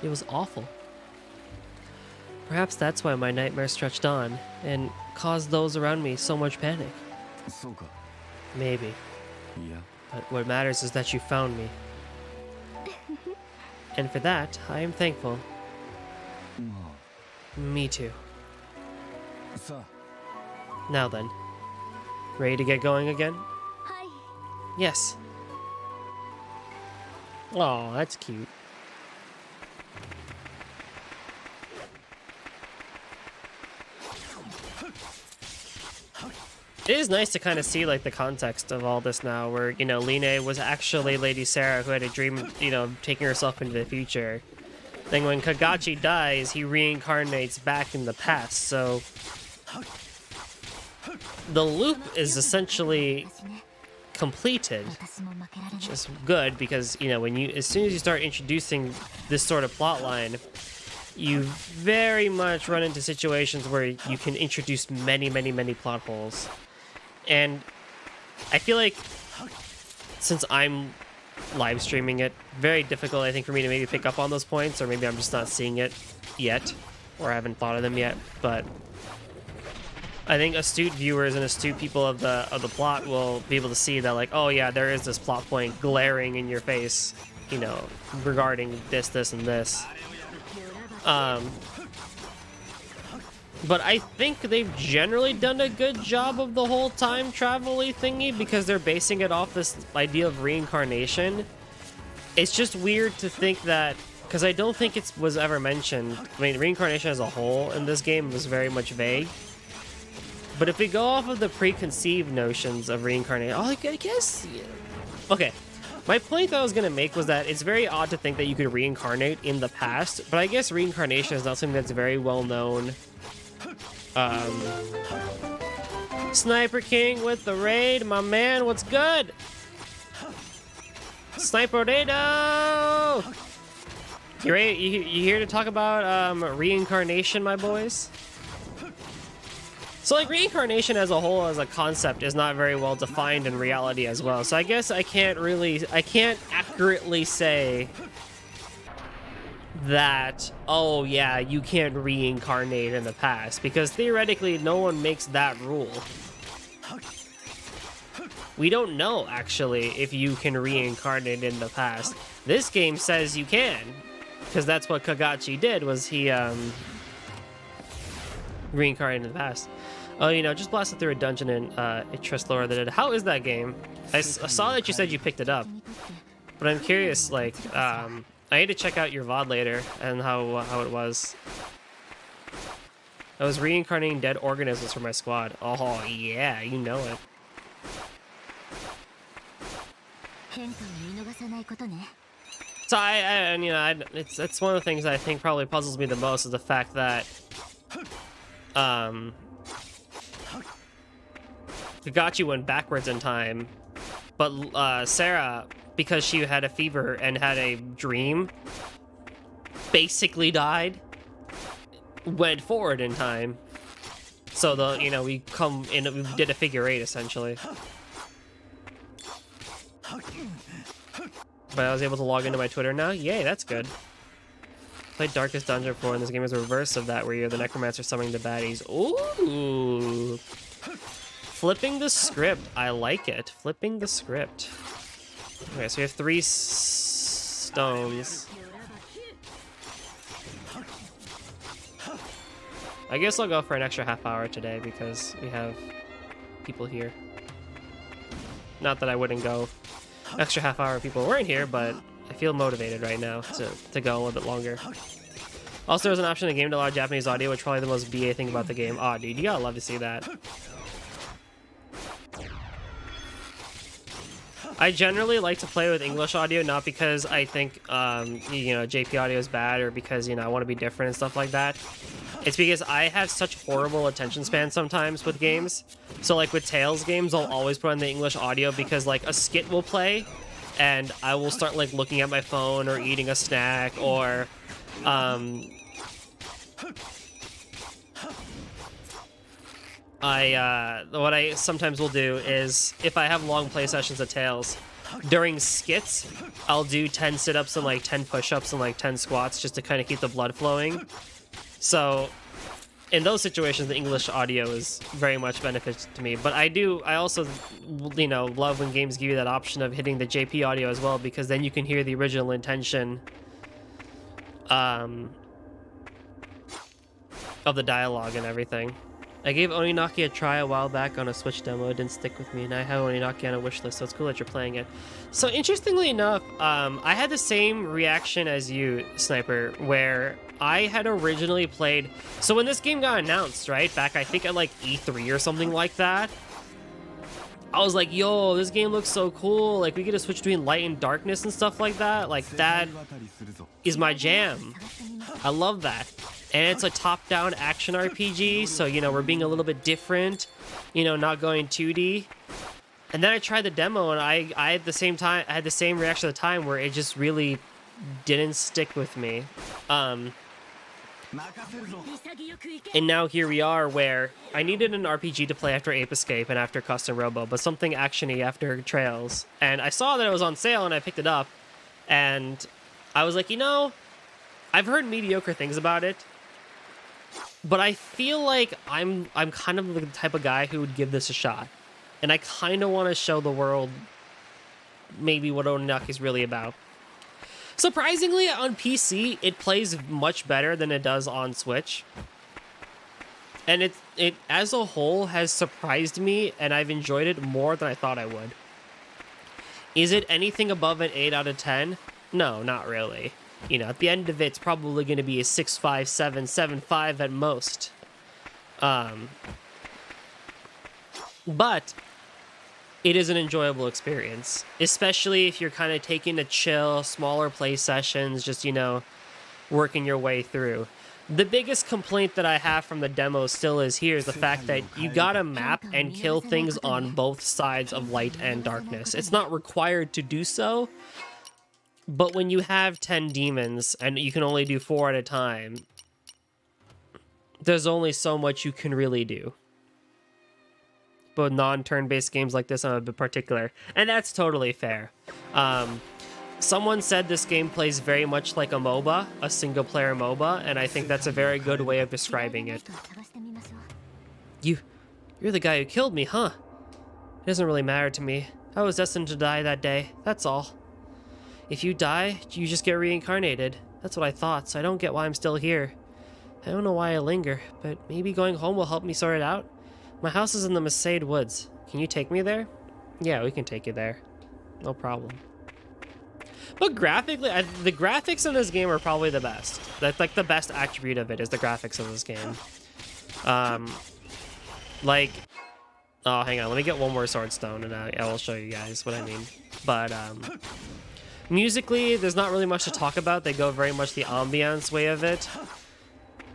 It was awful. Perhaps that's why my nightmare stretched on and caused those around me so much panic. Maybe. Yeah. But what matters is that you found me. And for that, I am thankful. Me too. Now then. Ready to get going again? Yes. Oh, that's cute. It is nice to kind of see, like, the context of all this now, where, you know, Line was actually Lady Sarah who had a dream, you know, of taking herself into the future. Then when Kagachi dies, he reincarnates back in the past, so the loop is essentially completed, which is good because, you know, as soon as you start introducing this sort of plot line, you very much run into situations where you can introduce many plot holes. And I feel like since I'm live streaming it, very difficult, I think, for me to maybe pick up on those points, or maybe I'm just not seeing it yet, or I haven't thought of them yet, but I think astute viewers and astute people of the plot will be able to see that, like, oh yeah, there is this plot point glaring in your face, you know, regarding this, and this. But I think they've generally done a good job of the whole time travel-y thingy because they're basing it off this idea of reincarnation. It's just weird to think that, because I don't think it was ever mentioned. I mean, reincarnation as a whole in this game was very much vague. But if we go off of the preconceived notions of reincarnation, I guess... Yeah. Okay, my point that I was going to make was that it's very odd to think that you could reincarnate in the past, but I guess reincarnation is not something that's very well known. Sniper King with the raid, my man, what's good? Sniper Dado! You ready? You here to talk about reincarnation, my boys? So, like, reincarnation as a whole, as a concept, is not very well defined in reality as well. So I guess I can't accurately say that, oh yeah, you can't reincarnate in the past, because theoretically no one makes that rule. We don't know, actually, if you can reincarnate in the past. This game says you can, because that's what Kagachi did, was he reincarnated in the past. Oh, you know, just blasted through a dungeon in Trislora. How is that game? I saw that you said you picked it up, but I'm curious, like, I need to check out your VOD later and how it was. I was reincarnating dead organisms for my squad. Oh yeah, you know it. So it's one of the things I think probably puzzles me the most is the fact that Kagachi went backwards in time, but Sarah, because she had a fever and had a dream, basically died, went forward in time. So we did a figure eight essentially. But I was able to log into my Twitter now. Yay, that's good. Played Darkest Dungeon 4, and this game is a reverse of that, where you're the necromancer summoning the baddies. Ooh. Flipping the script. I like it. Flipping the script. Okay, so we have 3 stones. I guess I'll go for an extra half hour today because we have people here. Not that I wouldn't go extra half hour if people weren't here, but I feel motivated right now to go a little bit longer. Also, there's an option in the game to allow Japanese audio, which is probably the most BA thing about the game. Aw, dude, you gotta love to see that. I generally like to play with English audio, not because I think, JP audio is bad or because, I want to be different and stuff like that. It's because I have such horrible attention span sometimes with games. So, like, with Tales games, I'll always put on the English audio because, like, a skit will play and I will start, like, looking at my phone or eating a snack or, what I sometimes will do is, if I have long play sessions of Tales, during skits, I'll do 10 sit-ups and like 10 push-ups and like 10 squats just to kind of keep the blood flowing. So in those situations, the English audio is very much beneficial to me. But I also, love when games give you that option of hitting the JP audio as well, because then you can hear the original intention of the dialogue and everything. I gave Oninaki a try a while back on a Switch demo. It didn't stick with me, and I have Oninaki on a wishlist, so it's cool that you're playing it. So interestingly enough, I had the same reaction as you, Sniper, where I had originally played... So when this game got announced, right, back I think at like E3 or something like that, I was like, yo, this game looks so cool. Like, we get to switch between light and darkness and stuff like that. Like, that is my jam. I love that. And it's a top-down action RPG, so, we're being a little bit different, not going 2D. And then I tried the demo, and I had the same reaction at the time where it just really didn't stick with me. And now here we are, where I needed an RPG to play after Ape Escape and after Custom Robo, but something action-y after Trails. And I saw that it was on sale, and I picked it up, and I was like, I've heard mediocre things about it, But I feel like I'm kind of the type of guy who would give this a shot. And I kind of want to show the world maybe what Oninaki is really about. Surprisingly, on PC, it plays much better than it does on Switch. And it as a whole has surprised me, and I've enjoyed it more than I thought I would. Is it anything above an 8 out of 10? No, not really. You know, at the end of it, it's probably going to be a 6.5, 7, 7.5 at most. But it is an enjoyable experience, especially if you're kind of taking a chill, smaller play sessions, just, you know, working your way through. The biggest complaint that I have from the demo still is here is the fact that you gotta map and kill things on both sides of light and darkness. It's not required to do so, but when you have 10 demons and you can only do 4 at a time, there's only so much you can really do. But non-turn-based games like this, I'm a bit particular, and that's totally fair. Someone said this game plays very much like a MOBA, a single-player MOBA, and I think that's a very good way of describing it. You're the guy who killed me, huh? It doesn't really matter to me. I was destined to die that day, that's all. If you die, you just get reincarnated. That's what I thought, so I don't get why I'm still here. I don't know why I linger, but maybe going home will help me sort it out. My house is in the Masade Woods. Can you take me there? Yeah, we can take you there. No problem. But graphically, the graphics in this game are probably the best. That's like the best attribute of it is the graphics of this game. Like, oh, hang on, let me get one more sword stone and I will show you guys what I mean. But musically, there's not really much to talk about. They go very much the ambiance way of it.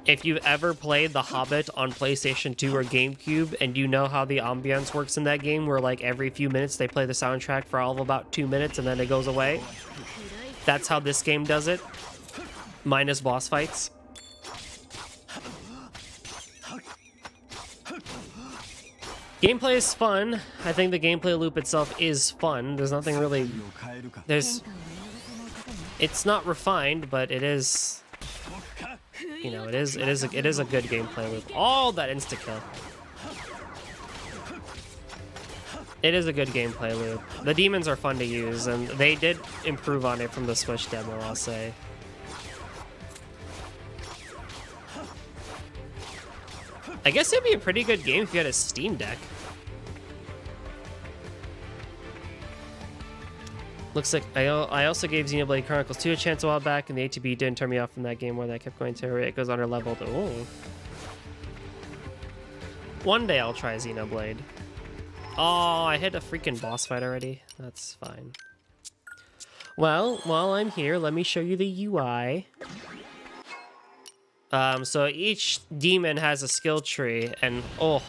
If you've ever played The Hobbit on PlayStation 2 or GameCube, and you know how the ambiance works in that game, where like every few minutes they play the soundtrack for all of about 2 minutes and then it goes away, that's how this game does it, minus boss fights. Gameplay is fun. I think the gameplay loop itself is fun. There's nothing really... It's not refined, but it is... You know, it is a good gameplay loop. All that insta-kill. It is a good gameplay loop. The demons are fun to use, and they did improve on it from the Switch demo, I'll say. I guess it'd be a pretty good game if you had a Steam Deck. Looks like I also gave Xenoblade Chronicles 2 a chance a while back, and the ATB didn't turn me off from that game more than I kept going to it. It goes under leveled. Oh. One day I'll try Xenoblade. Oh, I hit a freaking boss fight already. That's fine. Well, while I'm here, let me show you the UI. So each demon has a skill tree, and oh,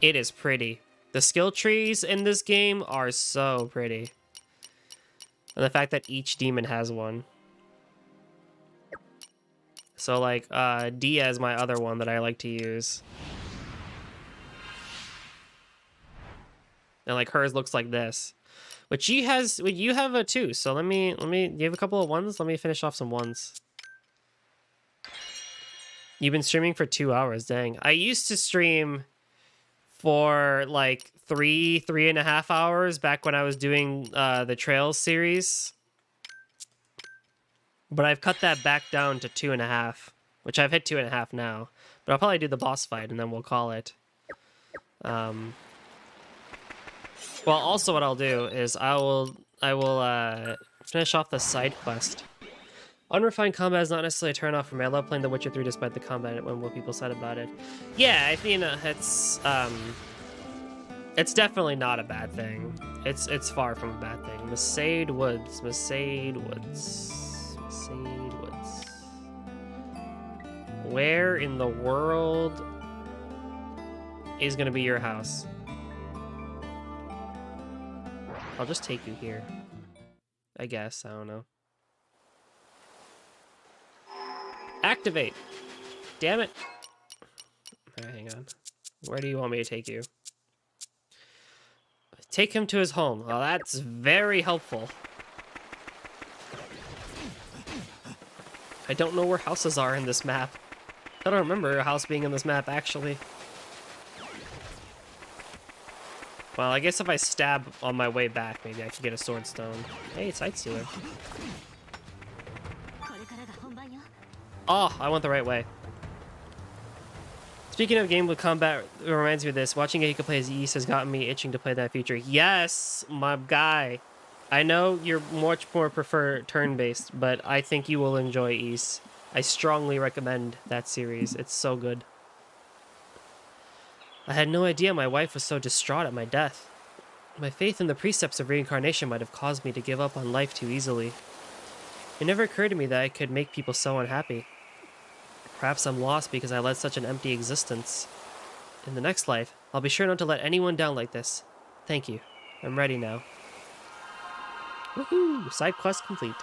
it is pretty. The skill trees in this game are so pretty. And the fact that each demon has one. So like, Dia is my other one that I like to use. And like hers looks like this. But you have a two, so let me you have a couple of ones? Let me finish off some ones. You've been streaming for 2 hours, dang. I used to stream for like 3.5 hours back when I was doing the Trails series. But I've cut that back down to 2.5, which I've hit 2.5 now. But I'll probably do the boss fight and then we'll call it. Well, also what I'll do is I will finish off the side quest. Unrefined combat is not necessarily a turn off for me. I love playing The Witcher 3 despite the combat and what people said about it. Yeah, I mean, it's definitely not a bad thing. It's far from a bad thing. Masade Woods. Where in the world is gonna be your house? I'll just take you here. I guess, I don't know. Activate! Damn it! Alright, hang on. Where do you want me to take you? Take him to his home. Well, that's very helpful. I don't know where houses are in this map. I don't remember a house being in this map, actually. Well, I guess if I stab on my way back, maybe I could get a sword stone. Hey, Sightseer. Oh, I went the right way. Speaking of game with combat, it reminds me of this. Watching Ahiko play as Ys has gotten me itching to play that feature. Yes, my guy. I know you're much more prefer turn-based, but I think you will enjoy Ys. I strongly recommend that series. It's so good. I had no idea my wife was so distraught at my death. My faith in the precepts of reincarnation might have caused me to give up on life too easily. It never occurred to me that I could make people so unhappy. Perhaps I'm lost because I led such an empty existence. In the next life, I'll be sure not to let anyone down like this. Thank you. I'm ready now. Woohoo! Side quest complete.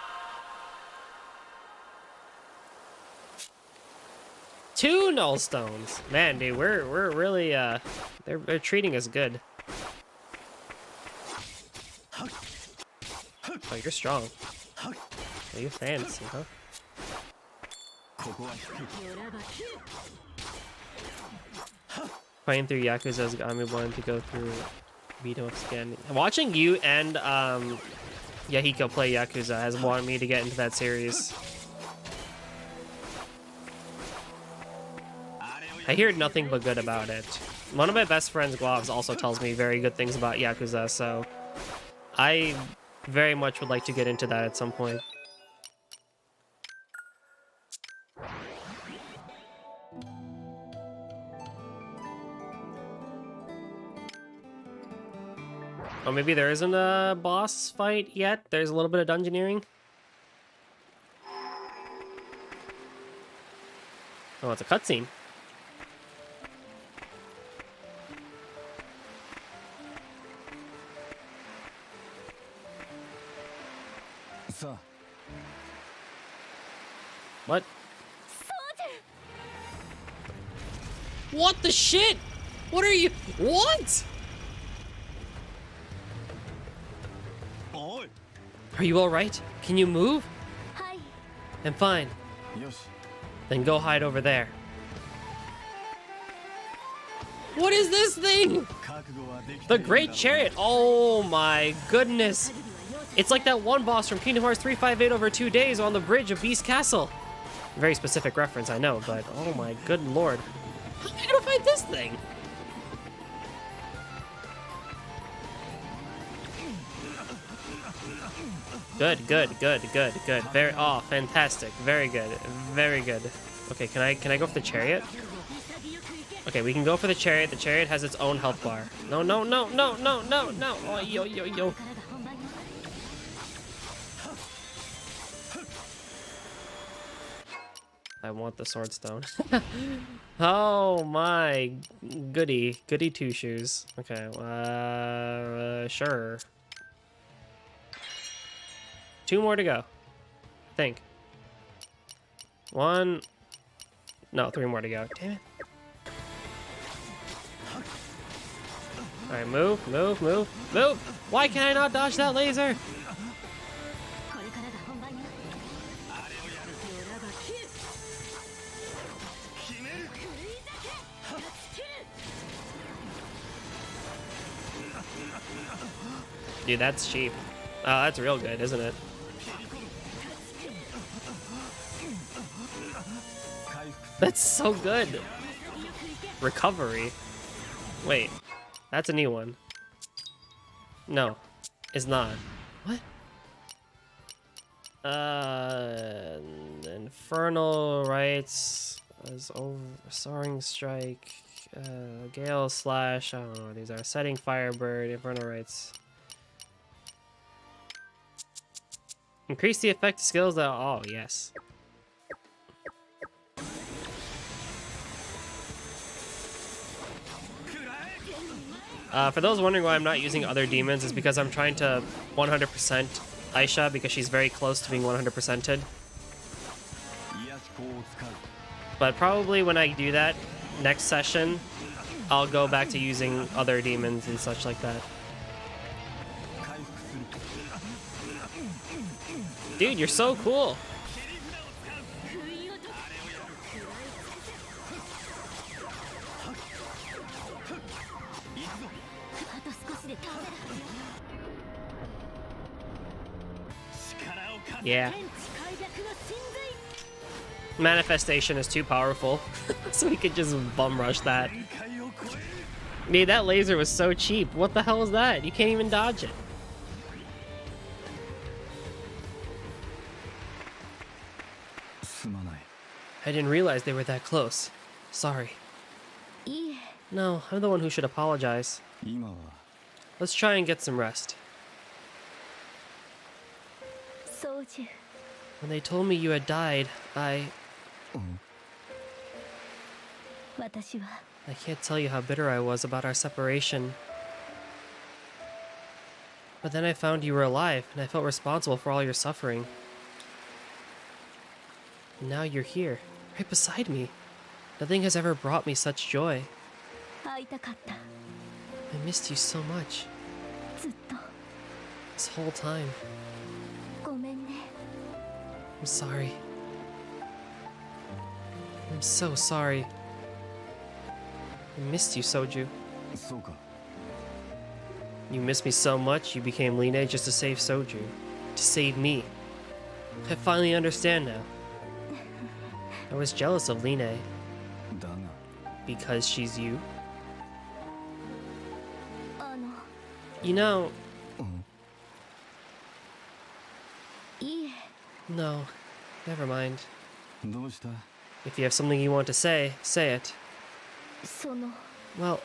2 null stones. Man, dude, we're really they're treating us good. Oh, you're strong. Oh, you're fancy, huh? Playing through Yakuza's got me wanting to go through beat 'em ups again. Watching you and Yahiko play Yakuza has wanted me to get into that series. I hear nothing but good about it. One of my best friends, Gloves, also tells me very good things about Yakuza, so I very much would like to get into that at some point. Oh, maybe there isn't a boss fight yet? There's a little bit of dungeoneering? Oh, it's a cutscene. What? What the shit? What are you? What? Are you alright? Can you move? I'm fine. Then go hide over there. What is this thing? The Great Chariot. Oh my goodness. It's like that one boss from Kingdom Hearts 358 over 2 days on the bridge of Beast Castle. Very specific reference, I know, but oh my good lord. How am I gonna fight this thing? Good, good, good, good, good. Very, oh, fantastic. Very good, very good. Okay, can I go for the chariot? Okay, we can go for the chariot. The chariot has its own health bar. No, no, no, no, no, no, no. Oh, yo, yo, yo. I want the sword stone. Oh my goody, goody two shoes. Okay, sure. 2 more to go, I think. 1, no, 3 more to go. Damn it. All right, move, move, move, move. Why can I not dodge that laser? Dude, that's cheap. Oh, that's real good, isn't it? That's so good. Recovery. Wait, that's a new one. No, it's not. What? Infernal Rites as over Soaring Strike, Gale Slash. I don't know what these are. Setting Firebird, Infernal Rites. Increase the effect skills that. Oh, yes. For those wondering why I'm not using other demons, is because I'm trying to 100% Aisha because she's very close to being 100%ed. But probably when I do that next session, I'll go back to using other demons and such like that. Dude, you're so cool. Yeah. Manifestation is too powerful, so we could just bum rush that. Dude, that laser was so cheap. What the hell was that? You can't even dodge it. I didn't realize they were that close. Sorry. No, I'm the one who should apologize. Let's try and get some rest. Soju. When they told me you had died, I can't tell you how bitter I was about our separation. But then I found you were alive, and I felt responsible for all your suffering. And now you're here, right beside me. Nothing has ever brought me such joy. I missed you so much. This whole time. I'm sorry. I'm so sorry. I missed you, Soju. You missed me so much, you became Line just to save Soju. To save me. I finally understand now. I was jealous of Line. Because she's you. You know... No, never mind. If you have something you want to say, say it. Well,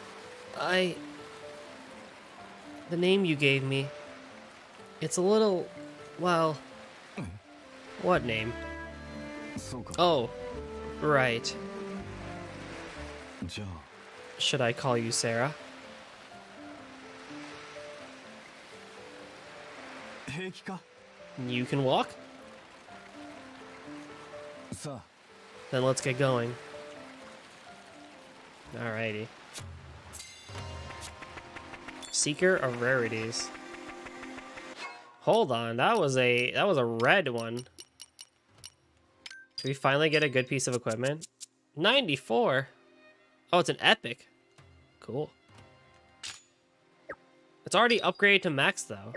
the name you gave me, it's a little... well... What name? Oh, right. Should I call you Sarah? You can walk? Then let's get going. Alrighty. Seeker of Rarities. Hold on, that was a red one. Did we finally get a good piece of equipment? 94. Oh, it's an epic. Cool. It's already upgraded to max though.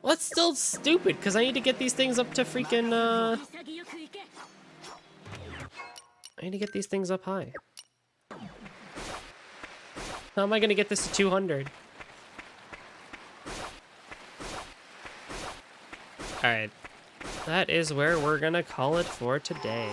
Well, that's still stupid because I need to get these things up to freaking I need to get these things up high. How am I gonna get this to 200? Alright. That is where we're gonna call it for today.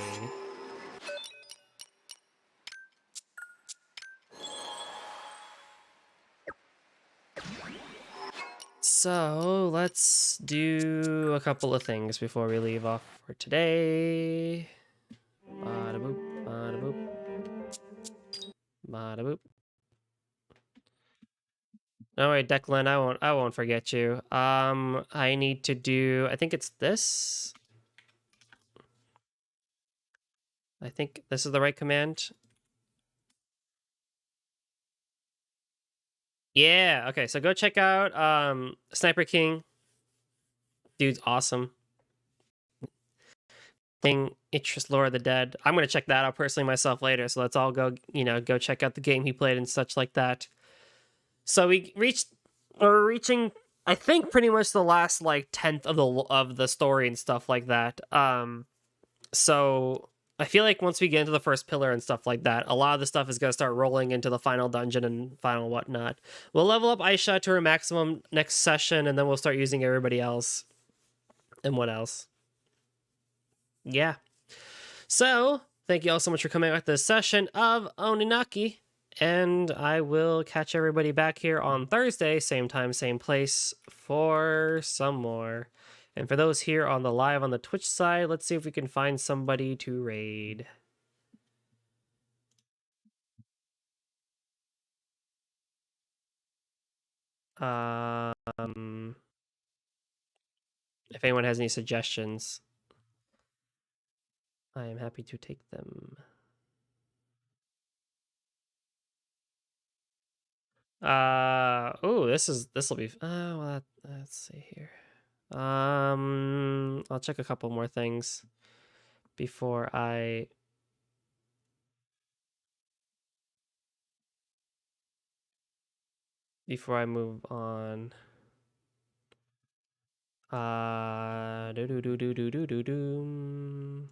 So, let's do a couple of things before we leave off for today. Bada boop, bada boop. Bada boop. Oh wait, Declan, I won't forget you. I need to do, I think it's this. I think this is the right command. Yeah, okay, so go check out Sniper King. Dude's awesome. Thing Interest Lore of the Dead. I'm gonna check that out personally myself later, so let's all go, go check out the game he played and such like that. So we're reaching, I think, pretty much the last like 10th of the story and stuff like that. So I feel like once we get into the first pillar and stuff like that, a lot of the stuff is going to start rolling into the final dungeon and final whatnot. We'll level up Aisha to her maximum next session, and then we'll start using everybody else. And what else? Yeah. So, thank you all so much for coming out to this session of Oninaki, and I will catch everybody back here on Thursday, same time, same place, for some more. And for those here on the live on the Twitch side, let's see if we can find somebody to raid. If anyone has any suggestions, I am happy to take them. Oh, this will be, well, let's see here. I'll check a couple more things before I move on. Do do do do do do do do.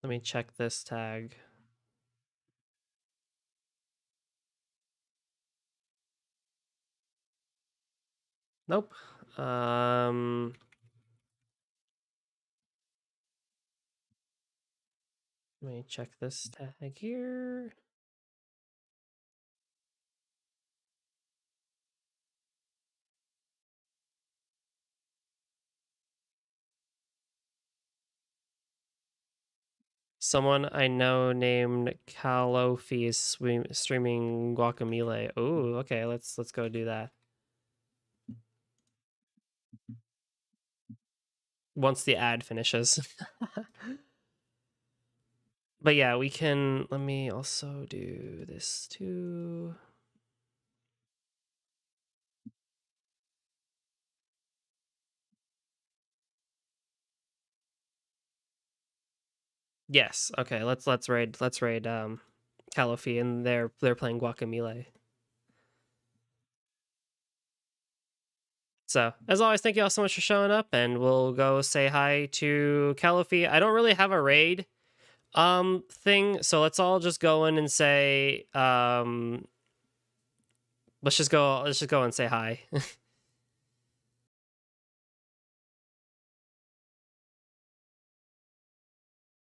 Let me check this tag. Nope. Let me check this tag here. Someone I know named Calofi is streaming Guacamole. Oh, okay. Let's go do that. Once the ad finishes. But yeah, we can. Let me also do this too. Yes. Okay. Let's raid Calofi, and they're playing Guacamole. So, as always, thank you all so much for showing up, and we'll go say hi to Calofi. I don't really have a raid thing, so let's all just go in and say let's just go and say hi.